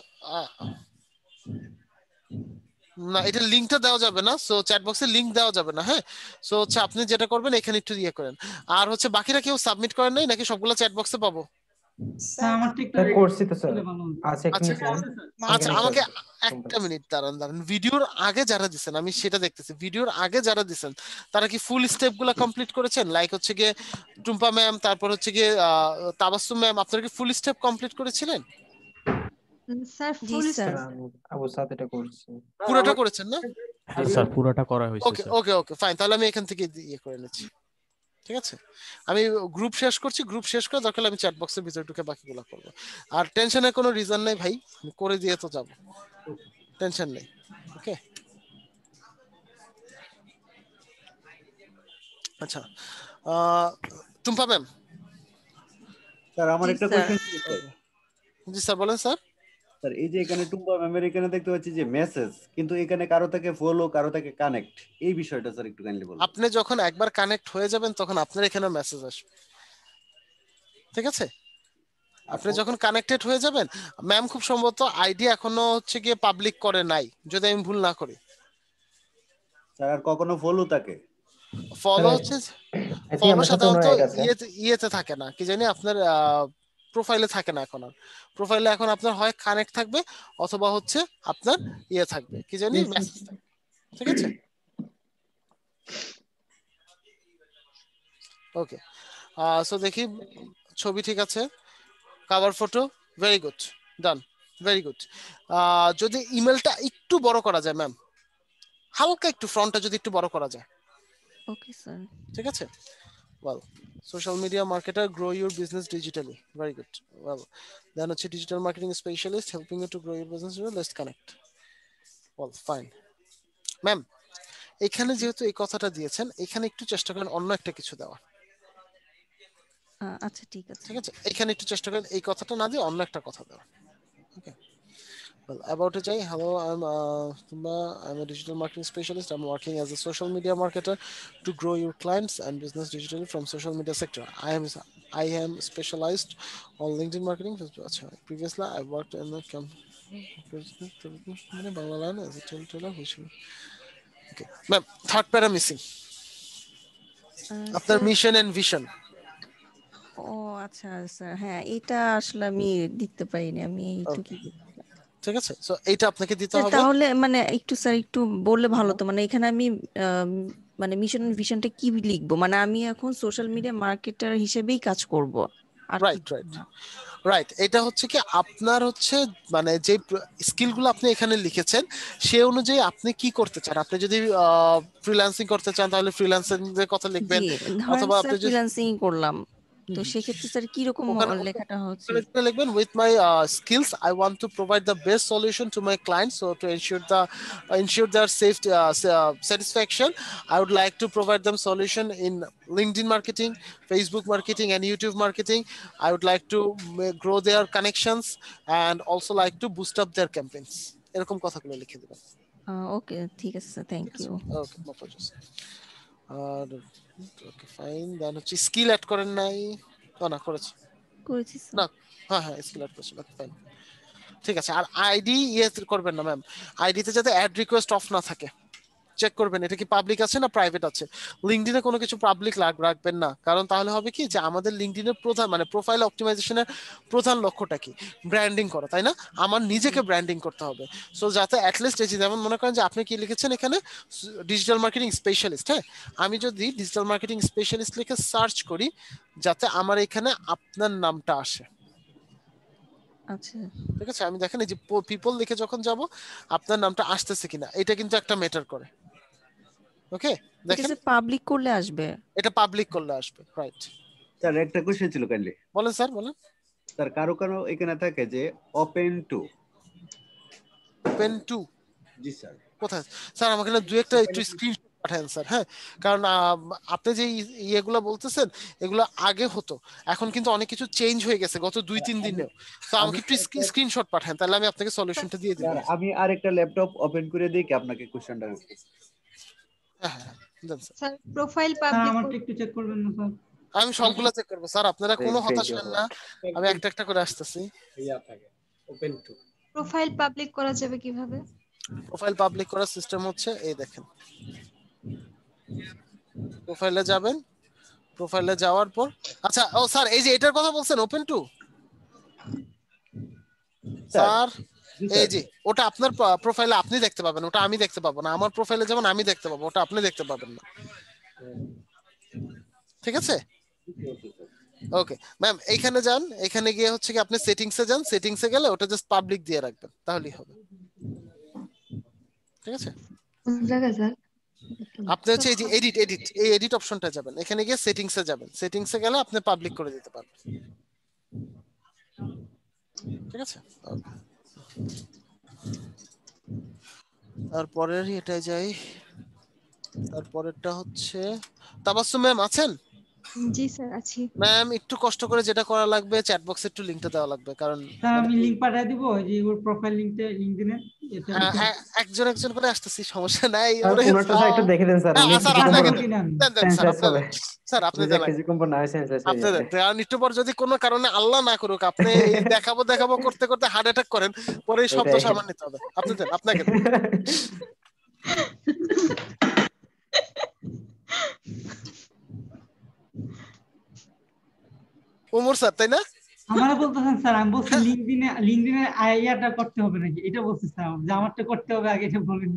না, এটা লিংকটা দেওয়া যাবে না, সো চ্যাট বক্সে লিংক দেওয়া যাবে না। হ্যাঁ সো হচ্ছে আপনি যেটা করবেন এখানে একটু ইয়ে করেন। আর হচ্ছে বাকিরা কেউ সাবমিট করেন নাই নাকি সবগুলো চ্যাট বক্সে পাবো? স্যার আমার টিকটক করছি তো স্যার। আচ্ছা আমাকে একটা মিনিট দাঁড়ান, ভিডিওর আগে যারা দিবেন আমি সেটা দেখতেছি, ভিডিওর আগে যারা দিবেন তারা কি ফুল স্টেপ গুলা কমপ্লিট করেছেন? লাইক হচ্ছে গিয়ে টুম্পা ম্যাম, তারপর হচ্ছে গিয়ে তাবাসসুম ম্যাম, আপনারা কি ফুল স্টেপ কমপ্লিট করেছিলেন? স্যার ফুল স্যার আবু সাদ এটা করছি। পুরোটা করেছেন না? হ্যাঁ স্যার পুরোটা করা হয়েছে। ওকে ওকে ওকে ফাইন, তাহলে আমি এখান থেকে ইয়ে করে নিচ্ছি। ঠিক আছে, আমি গ্রুপ শেষ করছি, গ্রুপ শেষ করে দরকার আমি চ্যাট বক্সের ভিতরে ঢুকে বাকিগুলো করব। আর টেনশনের কোনো রিজন নাই ভাই, আমি করে দিয়ে তো যাব, টেনশন নেই। ওকে আচ্ছা টুম্পা ম্যাম। স্যার আমার একটা কোশ্চেন ছিল। জি স্যার বলেন স্যার। স্যার এই যে এখানে টুম্পা ম্যামের এখানে দেখতে পাচ্ছি যে মেসেজ, কিন্তু এখানে কারো থেকে ফলো কারো থেকে কানেক্ট, এই বিষয়টা স্যার একটু কাইন্ডলি বলুন। আপনি যখন একবার কানেক্ট হয়ে যাবেন তখন আপনার এখানে মেসেজ আসবে, ঠিক আছে? আপনি যখন কানেক্টেড হয়ে যাবেন, ম্যাম খুব সম্ভবত আইডি এখনো হচ্ছে গিয়ে পাবলিক করে নাই যদি আমি ভুল না করি। স্যার আর কখনো ফলো থাকে? ফলো হচ্ছে ফলো সাধারণত ইয়েতে থাকে না, কি জানি আপনার প্রোফাইলে থাকে না এখন। আর প্রোফাইলে এখন আপনার হয় কানেক্ট থাকবে অথবা হচ্ছে আপনার ইয়ে থাকবে, কি জানি মেসেজ থাকবে, ঠিক আছে? ওকে সো দেখি ছবি ঠিক আছে, কভার ফটো ভেরি গুড, ডান, ভেরি গুড। যদি ইমেলটা একটু বড় করা যায় ম্যাম, হালকা একটু ফ্রন্টটা যদি একটু বড় করা যায়। ওকে স্যার, ঠিক আছে। well social media marketer, grow your business digitally, very good. well then hocche digital marketing specialist, helping you to grow your business. Let's connect. well fine ma'am, এখানে যেহেতু এই কথাটা দিয়েছেন এখানে একটু চেষ্টা করেন অন্য একটা কিছু দেওয়া। আচ্ছা ঠিক আছে, ঠিক আছে, এখানে একটু চেষ্টা করেন এই কথাটা না দিয়ে অন্য একটা কথা দেওয়া। ওকে well about it jai hello, I'm a digital marketing specialist. I'm working as a social media marketer to grow your clients and business digitally from social media sector. I am specialized on LinkedIn marketing. Previously I worked in the company Bangla line as a teller. Okay ma'am, third para missing, আপনার mission and vision. ও আচ্ছা sir, হ্যাঁ এটা আসলে আমি দেখতে পাইনি, আমি একটু কি ঠিক আছে, সো এইটা আপনাকে দিতে হবে। তাহলে মানে একটু স্যার একটু বললে ভালো হতো, মানে এখানে আমি মানে মিশন ভিশনটা কি লিখবো? মানে আমি এখন সোশ্যাল মিডিয়া মার্কেটার হিসেবেই কাজ করব। আর রাইট রাইট রাইট। এটা হচ্ছে কি আপনার হচ্ছে মানে যে স্কিলগুলো আপনি এখানে লিখেছেন সে অনুযায়ী আপনি কি করতে চান। আপনি যদি ফ্রিল্যান্সিং করতে চান তাহলে ফ্রিল্যান্সিং এর কথা লিখবেন, জি ধরেন অথবা স্যার আপনি যদি ফ্রিল্যান্সিং করলাম, তো সেক্ষেত্রে স্যার কিরকম ওখানে লেখাটা হচ্ছে? ওখানে লিখবেন with my skills I want to provide the best solution to my clients, so to ensure their safety satisfaction I would like to provide them solution in LinkedIn marketing, Facebook marketing and YouTube marketing. I would like to grow their connections and also like to boost up their campaigns, এরকম কথাগুলো লিখে দিবেন। Okay ঠিক আছে sir, thank you. Okay no problem. আর okay fine, then হচ্ছে skill add করেন নাই? না করেছি না, হ্যাঁ হ্যাঁ স্কিল অ্যাড করেছি, ফাইন ঠিক আছে। আর আইডি ইয়ে করবেন না ম্যাম, আইডিতে যাতে অ্যাড রিকোয়েস্ট অফ না থাকে চেক করবেন এটা কি পাবলিক আছে না প্রাইভেট আছে। লিঙ্কডইনে কোনো কিছু পাবলিক রাখবেন না, কারণ তাহলে হবে কি যে আমাদের লিঙ্কডইনের প্রধান মানে প্রোফাইল অপটিমাইজেশনের প্রধান লক্ষ্যটা কি, ব্র্যান্ডিং করা, তাই না? আমার নিজেকে ব্র্যান্ডিং করতে হবে। সো যাতে অ্যাটলিস্ট এই যে যেমন মনে করেন যে আপনি কি লিখেছেন এখানে ডিজিটাল মার্কেটিং স্পেশালিস্ট, হ্যাঁ আমি যদি ডিজিটাল মার্কেটিং স্পেশালিস্ট লিখে সার্চ করি যাতে আমার এখানে আপনার নামটা আসে। আচ্ছা ঠিক আছে, আমি দেখেন এই যে পিপল লিখে যখন যাব আপনার নামটা আসতেছে কিনা, এটা কিন্তু একটা ম্যাটার করে। ওকে দেখেন পাবলিক করলে আসবে, এটা পাবলিক করলে আসবে, রাইট। স্যার একটা কোশ্চেন ছিল কাইন্ডলি। বলেন স্যার বলেন। স্যার কারো কারো এখানে থাকে যে ওপেন টু। জি স্যার কোথায় স্যার? আমাকে না দুই একটা একটু স্ক্রিনশট পাঠান স্যার, হ্যাঁ কারণ আপনি যে ইয়েগুলো বলতেছেন এগুলো আগে হতো, এখন কিন্তু অনেক কিছু চেঞ্জ হয়ে গেছে গত 2-3 দিনেও। তো আমাকে একটু স্ক্রিনশট পাঠান, তাহলে আমি আপনাকে সলিউশনটা দিয়ে দিব। আমি আরেকটা ল্যাপটপ ওপেন করে দিই কি আপনাকে কোশ্চেনটা? হ্যাঁ হ্যাঁ দেন স্যার প্রোফাইল স্যার পাবলিক আমারটা একটু চেক করবেন না স্যার? আমি সবগুলো চেক করব স্যার, আপনারা কোনো হতাশ হবেন না, আমি একটা একটা করে আসতেছি। ওপেন টু প্রোফাইল পাবলিক করা যাবে কিভাবে? প্রোফাইল পাবলিক করার সিস্টেম হচ্ছে এই দেখেন, প্রোফাইলে যাবেন, প্রোফাইলে যাওয়ার পর আচ্ছা ও স্যার এই যে এটার কথা বলছেন ওপেন টু স্যার, এই যে ওটা আপনার প্রোফাইলে আপনি দেখতে পাবেন, ওটা আমি দেখতে পাবো না। আমার প্রোফাইলে যেমন আমি দেখতে পাবো, ওটা আপনি দেখতে পাবেন না। ঠিক আছে ওকে ম্যাম, এইখানে যান, এখানে গিয়ে হচ্ছে কি আপনি সেটিংসে যান, সেটিংসে গেলে ওটা জাস্ট পাবলিক দিয়ে রাখবেন তাহলেই হবে। ঠিক আছে কোন জায়গায় স্যার? আপনি হচ্ছে এই যে এই এডিট অপশনটা যাবেন, এখানে গিয়ে সেটিংসে যাবেন, সেটিংসে গেলে আপনি পাবলিক করে দিতে পারবেন। ঠিক আছে তারপরের এটাই যাই, তারপরেরটা হচ্ছে তাবাসসুম ম্যাম আছেন? জি স্যার আছি। ম্যাম একটু কষ্ট করে যেটা করা লাগবে চ্যাট বক্সে একটু লিংকটা দেওয়া লাগবে, কারণ স্যার আমি লিংক পাঠিয়ে দিব যে ওর প্রোফাইল লিংকটা লিংকডইনে এটা একজন একজন করে আসতেছি, সমস্যা নাই। ওনারটা স্যার একটু দেখে দেন স্যার, উনি স্যার আপনি দেন কারণ একটু পর যদি কোনো কারণে আল্লাহ না করুক আপনি দেখাবো করতে করতে হার্ট অ্যাটাক করেন, পরে এই শব্দ সামান নিতে হবে। আপনি দেন, আপনাকে ওমর স্যার তাই না? আমারে বলতেছেন স্যার, আমি বলছি লিংকডইনে আইয়াটা করতে হবে নাকি এটা বলছি স্যার, যে আমারটা করতে হবে আগে এটা বলেন।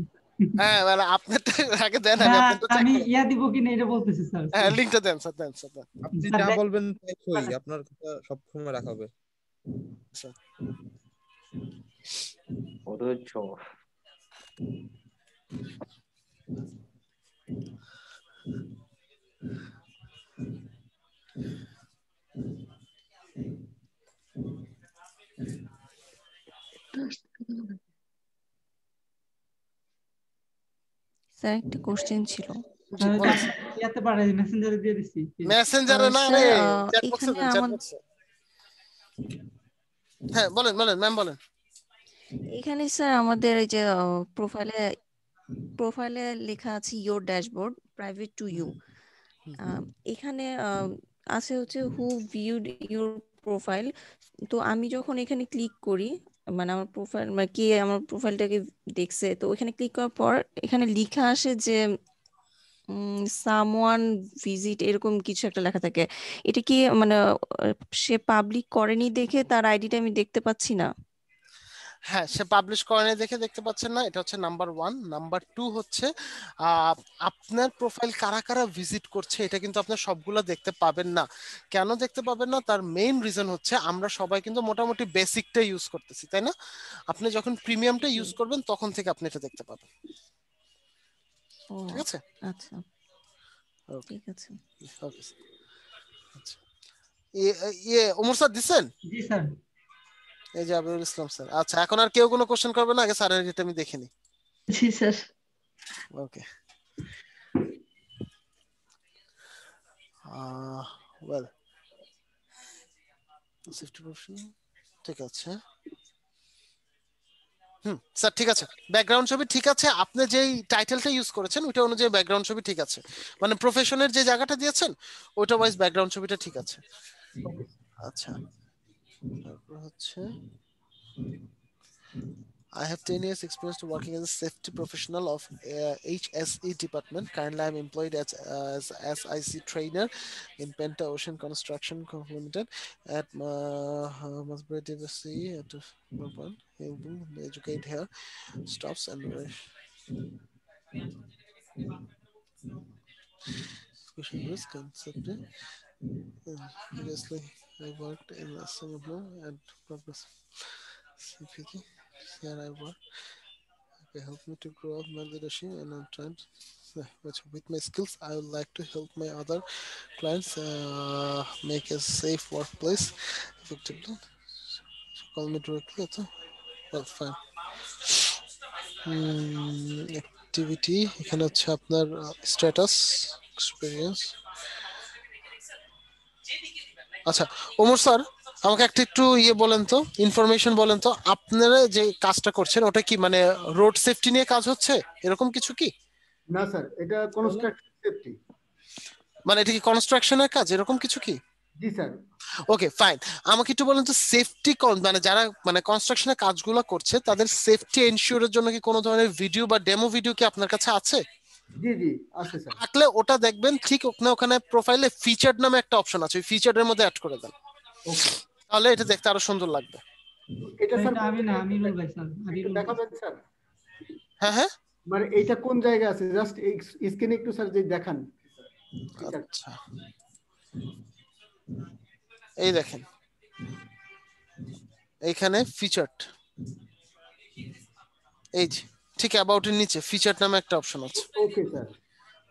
হ্যাঁ মানে আপনারটা আগে দেন, আমি ইয়া দিব কিনা এটা বলতেছি স্যার। হ্যাঁ লিংকটা দেন স্যার, দেন স্যার, আপনি যা বলবেন তাই সই, আপনার কথা সব সময় রাখা হবে। স্যার ওরে চোর স্যার একটা কোশ্চেন ছিল। ইয়াতে পাঠাই মেসেঞ্জারে দিয়ে দিছি। মেসেঞ্জারে না রে, চ্যাট বক্সে এখানে চ্যাট বক্সে। হ্যাঁ বলেন ম্যাম বলেন। এখানে স্যার আমাদের এই যে প্রোফাইলে লেখা আছে your dashboard private to you, এখানে আছে হচ্ছে হু ভিউড ইউর প্রোফাইল। তো আমি যখন এখানে ক্লিক করি মানে আমার প্রোফাইল মানে কে আমার প্রোফাইলটাকে দেখছে, তো ওখানে ক্লিক করার পর এখানে লেখা আসে যে সামওয়ান ভিজিট এরকম কিছু একটা লেখা থাকে। এটা কি মানে সে পাবলিক করেনি দেখে তার আইডিটা আমি দেখতে পাচ্ছি না? হ্যাঁ, সে পাবলিশ করে নাই দেখে দেখতে পাচ্ছেন না, এটা হচ্ছে নাম্বার 1। নাম্বার 2 হচ্ছে আপনার প্রোফাইল কারা কারা ভিজিট করছে এটা কিন্তু আপনার সবগুলো দেখতে পাবেন না। কেন দেখতে পাবেন না? তার মেইন রিজন হচ্ছে আমরা সবাই কিন্তু মোটামুটি বেসিকটা ইউজ করতেছি, তাই না? আপনি যখন প্রিমিয়ামটা ইউজ করবেন তখন থেকে আপনি এটা দেখতে পাবেন। ঠিক আছে? আচ্ছা, ঠিক আছে। ওকে, আচ্ছা ওমর স্যার দিছেন? জি স্যার। এই যে আবিরুল ইসলাম স্যার। আচ্ছা, এখন আর কেউ কোনো কোশ্চেন করবে না? আগে স্যারের এটা আমি দেখে নিই। জি স্যার। ওকে, ওয়েল সেফটি প্রফেশনাল, ঠিক আছে। স্যার ঠিক আছে, ব্যাকগ্রাউন্ড ছবি ঠিক আছে। আপনি যেই টাইটেলটা ইউজ করেছেন ওইটা অনুযায়ী ব্যাকগ্রাউন্ড ছবি ঠিক আছে, মানে প্রফেশনের যে জায়গাটা দিয়েছেন ওইটা ওয়াইজ ব্যাকগ্রাউন্ড ছবিটা ঠিক আছে। আচ্ছা, তারপর হচ্ছে I have 10 years experience to working as a safety professional of HSE department. Currently, I am employed as SIC trainer in Penta Ocean Construction Limited at Masbury DVC at educate here stops and risk concept. Previously, I worked in Singapore and purpose. CPT. Here I work. Okay, help me to grow up my leadership, and I'm trying to, with my skills, I would like to help my other clients make a safe workplace effectively. So call me directly. Well, fine. Activity. এখানে হচ্ছে আপনার status, experience. আচ্ছা Omar sir, আমাকে একটু বলেন তো, information বলেন তো, আপনারা যে কাজটা করছেন ওটা কি মানে রোড সেফটি নিয়ে কাজ হচ্ছে এরকম কিছু কি? না স্যার, এটা কনস্ট্রাকশন সেফটি। মানে এটা কি কনস্ট্রাকশনের কাজ এরকম কিছু কি? জি স্যার। ওকে ফাইন, আমাকে একটু বলেন তো সেফটি মানে যারা মানে কনস্ট্রাকশনের কাজগুলো করছে তাদের সেফটি এনশিওরের জন্য কি কোনো ধরনের ভিডিও বা ডেমো ভিডিও কি আপনার কাছে আছে? জি জি আছে স্যার। থাকলে ওটা দেখবেন, ঠিক ওখানে প্রোফাইলে ফিচার্ড নামে একটা অপশন আছে, ওই ফিচার্ডের মধ্যে অ্যাড করে দেন, তাহলে এটা দেখতে আরো সুন্দর লাগবে। এটা স্যার আমি না, আমিরুল ভাই স্যার, আমিরুল দেখাবেন স্যার? হ্যাঁ হ্যাঁ, মানে এইটা কোন জায়গায় আছে জাস্ট স্ক্রিনে একটু স্যার যে দেখান। আচ্ছা এই দেখেন এইখানে ফিচার্ড, এই যে ঠিক অ্যাবাউট এর নিচে ফিচার্ড নামে একটা অপশন আছে। ওকে স্যার,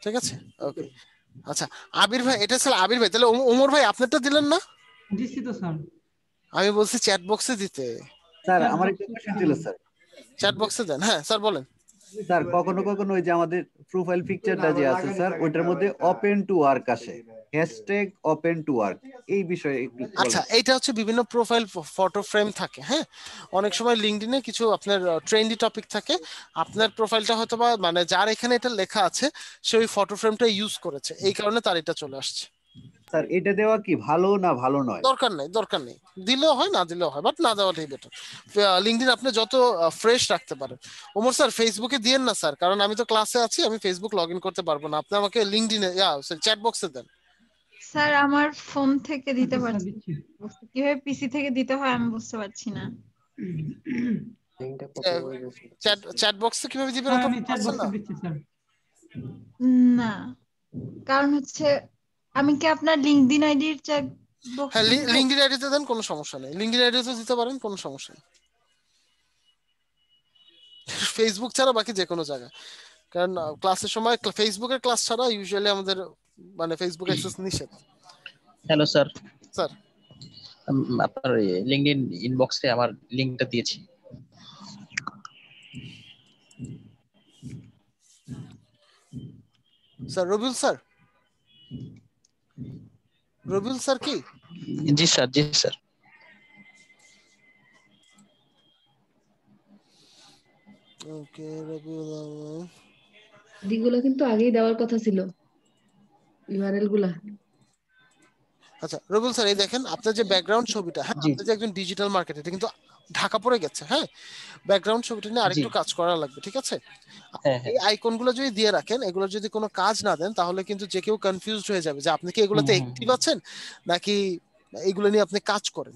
ঠিক আছে। ওকে আচ্ছা আবির ভাই, এটা স্যার আবির ভাই, তাহলে ওমর ভাই আপনারটা দিলেন না? দিছি তো স্যার। আমি বলছি চ্যাট বক্সে দিতে। স্যার আমার একটা কোশ্চেন ছিল স্যার। চ্যাট বক্সে দেন। হ্যাঁ স্যার বলেন। স্যার কখনো কখনো ওই যে আমাদের প্রোফাইল পিকচারটা যে আছে স্যার ওইটার মধ্যে ওপেন টু ওয়ার্ক আসে, হ্যাশট্যাগ ওপেন টু ওয়ার্ক, এই বিষয়ে একটু। আচ্ছা এইটা হচ্ছে বিভিন্ন প্রোফাইল ফটো ফ্রেম থাকে, হ্যাঁ অনেক সময় লিঙ্কডইনে কিছু আপনার ট্রেন্ডি টপিক থাকে, আপনার প্রোফাইলটা হয়তো বা মানে যার এখানে এটা লেখা আছে সে ওই ফটো ফ্রেমটা ইউজ করেছে, এই কারণে তার এটা চলে আসছে। স্যার এটা দেওয়া কি ভালো না ভালো নয়? দরকার নেই, দিলেও হয় না দিলেও হয়, বাট না দেওয়াটাই বেটার। লিঙ্কডইন আপনি যত ফ্রেশ রাখতে পারেন। ওমর স্যার ফেসবুকে দিয়েন না স্যার, কারণ আমি তো ক্লাসে আছি, আমি ফেসবুক লগ ইন করতে পারবো না, আপনি আমাকে লিঙ্কডইনে চ্যাট বক্সে দেন। স্যার আমার ফোন থেকে দিতে পারছি, কিভাবে পিসি থেকে দিতে হয় আমি বুঝতে পারছি না। চ্যাট বক্সে কিভাবে দিবেন? আমি চ্যাট বক্সে দিচ্ছি স্যার। না কারণ হচ্ছে আমি কি আপনার লিংকডইন আইডির চ্যাট বক্স? হ্যাঁ লিংকডইন আইডিতে দেন, কোনো সমস্যা নেই, লিংকডইন আইডিতে দিতে পারেন, কোনো সমস্যা নেই। ফেসবুক ছাড়া বাকি যে কোনো জায়গায়, কারণ ক্লাসের সময় ফেসবুকের ক্লাস ছাড়া ইউজুয়ালি আমাদের মানে ফেসবুক অ্যাক্সেস নিষেধ। Hello sir. স্যার আপনার লিংকডইন ইনবক্সে আমার লিংকটা দিয়েছি। Sir Rabiul sir, Rabiul sir কি? জি স্যার, জি স্যার। ওকে রবিউল, এগুলো কিন্তু আগেই দেওয়ার কথা ছিল ইউআরএল গুলা। আচ্ছা রবিউল স্যার এই দেখেন আপনার যে ব্যাকগ্রাউন্ড ছবিটা, হ্যাঁ আপনি যে একজন ডিজিটাল মার্কেটার, এটা কিন্তু ঢাকা পড়ে গেছে। হ্যাঁ ব্যাকগ্রাউন্ড ছবিটা নিয়ে আরেকটু কাজ করা লাগবে, ঠিক আছে? এই আইকনগুলো যদি দিয়ে রাখেন, এগুলো যদি কোনো কাজ না দেন তাহলে কিন্তু যে কেউ কনফিউজড হয়ে যাবে যে আপনি কি এগুলোতে অ্যাক্টিভ আছেন নাকি এগুলো নিয়ে আপনি কাজ করেন।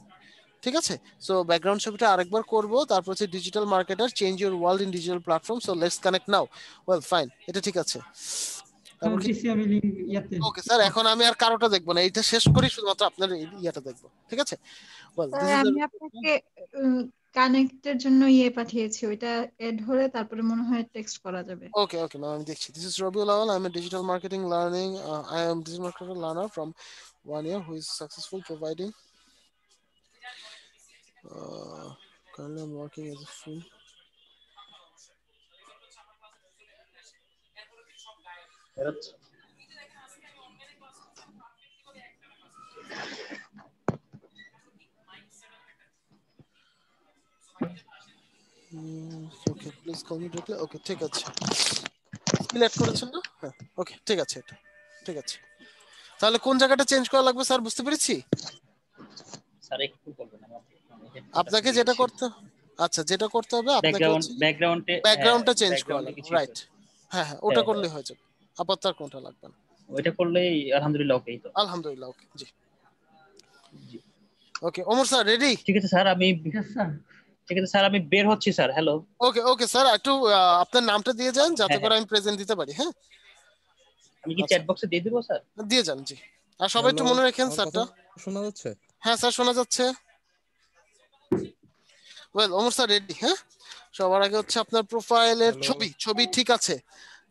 ঠিক আছে? সো ব্যাকগ্রাউন্ড ছবিটা আরেকবার করব, তারপর হচ্ছে digital marketer change your world in digital platform, so let's connect now. Well fine, এটা ঠিক আছে। তারপর কি দিছি আমি লিংক ইয়াতে। ওকে স্যার, এখন আমি আর কারোটা দেখবো না, এটা শেষ করি শুধুমাত্র আপনার ইয়াটা দেখবো, ঠিক আছে? ওয়েল দিস ইজ আমি আপনাকে কানেক্টের জন্য পাঠিয়েছি, ওইটা এড হলে তারপরে মনে হয় টেক্সট করা যাবে। ওকে ওকে ম্যাম, আমি দেখছি। This is Rabiul Awal, I M A digital marketing learning, I am digital marketing learner from 1 year who is successful providing currently I'm working as a full okay please call me directly. Okay ঠিক আছে, skill add করেছেন না? হ্যাঁ ওকে ঠিক আছে, এটা ঠিক আছে। তাহলে কোন জায়গাটা চেঞ্জ করা লাগবে স্যার, বুঝতে পেরেছি? স্যার একটু বলবেন আপনাকে যেটা করতে, আচ্ছা যেটা করতে হবে আপনাকে ব্যাকগ্রাউন্ডটা চেঞ্জ করা লাগবে, রাইট? হ্যাঁ হ্যাঁ, ওটা করলেই হয়ে যাবে, আপাতত কোনটা লাগবে না। ওইটা করলেই আলহামদুলিল্লাহ ওকেই তো? আলহামদুলিল্লাহ ওকে, জি ওকে। Omar sir ready? ঠিক আছে স্যার, আমি ঠিক আছে স্যার, আমি বের হচ্ছি স্যার। হ্যালো। ওকে ওকে স্যার, একটু আপনার নামটা দিয়ে যান যাতে করে আমি প্রেজেন্ট দিতে পারি। হ্যাঁ, আমি কি চ্যাট বক্সে দিয়ে দেব স্যার? দিয়ে যান, জি। আর সবাই একটু মনে রাখেন স্যারটা। শোনা যাচ্ছে? হ্যাঁ স্যার শোনা যাচ্ছে। Well Omar sir ready? হ্যাঁ, সবার আগে হচ্ছে আপনার প্রোফাইলের ছবি ঠিক আছে,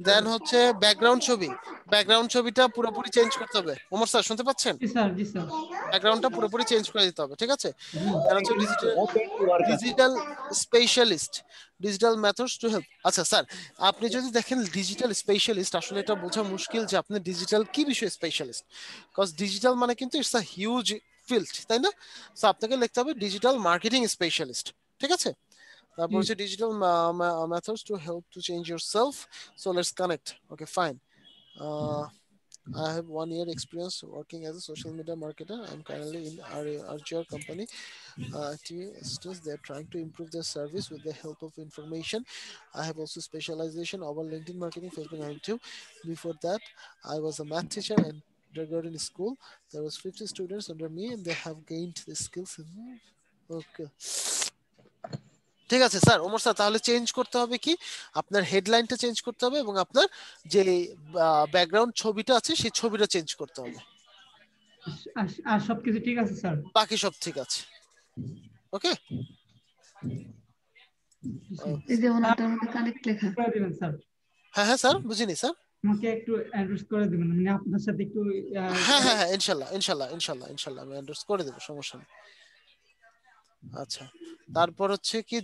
দেন হচ্ছে ব্যাকগ্রাউন্ড ছবিটা পুরোপুরি চেঞ্জ করতে হবে। ওমর স্যার শুনতে পাচ্ছেন? জি স্যার, জি স্যার। ব্যাকগ্রাউন্ডটা পুরোপুরি চেঞ্জ করে দিতে হবে, ঠিক আছে? দেন হচ্ছে digital specialist, digital methods to help. আচ্ছা স্যার, আপনি যদি দেখেন ডিজিটাল স্পেশালিস্ট, আসলে এটা বোঝা মুশকিল যে আপনি ডিজিটাল কি বিষয়ে স্পেশালিস্ট, বিকজ ডিজিটাল মানে কিন্তু ইটস আ হিউজ ফিল্ড, তাই না? সো আপনাকে লিখতে হবে ডিজিটাল মার্কেটিং স্পেশালিস্ট, ঠিক আছে? তারপর হচ্ছে digital methods to help to change yourself, so let's connect. Okay fine. I have 1 year experience working as a social media marketer. I'm currently in Arjur company. They're trying to improve their service with the help of information. I have also specialization over LinkedIn marketing, Facebook, and too. Before that, I was a math teacher and kindergarten school. There was 50 students under me, and they have gained the skills. Okay. ঠিক আছে sir. Omar sir তাহলে change করতে হবে কি, আপনার হেডলাইনটা change করতে হবে এবং আপনার যে ব্যাকগ্রাউন্ড ছবিটা আছে সেই ছবিটা চেঞ্জ করতে হবে। আর সবকিছু ঠিক আছে স্যার? বাকি সব ঠিক আছে। ওকে, এই যে ওনাটার মধ্যে কানেক্ট লেখা করে দিবেন স্যার। হ্যাঁ হ্যাঁ স্যার, বুঝিনি স্যার। আমাকে একটু অ্যাড্রেস করে দিবেন, মানে আপনার সাথে একটু হ্যাঁ হ্যাঁ হ্যাঁ, ইনশাআল্লাহ ইনশাআল্লাহ ইনশাআল্লাহ ইনশাআল্লাহ আমি অ্যাড্রেস করে দেব, সমস্যা নেই। আচ্ছা, তারপর হচ্ছে কি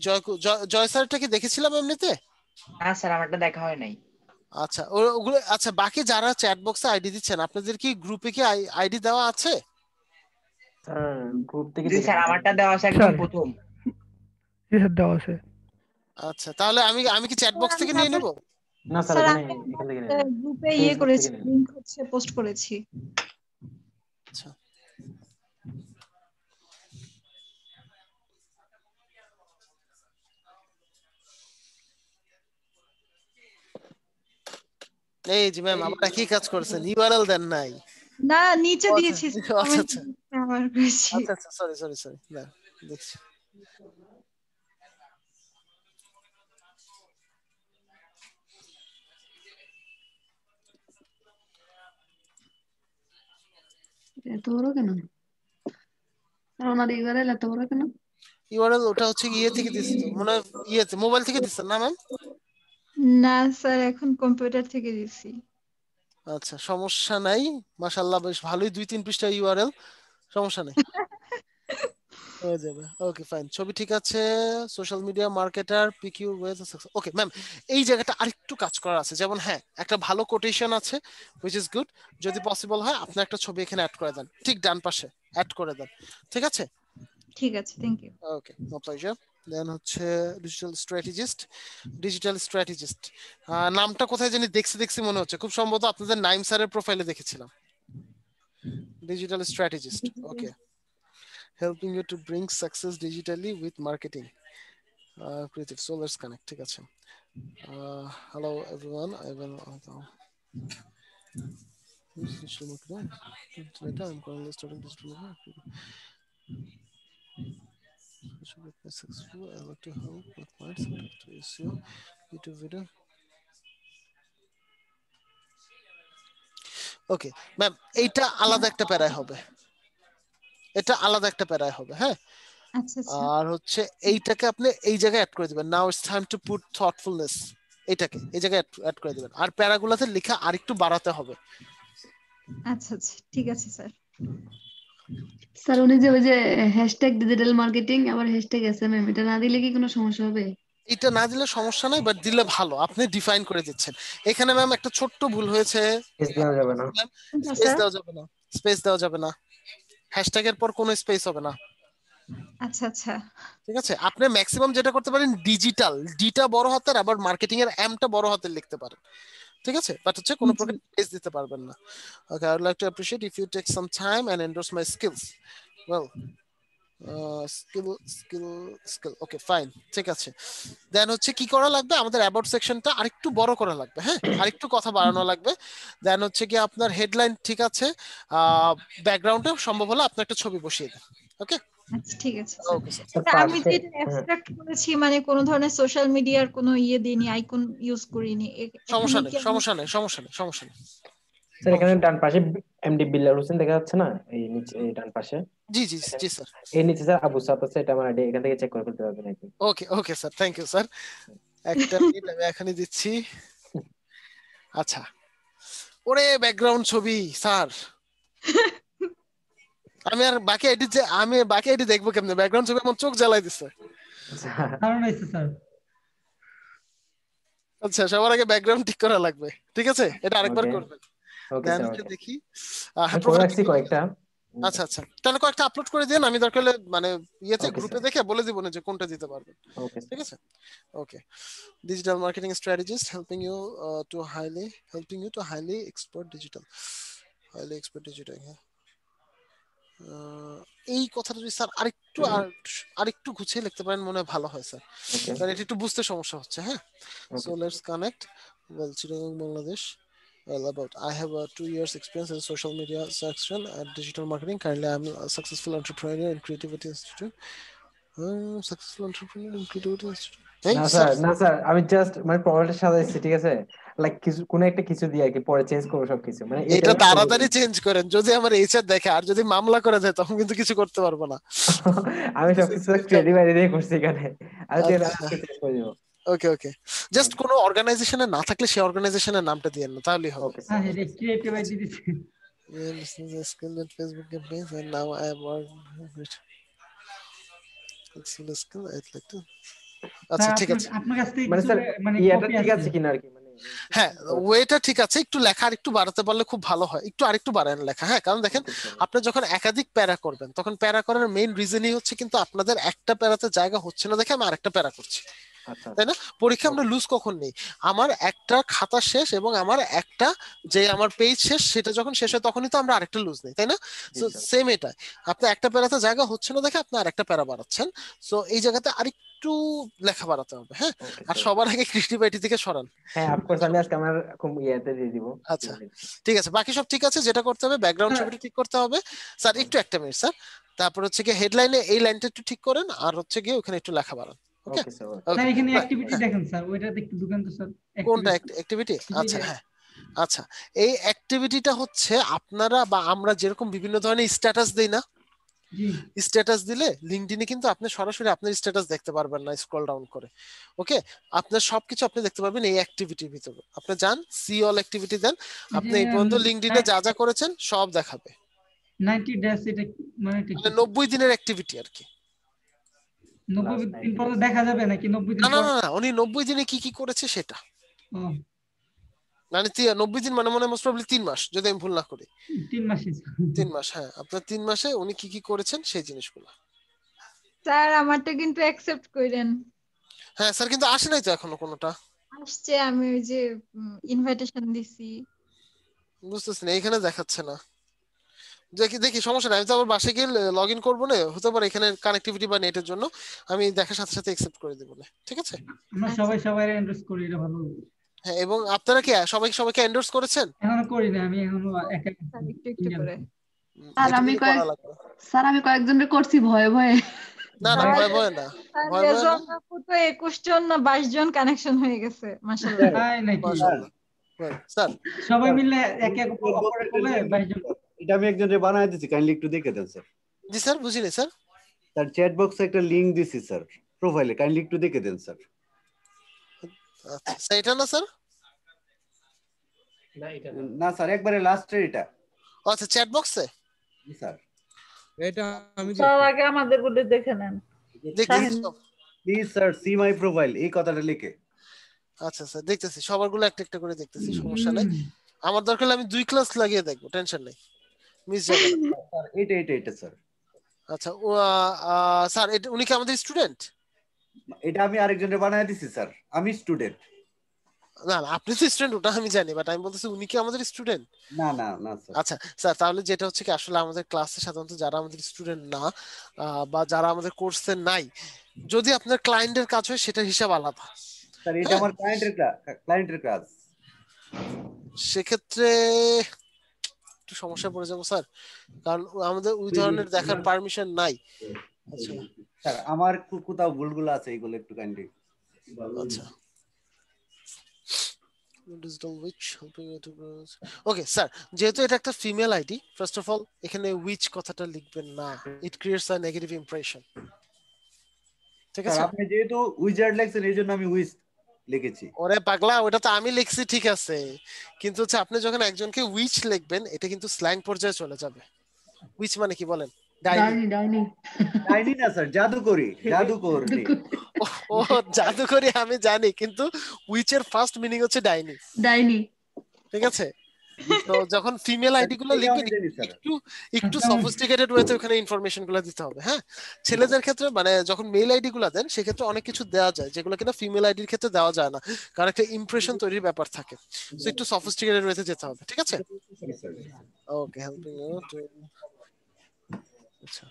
জয় স্যারটা কি দেখেছিলাম এমনিতে? না স্যার, আমারটা দেখা হয় নাই। আচ্ছা ওগুলো, আচ্ছা বাকি যারা চ্যাট বক্সে আইডি দিচ্ছেন আপনাদের কি গ্রুপে কি আইডি দেওয়া আছে? স্যার গ্রুপ থেকে জি স্যার, আমারটা দেওয়া আছে একদম প্রথম। জি স্যার দেওয়া আছে। আচ্ছা তাহলে আমি কি চ্যাট বক্স থেকে নিয়ে নেব? না স্যার, এখান থেকে নিয়ে গ্রুপে করেছি, লিংক হচ্ছে পোস্ট করেছি। আচ্ছা এই যে ম্যাম আমরা কি কাজ করছেন, ইউআরএল দেন নাই? না নিচে দিয়েছি, আচ্ছা আচ্ছা আমার করেছি। আচ্ছা আচ্ছা সরি সরি সরি, না দেখছি। এত বড় কেন? ওনার ইউআরএল এত বড় কেন? ইউআরএল ওটা হচ্ছে ইয়ে থেকে দিছে তো, মানে ইয়েতে মোবাইল থেকে দিছেন না ম্যাম? না স্যার, এখন কম্পিউটার থেকে দিছি। আচ্ছা সমস্যা নাই, মাশাআল্লাহ বেশ ভালোই 2-3 পৃষ্ঠা ইউআরএল, সমস্যা নেই হয়ে যাবে। ওকে ফাইন, ছবি ঠিক আছে, social media marketer PQ ways success. Okay ma'am, এই জায়গাটা আরেকটু কাজ করা আছে, যেমন হ্যাঁ একটা ভালো কোটেশন আছে হুইচ ইজ গুড, যদি পসিবল হয় আপনি একটা ছবি এখানে অ্যাড করে দেন, ঠিক ডান পাশে অ্যাড করে দেন, ঠিক আছে? ঠিক আছে, thank you. Okay no pleasure. Then হচ্ছে ডিজিটাল স্ট্র্যাটেজিস্ট, নামটা কোথায় জানি দেখছি মনে হচ্ছে, খুব সম্ভবত আপনাদের নাইম স্যারের প্রোফাইলে দেখেছিলাম। Digital strategist, okay, helping you to bring success digitally with marketing, creative. So let's connect, ঠিক আছে? Hello everyone, I will digital marketing. I'm currently studying digital marketing. should be successful. I like to help with points to SEO YouTube video. Okay ma'am এইটা আলাদা একটা প্যারায় হবে, এটা আলাদা একটা প্যারায় হবে। হ্যাঁ আচ্ছা আচ্ছা আর হচ্ছে এইটাকে আপনি এই জায়গায় অ্যাড করে দিবেন, now it's time to put থটফুলনেস, এইটাকে এই জায়গায় অ্যাড করে দিবেন। আর প্যারাগুলোতে লেখা আরেকটু বাড়াতে হবে। আচ্ছা আচ্ছা ঠিক আছে স্যার। স্যার উনি যে ওই যে হ্যাশট্যাগ ডিজিটাল মার্কেটিং আবার হ্যাশট্যাগ এসএমএম এটা না দিলে কি কোনো সমস্যা হবে? এটা না দিলে সমস্যা নাই, বাট দিলে ভালো, আপনি ডিফাইন করে দিচ্ছেন। এখানে ম্যাম একটা ছোট্ট ভুল হয়েছে, স্পেস দেওয়া যাবে না, স্পেস দেওয়া যাবে না, স্পেস দেওয়া যাবে না, হ্যাশট্যাগের পর কোনো স্পেস হবে না। আচ্ছা আচ্ছা ঠিক আছে, আপনি ম্যাক্সিমাম যেটা করতে পারেন ডিজিটাল ডিটা বড় হাতের আবার মার্কেটিং এর এমটা বড় হাতের লিখতে পারেন। ঠিক আছে, বাট হচ্ছে কোনো প্রকার স্পেস দিতে পারবেন না। Okay, I would like to appreciate if you take some time and endorse my skills. Well skill okay fine, ঠিক আছে। দেন হচ্ছে কি করা লাগবে, আমাদের অ্যাবাউট সেকশনটা আরেকটু বড় করা লাগবে। হ্যাঁ আরেকটু কথা বাড়ানো লাগবে। দেন হচ্ছে কি আপনার হেডলাইন ঠিক আছে, ব্যাকগ্রাউন্ডে সম্ভব হলে আপনি একটা ছবি বসিয়ে দেন। ওকে আচ্ছা ঠিক আছে ওকে স্যার। স্যার। আমি যে এটা অ্যাবস্ট্রাক্ট করেছি মানে কোনো ধরনের সোশ্যাল মিডিয়ার কোনো দিইনি, আইকন ইউজ করিনি, সমস্যা নেই সমস্যা নেই সমস্যা নেই সমস্যা নেই স্যার এখানে ডান পাশে এমডি বিল্লাল হোসেন দেখা যাচ্ছে না, এই নিচে এই ডান পাশে। জি জি জি স্যার। এই নিচে স্যার আবু সাত আছে, এটা আমার আইডি, এখান থেকে চেক করে ফেলতে পারবেন নাকি? Okay okay sir, thank you sir. একটা মিনিট আমি এখনই দিচ্ছি। আচ্ছা, ওরে ব্যাকগ্রাউন্ড ছবি স্যার, আমি আর বাকি আইডি যে আমি বাকি আইডি দেখবো কেমনে, ব্যাকগ্রাউন্ড ছবি আমার চোখ জ্বালাই দিছে। কারণ আছে স্যার। আচ্ছা সবার আগে ব্যাকগ্রাউন্ড ঠিক করা লাগবে, ঠিক আছে, এটা আরেকবার Okay. করবেন। ওকে দেন স্যার হচ্ছে ওকে, দেখি আমি করে রাখছি কয়েকটা। আচ্ছা আচ্ছা তাহলে কয়েকটা আপলোড করে দেন, আমি দরকার হলে মানে ইয়েতে Okay, গ্রুপে sir. দেখে বলে দিব না যে কোনটা দিতে পারবেন। ওকে ঠিক আছে okay. Digital marketing strategist helping you to highly expert digital এই কথাটা যদি স্যার আরেকটু গুছিয়ে লিখতে পারেন মনে হয় ভালো হয় স্যার, ওকে কারণ এটা একটু বুঝতে সমস্যা হচ্ছে। হ্যাঁ so okay let's connect well Chittagong Bangladesh. Well, about I have 2 years experience in social media section and digital marketing. Currently, I'm a successful entrepreneur in Creativity Institute. Successful entrepreneur in Creativity Institute. Hey, না sir. Sir না sir, আমি just মানে প্রবলেমটা সাজাইছি, ঠিক আছে, like কিছু কোনো একটা কিছু দিয়ে আর কি, পরে চেঞ্জ করবো সবকিছু, মানে এটা তাড়াতাড়ি চেঞ্জ করেন, যদি আমার এইচআর দেখে আর যদি মামলা করে দেয় তখন কিন্তু কিছু করতে পারবো না। আমি সবকিছু ক্রিয়েটিভ আইডিয়া দিয়ে করছি এখানে, আমি তো চেঞ্জ করে দেব। ওকে ওকে, জাস্ট কোন অর্গানাইজেশনে না থাকলে সেই অর্গানাইজেশনের নামটা দিয়েন না, তাহলেই হবে। ওকে হ্যাঁ স্যার এটা ক্রিয়েটিভ আইডি দিছি। Yeah, this is a skill that Facebook campaigns and now I am excellent skill I'd like to আচ্ছা ঠিক আছে আপনার কাছ থেকে মানে কিছু স্যার মানে এটা কপি ঠিক আছে আছে কিনা আর কি, মানে হ্যাঁ ওয়েটা ঠিক আছে, একটু লেখা আরেকটু বাড়াতে পারলে খুব ভালো হয়, একটু আরেকটু বাড়ান লেখা। হ্যাঁ কারণ দেখেন আপনি যখন একাধিক প্যারা করবেন তখন প্যারা করার মেইন রিজনই হচ্ছে কিন্তু আপনাদের একটা প্যারাতে জায়গা হচ্ছে না দেখে আমি আরেকটা প্যারা করছি, আচ্ছা তাই না? পরীক্ষা আমরা লুজ কখন নেই, আমার একটা খাতা শেষ এবং আমার একটা যে আমার পেজ শেষ সেটা যখন শেষ হয় তখনই তো আমরা আরেকটা লুজ নেই, তাই না? সো সেম এটা, আপনি একটা প্যারাতে জায়গা হচ্ছে না দেখে আপনি আরেকটা প্যারা বাড়াচ্ছেন, সো এই জায়গাতে আরেকটু লেখা বাড়াতে হবে। হ্যাঁ আর সবার আগে ক্রিয়েটিভ আইটি থেকে সরান। হ্যাঁ অফকোর্স আমি আজকে আমার ইয়েতে দিয়ে দিব। আচ্ছা ঠিক আছে, বাকি সব ঠিক আছে, যেটা করতে হবে ব্যাকগ্রাউন্ড ছবিটা ঠিক করতে হবে স্যার, একটু একটা মিনিট স্যার। তারপর হচ্ছে কি হেডলাইনে এই লাইনটা একটু ঠিক করেন আর হচ্ছে গিয়ে ওখানে একটু লেখা বাড়ান। ওকে স্যার এখানে অ্যাক্টিভিটি দেখেন স্যার, ওইটাতে একটু ঢুকেন তো স্যার। কোনটা অ্যাক্টিভিটি? আচ্ছা হ্যাঁ আচ্ছা, এই অ্যাক্টিভিটিটা হচ্ছে আপনারা বা আমরা যেরকম বিভিন্ন ধরনের স্ট্যাটাস দেই না, স্ট্যাটাস দিলে লিংকডইনে কিন্তু আপনি সরাসরি আপনার স্ট্যাটাস দেখতে পারবেন না স্ক্রল ডাউন করে। ওকে আপনার সবকিছু আপনি দেখতে পারবেন এই অ্যাক্টিভিটির ভিতরে। আপনি যান সি অল অ্যাক্টিভিটি দেন, আপনি এই পর্যন্ত লিংকডইনে যা যা করেছেন সব দেখাবে। 90 ডেজ এটা মানে 90 দিনের অ্যাক্টিভিটি আর কি। 90 দিন পর দেখা যাবে নাকি 90 দিন না পর? না না উনি 90 দিনে কি কি করেছে সেটা, মানে 90 দিন মানে মোস্ট প্রবাবলি 3 মাস যদি আমি ভুল না করি। 3 মাসই 3 মাস, হ্যাঁ আপনার 3 মাসে উনি কি কি করেছেন সেই জিনিসগুলো। স্যার আমারটা কিন্তু অ্যাকসেপ্ট করেন। হ্যাঁ স্যার কিন্তু আসে নাই তো এখনো কোনোটা। আসছে, আমি ওই যে ইনভাইটেশন দিছি। বুঝতেছি না এখানে দেখাচ্ছে না, দেখি সমস্যা নাই, আমি তো আবার বাসায় গিয়ে লগ ইন করবো না, হতে পারে এখানে কানেক্টিভিটি বা নেটের জন্য, আমি দেখার সাথে সাথে অ্যাকসেপ্ট করে দেবো না, ঠিক আছে? আমরা সবাই এন্ডোর্স করি, এটা ভালো। হ্যাঁ এবং আপনারা কি সবাইকে এন্ডোর্স করেছেন? এখনো করি না, আমি এখনো একা একটু করে। স্যার আমি কয়েকজনের করছি ভয়ে ভয়ে। না না, ভয় ভয় না, ভয় ভয় না। রেজন আপু তো 21 জন না 22 জন কানেকশন হয়ে গেছে মাশাআল্লাহ। তাই নাকি? মাশাআল্লাহ। স্যার সবাই মিলে এক এক অপরে বলে 22 জন। এটা আমি একজনের বানায় দিছি, কাইন্ডলি একটু দেখে দেন স্যার। জি স্যার, বুঝিনি স্যার। তার চ্যাট বক্সে একটা লিংক দিছি স্যার প্রোফাইলে, কাইন্ডলি একটু দেখে দেন স্যার। আচ্ছা, এটা না স্যার? না স্যার, একবারে লাস্টের এটা। আচ্ছা, চ্যাট বক্সে? জি স্যার। এটা আমি সব আগে আমাদের গুলো দেখে নেন। দেখতেছি সব। Please sir see my profile এই কথাটা লিখে। আচ্ছা স্যার, দেখতেছি সবারগুলো একটা একটা করে দেখতেছি, সমস্যা নাই। আমার দরকার হলে আমি 2 ক্লাস লাগিয়ে দেখবো, টেনশন নেই, মিস যাবে না। স্যার এটা স্যার। আচ্ছা, স্যার এটা উনি কি আমাদের স্টুডেন্ট? এটা আমি আরেকজনের বানায় দিছি স্যার, আমি স্টুডেন্ট। না না, আপনি তো স্টুডেন্ট ওটা আমি জানি, বাট আমি বলতেছি উনি কি আমাদের স্টুডেন্ট? না না না স্যার। আচ্ছা স্যার, তাহলে যেটা হচ্ছে কি আসলে আমাদের ক্লাসে সাধারণত যারা আমাদের স্টুডেন্ট না বা যারা আমাদের কোর্সে নাই, যদি আপনার ক্লায়েন্টের কাজ হয় সেটার হিসাব আলাদা স্যার। এটা আমার ক্লায়েন্টের কাজ। সেক্ষেত্রে একটু সমস্যা পড়ে যাবো স্যার, কারণ আমাদের ওই ধরনের দেখার পারমিশন নাই। আচ্ছা স্যার, আমার কোথাও ভুলগুলো আছে, এগুলো একটু কাইন্ডলি। আচ্ছা, ওকে স্যার, যেহেতু এটা একটা female ID, first of all এখানে উইচ কথাটা লিখবেন না, it creates a negative impression. ঠিক আছে, আপনি যেহেতু উইজার্ড লিখছেন এই জন্য আমি উইজ লিখেছি। ওরে পাগলা, ওটা তো আমি লিখছি ঠিক আছে, কিন্তু হচ্ছে আপনি যখন একজনকে উইচ লিখবেন এটা কিন্তু স্ল্যাং পর্যায়ে চলে যাবে। উইচ মানে কি বলেন? ডাইনি ডাইনি ডাইনি না স্যার, জাদুকরি। ও জাদুকরি আমি জানি, কিন্তু উইচের ফার্স্ট মিনিং হচ্ছে ডাইনি। ডাইনি ঠিক আছে, তো যখন ফিমেল আইডি গুলো লিখবেন একটু সফিস্টিকেটেড ওয়েতে ওখানে ইনফরমেশন গুলো দিতে হবে। হ্যাঁ, ছেলেদের ক্ষেত্রে মানে যখন মেল আইডি গুলো দেন সেক্ষেত্রে অনেক কিছু দেওয়া যায় যেগুলো কিনা ফিমেল আইডির ক্ষেত্রে দেওয়া যায় না, কারণ একটা ইমপ্রেশন তৈরির ব্যাপার থাকে। সো একটু সফিস্টিকেটেড ওয়েতে যেতে হবে। ঠিক আছে, ওকে, হেল্পিং ইউ টু। আচ্ছা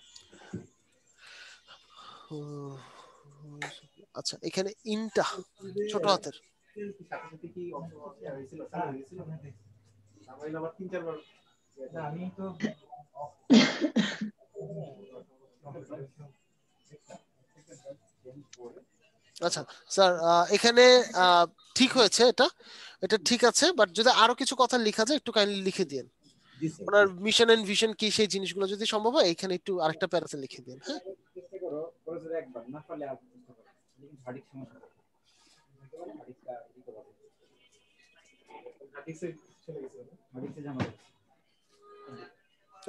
আচ্ছা, এখানে ইনটা ছোট হাতের। আচ্ছা স্যার, এখানে ঠিক হয়েছে, এটা ঠিক আছে, বাট যদি আরো কিছু কথা লেখা যায় একটু কাইন্ডলি লিখে দিন। ওনার মিশন এন্ড ভিশন কি সেই জিনিসগুলো যদি সম্ভব হয় এখানে একটু আরেকটা প্যারাতে লিখে দিন। হ্যাঁ,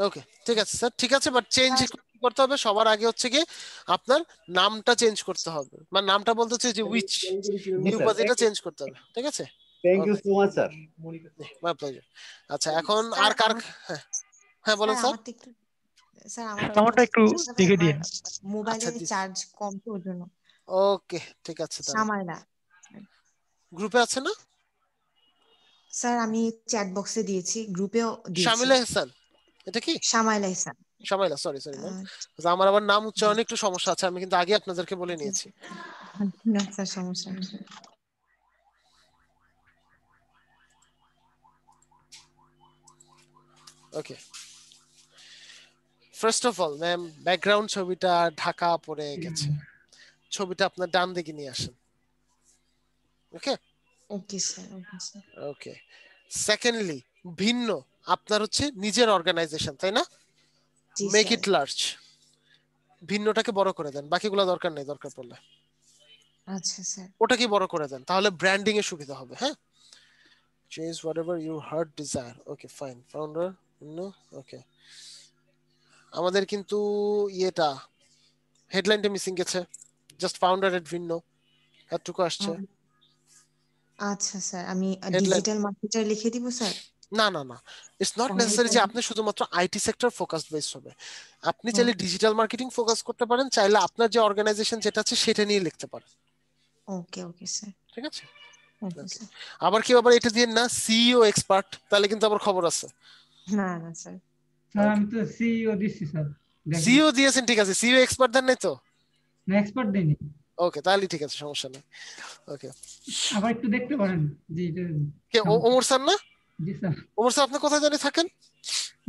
ওকে ঠিক আছে স্যার, ঠিক আছে, বাট চেঞ্জ করতে হবে সবার আগে হচ্ছে কি আপনার নামটা চেঞ্জ করতে হবে, মানে নামটা বলতে হচ্ছে যে উইচ এই উপাধিটা চেঞ্জ করতে হবে। ঠিক আছে, thank you so much sir. My pleasure. আচ্ছা, এখন আর কার? হ্যাঁ বলুন স্যার। স্যার আমারটা একটু লিখে দিন। মোবাইলের চার্জ কম তো ওর জন্য। ওকে ঠিক আছে, সামাইলা গ্রুপে আছে না স্যার? আমি চ্যাট বক্সে দিয়েছি, গ্রুপেও দিয়েছি। শামিলা হাসান, এটা কি শামাইলা হাসান? শামাইলা, সরি আমার আবার নাম উচ্চারণে একটু সমস্যা আছে, আমি কিন্তু আগে আপনাদেরকে বলে নিয়েছি। না স্যার, সমস্যা নেই। Okay, first of all ma'am, background ছবিটা ঢাকা পড়ে গেছে, ছবিটা আপনার ডান দিকে নিয়ে আসেন। ওকে ওকে স্যার, ওকে স্যার। ওকে, সেকেন্ডলি ভিন্ন আপনার হচ্ছে নিজের অর্গানাইজেশন, তাই না? মেক ইট লার্জ, ভিন্নটাকে বড় করে দেন, বাকিগুলো দরকার নেই দরকার পড়লে। আচ্ছা স্যার, ওটাকে বড় করে দেন, তাহলে ব্র্যান্ডিং এ সুবিধা হবে। হ্যাঁ, change whatever your heart desire. Okay fine, founder no. Okay, আমাদের কিন্তু ইয়েটা হেডলাইনটা মিসিং গেছে, জাস্ট ফাউন্ডার এট ভিন্ন এতটুকু আসছে। আচ্ছা স্যার, আমি ডিজিটাল মার্কেটার লিখে দিব স্যার? না না না, ইটস নট নেসেসারি যে আপনি শুধুমাত্র আইটি সেক্টর ফোকাসড বেস হবে। আপনি চাইলে ডিজিটাল মার্কেটিং ফোকাস করতে পারেন, চাইলে আপনার যে অর্গানাইজেশন যেটা আছে সেটা নিয়ে লিখতে পারেন। ওকে ওকে স্যার, ঠিক আছে। আবার কি আবার এটা দিয়ে না সিইও এক্সপার্ট, তাহলে কিন্তু আবার খবর আছে। না না স্যার, আমি তো সিইও দিছি স্যার। সিইও দিয়েছেন, ঠিক আছে, সিইও এক্সপার্ট দেন নাই তো? না, এক্সপার্ট দেইনি। ওকে, তাহলে ঠিক আছে, সমস্যা নেই। ওকে, আবার একটু দেখতে পারেন জি। কে ওমর স্যার না? জি স্যার। ওমর স্যার আপনি কোথায় জানি থাকেন?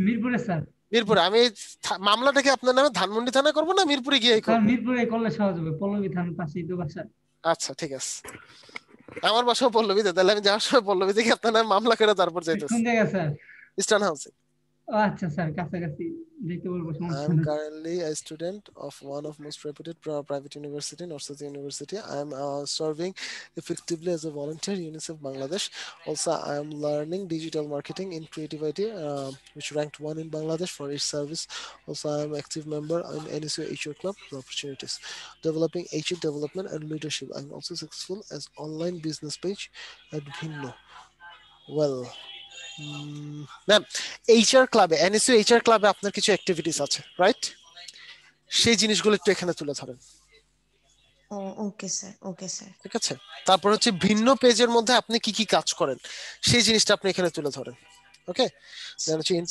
মিরপুরে স্যার। মিরপুরে আমি মামলাটা কি আপনার নামে ধানমন্ডি থানায় করব না মিরপুরে গিয়েই করব? মিরপুরে করলে সহজ হবে, পল্লবী থানার পাশেই তো বাসা। আচ্ছা ঠিক আছে, আমার বাসাও পল্লবীতে, তাহলে আমি যাওয়ার সময় পল্লবী থেকে আপনার নামে মামলা করে তারপর যাইতেছি। কোন জায়গা স্যার? ইস্টার্ন হাউসে। আচ্ছা স্যার, কাছাকাছি যেতে বলবো, সমস্যা I am নেই। currently a student of one of most reputed private university, North University. I am serving effectively as a volunteer UNICEF Bangladesh. Also, I am learning digital marketing in Creative IT, which ranked 1 in Bangladesh for its service. Also, I am active member in NSU HR Club for opportunities, developing HR development and leadership. I am also successful as online business page at Bhinno. Well, ma'am HR ক্লাবে, NSU HR ক্লাবে আপনার কিছু activities আছে, right? সেই জিনিসগুলো একটু এখানে তুলে ধরেন। Okay sir, okay sir. ঠিক আছে, তারপর হচ্ছে ভিন্ন পেজের মধ্যে আপনি কি কি কাজ করেন সেই জিনিসটা আপনি এখানে তুলে ধরেন। ওকে, দেন হচ্ছে in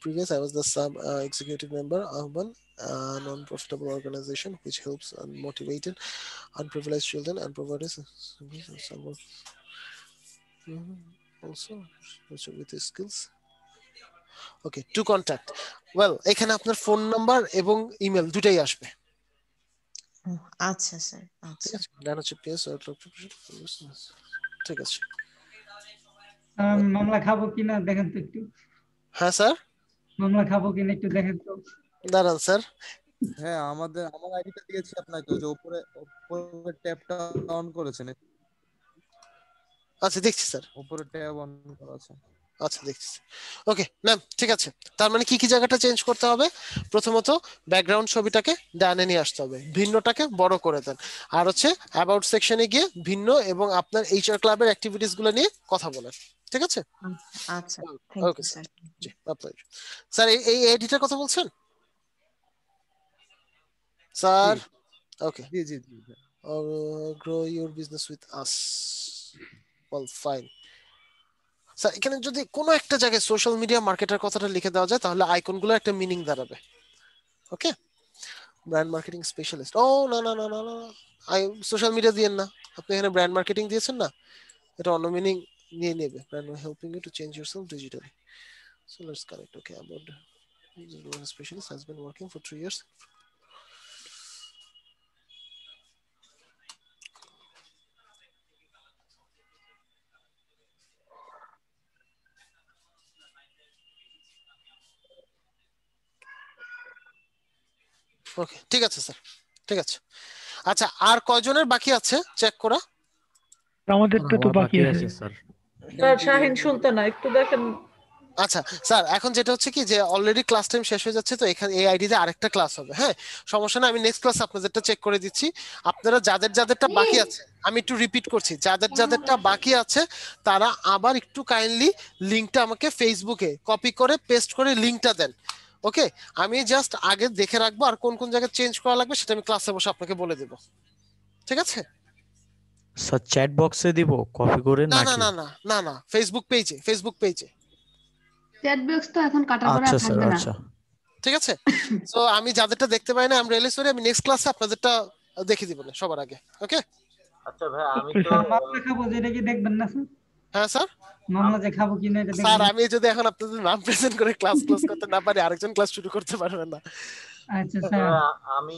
previous I was the sub executive member of one non-profitable organization which helps and motivated unprivileged children and provided also with the skills. Okay, to contact. Well, এখানে আপনার ফোন নাম্বার এবং ইমেল দুটাই আসবে। আচ্ছা sir, আচ্ছা। দেন হচ্ছে PS ঠিক আছে। মামলা খাবো কিনা দেখেন তো একটু। হ্যাঁ স্যার, মামলা খাবো কিনা একটু দেখেন তো। দাঁড়ান স্যার। হ্যাঁ, আমার আইডিটা দিয়েছি আপনাকে, ওই যে উপরে ট্যাবটা অন করেছেন। আচ্ছা দেখছি স্যার, উপরে ট্যাব অন করা আছে। আচ্ছা দেখছি। ওকে ম্যাম, ঠিক আছে। তার মানে কি কি জায়গাটা চেঞ্জ করতে হবে? প্রথমত ব্যাকগ্রাউন্ড ছবিটাকে ডানে নিয়ে আসতে হবে, ভিন্নটাকে বড় করে দেন, আর হচ্ছে অ্যাবাউট সেকশনে গিয়ে ভিন্ন এবং আপনার এইচআর ক্লাবের অ্যাক্টিভিটিস গুলো নিয়ে কথা বলেন। ঠিক আছে? আচ্ছা, thank okay you sir. Sir. জি, আপনার স্যার এই এডিটার কথা বলছেন স্যার? ওকে, জি জি জি। grow your business with us. Well, fine. Sir এখানে যদি কোনো একটা জায়গায় সোশ্যাল মিডিয়া মার্কেটার কথাটা লিখে দেওয়া যায় তাহলে আইকনগুলো একটা মিনিং দাঁড়াবে। ওকে, ব্র্যান্ড মার্কেটিং স্পেশালিস্ট। ও না না না না না, সোশ্যাল মিডিয়া দিয়েন না, আপনি এখানে ব্র্যান্ড মার্কেটিং দিয়েছেন না, এটা অন্য মিনিং নিয়ে নেবে। Brand helping you to change yourself digitally. So let's connect. Okay, about specialist has been working for 3 years. Okay, ঠিক আছে স্যার, ঠিক আছে। আচ্ছা, আর কয়জনের বাকি আছে চেক করা? আমাদেরটা তো বাকি আছে স্যার। শাহিন সুলতানা একটু দেখেন। আচ্ছা স্যার, এখন যেটা হচ্ছে কি যে অলরেডি ক্লাস টাইম শেষ হয়ে যাচ্ছে, তো এখানে এই আইডিতে আরেকটা ক্লাস হবে। হ্যাঁ, সমস্যা না, আমি নেক্সট ক্লাস আপনাদেরটা চেক করে দিচ্ছি। আপনারা যাদেরটা বাকি আছে, আমি একটু রিপিট করছি, যাদেরটা বাকি আছে তারা আবার একটু কাইন্ডলি লিংকটা আমাকে ফেসবুকে কপি করে পেস্ট করে লিংকটা দেন। ওকে, আমি জাস্ট আগে দেখে রাখবো আর কোন কোন জায়গায় চেঞ্জ করা লাগবে সেটা আমি ক্লাসে বসে আপনাকে বলে দেব। ঠিক আছে স্যার? চ্যাট বক্সে দিব কপি করে না নাকি? না না না না না, ফেসবুক পেজে। চ্যাট বক্স তো এখন কাটার পরে আচ্ছা আর স্যার, থাকবে না। আচ্ছা ঠিক আছে। সো আমি যাদেরটা দেখতে পাই না, আমি রিয়েলি সরি, আমি নেক্সট ক্লাসে আপনাদেরটা দেখে দিব সবার আগে। ওকে। আচ্ছা ভাই, আমি তো মামলা খাবো যেটা কি দেখবেন না স্যার? হ্যাঁ স্যার, মামলা যে খাবো কিনা এটা দেখবেন। স্যার আমি যদি এখন আপনাদের নাম প্রেজেন্ট করে ক্লাস করতে না পারি, আরেকজন ক্লাস শুরু করতে পারবেন না। আচ্ছা স্যার, আমি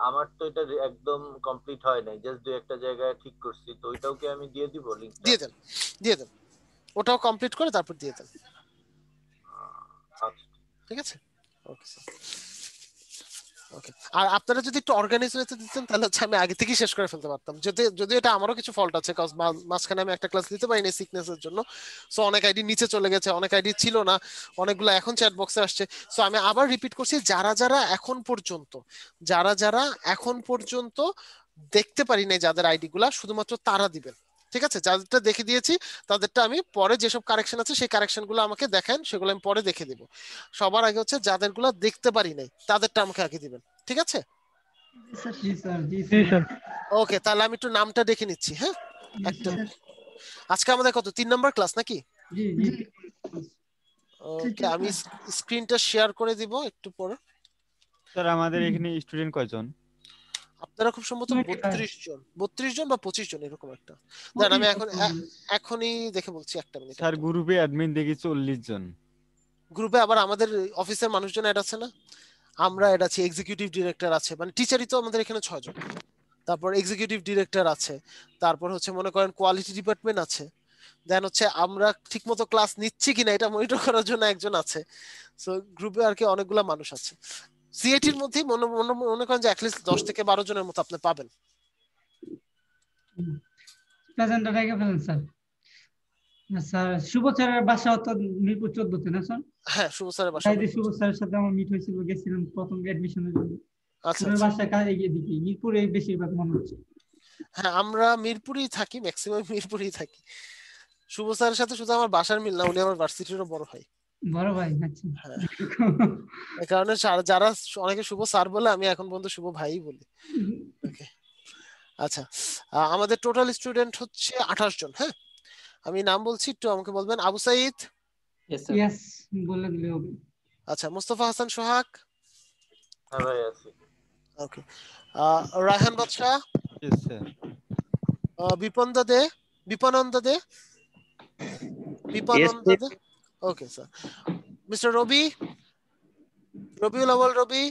আমার তো এটা একদম কমপ্লিট হয় নাই, জাস্ট দুই একটা জায়গায় ঠিক করছি, তো ওইটাও কি আমি দিয়ে দিব লিংক? দিয়ে দেন, ওটাও কমপ্লিট করে তারপর দিয়ে দেন। আচ্ছা ঠিক আছে, ওকে স্যার। ওকে, আর আপনারা যদি একটু অর্গানাইজ হতে দিতেন তাহলে হচ্ছে আমি আগে থেকেই শেষ করে ফেলতে পারতাম। যদি এটা আমারও কিছু ফল্ট আছে, কজ মাঝখানে আমি একটা ক্লাস নিতে পারিনি সিকনেসের জন্য। সো অনেক আইডি নিচে চলে গেছে, অনেক আইডি ছিল না, অনেকগুলো এখন চ্যাট বক্সে আসছে। সো আমি আবার রিপিট করছি, যারা এখন পর্যন্ত দেখতে পারি নাই যাদের আইডি গুলা, শুধুমাত্র তারা দিবেন। ঠিক আছে, যাদেরটা দেখে দিয়েছি তাদেরটা আমি পরে যেসব কারেকশন আছে সেই কারেকশন গুলো আমাকে দেখেন, সেগুলো আমি পরে দেখে দিব। সবার আগে হচ্ছে যাদেরগুলো দেখতে পারি নাই তাদেরটা আমাকে আগে দিবেন। ঠিক আছে? ওকে, তাহলে আমি একটু নামটা দেখে নিচ্ছি। হ্যাঁ, একটা আজকে আমাদের কত 3 নাম্বার ক্লাস নাকি? ওকে, আমি স্ক্রিনটা শেয়ার করে দিব একটু পরে। স্যার আমাদের এখানে স্টুডেন্ট কয়জন? আপনারা খুব সম্ভবত 32 জন বা 25 জন এরকম একটা। দাঁড়ান, আমি এখনই দেখে বলছি, একটা মিনিট। স্যার গ্রুপে অ্যাডমিন দেখি 40 জন। গ্রুপে আবার আমাদের অফিসের মানুষজন অ্যাড আছে না, আমরা অ্যাড আছি, এক্সিকিউটিভ ডিরেক্টর আছে, মানে টিচারই তো আমাদের এখানে 6 জন, তারপর এক্সিকিউটিভ ডিরেক্টর আছে, তারপর হচ্ছে মনে করেন কোয়ালিটি ডিপার্টমেন্ট আছে, দেন হচ্ছে আমরা ঠিকমতো ক্লাস নিচ্ছি কিনা এটা মনিটর করার জন্য একজন আছে। সো গ্রুপে আর কি অনেকগুলা মানুষ আছে। সিআইটির মধ্যে মনে করেন যে অ্যাটলিস্ট 10 থেকে 12 জনের মতো আপনি পাবেন। প্রেজেন্টটা রেখে ফেলেন স্যার। স্যার শুভ স্যারের বাসা তো মিরপুর 14 তে না স্যার? হ্যাঁ শুভ স্যারের বাসা। শুভ স্যারের সাথে আমার মিট হয়েছিল, গেছিলাম প্রথম অ্যাডমিশনের জন্য। আচ্ছা ওনার বাসা কাজে গিয়ে দেখি মিরপুরে বেশিরভাগ মনে হচ্ছে। হ্যাঁ আমরা মিরপুরেই থাকি, ম্যাক্সিমাম মিরপুরেই থাকি। শুভ স্যারের সাথে শুধু আমার বাসার মিল না, উনি আমার ভার্সিটিরও বড় ভাই। বড় ভাই? আচ্ছা। এই কারণে যারা অনেকে শুভ স্যার বলে, আমি এখন পর্যন্ত শুভ ভাই বলি। ওকে আচ্ছা, আমাদের টোটাল স্টুডেন্ট হচ্ছে 28 জন। হ্যাঁ আমি নাম বলছি, একটু আমাকে বলবেন। আবু সাইদ? ইয়েস বলে দিলে হবে। আচ্ছা, মুস্তাফা হাসান সোহাগ? হ্যাঁ ভাই আছি। Okay, Raihan Badsha? Yes sir. বিপনন্দ দে? Okay sir. Mister Rabiul Awal Rabi?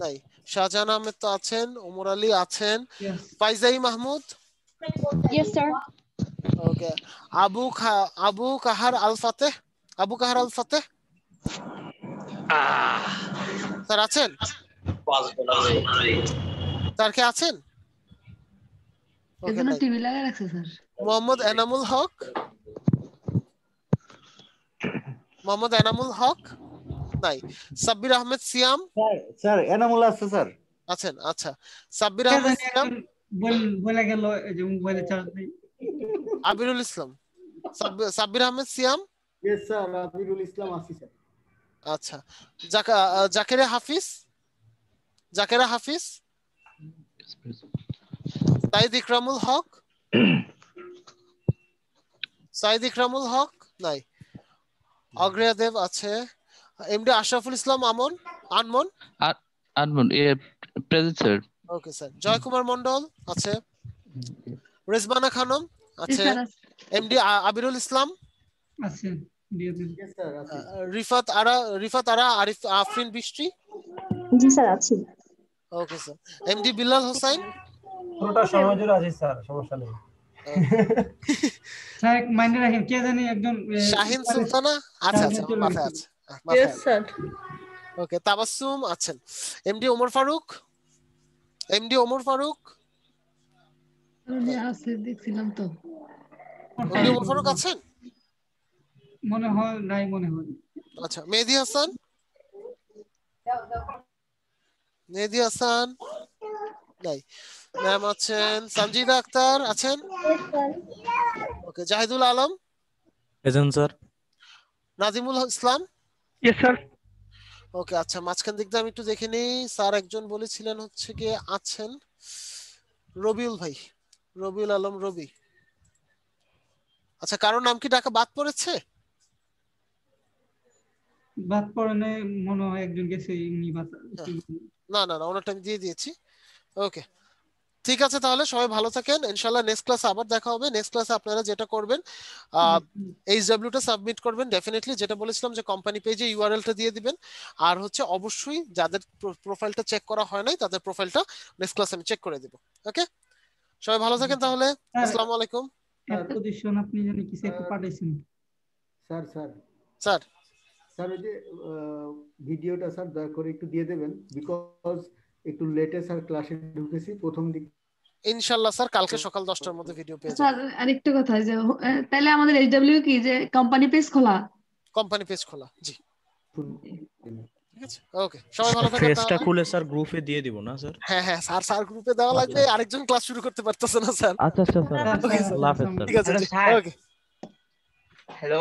নাই। শাহজাহান আহমেদ তো আছেন, ওমর আলী আছেন, ফাইজাই মাহমুদ? Yes, sir. ওকে, আবু কাহার আল ফাতেহ? স্যার আছেন? স্যার কে আছেন? এজন্য টিভি লাগায় রাখছে স্যার। মোহাম্মদ এনামুল হক? নাই। সাব্বির আহমেদ সিয়াম? স্যার এনামুল আছে স্যার। আছেন? আচ্ছা, সাব্বির আহমেদ সিয়াম? বলে গেল এই যে মোবাইলে চার্জ নেই। আবিরুল ইসলাম? সাব্বির আহমেদ সিয়াম? ইয়েস স্যার, আবিরুল ইসলাম আছি স্যার। আচ্ছা, জাকেরা হাফিজ? সাইদ ইকরামুল হক? নাই। অগ্রেয়া দেব আছে। এমডি আশরাফুল ইসলাম আনমন? Present sir. Okay sir. Joykumar Mondal আছে। রেজবানা খানম আছে। এমডি আবিরুল ইসলাম আছে। রিফাত আরা আফরিন বৃষ্টি? জি স্যার আছি। Okay sir. MD Billal Hossain? পুরোটা সময় জুড়ে আছি স্যার, সমস্যা নেই। স্যার মাইন্ডে রাখেন, কে জানি একজন শাহিন সুলতানা? আচ্ছা মাথায় আছে। Yes sir. ওকে, তাবাসসুম আছেন। এমডি ওমর ফারুক? আমি আছে, দেখছিলাম তো। এমডি ওমর ফারুক আছেন? মনে হয় নাই, মনে হয়। আচ্ছা, মেহেদী হাসান? নাই। ম্যাম আছেন। সঞ্জিদা আক্তার আছেন? Okay, Zahidul Alam? Present sir. Nazimul Islam? Yes sir. Okay আচ্ছা, মাঝখান দিক দিয়ে আমি একটু দেখে নিই। স্যার একজন বলেছিলেন হচ্ছে কি আছেন, রবিউল আলম রবি। আচ্ছা, কারোর নাম কি ডাকা বাদ পড়েছে? বাদ পড়ে নাই মনে হয়, একজন গেছে এমনি বাদ। না ওনারটা আমি দিয়ে দিয়েছি। ওকে ঠিক আছে, তাহলে সবাই ভালো থাকেন। ইনশাআল্লাহ নেক্সট ক্লাসে আবার দেখা হবে। নেক্সট ক্লাসে আপনারা যেটা করবেন, এইচডব্লিউ টা সাবমিট করবেন ডেফিনেটলি, যেটা বলেছিলাম যে কোম্পানি পেজে ইউআরএল টা দিয়ে দিবেন। আর হচ্ছে অবশ্যই যাদের প্রোফাইলটা চেক করা হয় নাই তাদের প্রোফাইলটা নেক্সট ক্লাসে আমি চেক করে দেব। ওকে, সবাই ভালো থাকেন তাহলে। আসসালামু আলাইকুম। পজিশন আপনি জানি কিছু একটু পাঠাইছেন স্যার ওই যে ভিডিওটা স্যার দয়া করে একটু দিয়ে দেবেন, বিকজ একটু লেটে স্যার ক্লাসে ঢুকেছি প্রথম দিক। ইনশাআল্লাহ স্যার কালকে সকাল 10টার মধ্যে ভিডিও পেয়ে যাবেন। স্যার আরেকটা কথা, যে তাহলে আমাদের এইচডব্লিউ কি যে কোম্পানি পেজ খোলা? জি ঠিক আছে, ওকে সবাই ভালো থাকেন। পেজটা খুলে স্যার গ্রুপে দিয়ে দিব না স্যার? হ্যাঁ স্যার গ্রুপে দেওয়া লাগবে, আরেকজন ক্লাস শুরু করতে পারতেছে না স্যার। আচ্ছা স্যার, আল্লাহ হাফেজ স্যার। ঠিক আছে, ওকে। হ্যালো।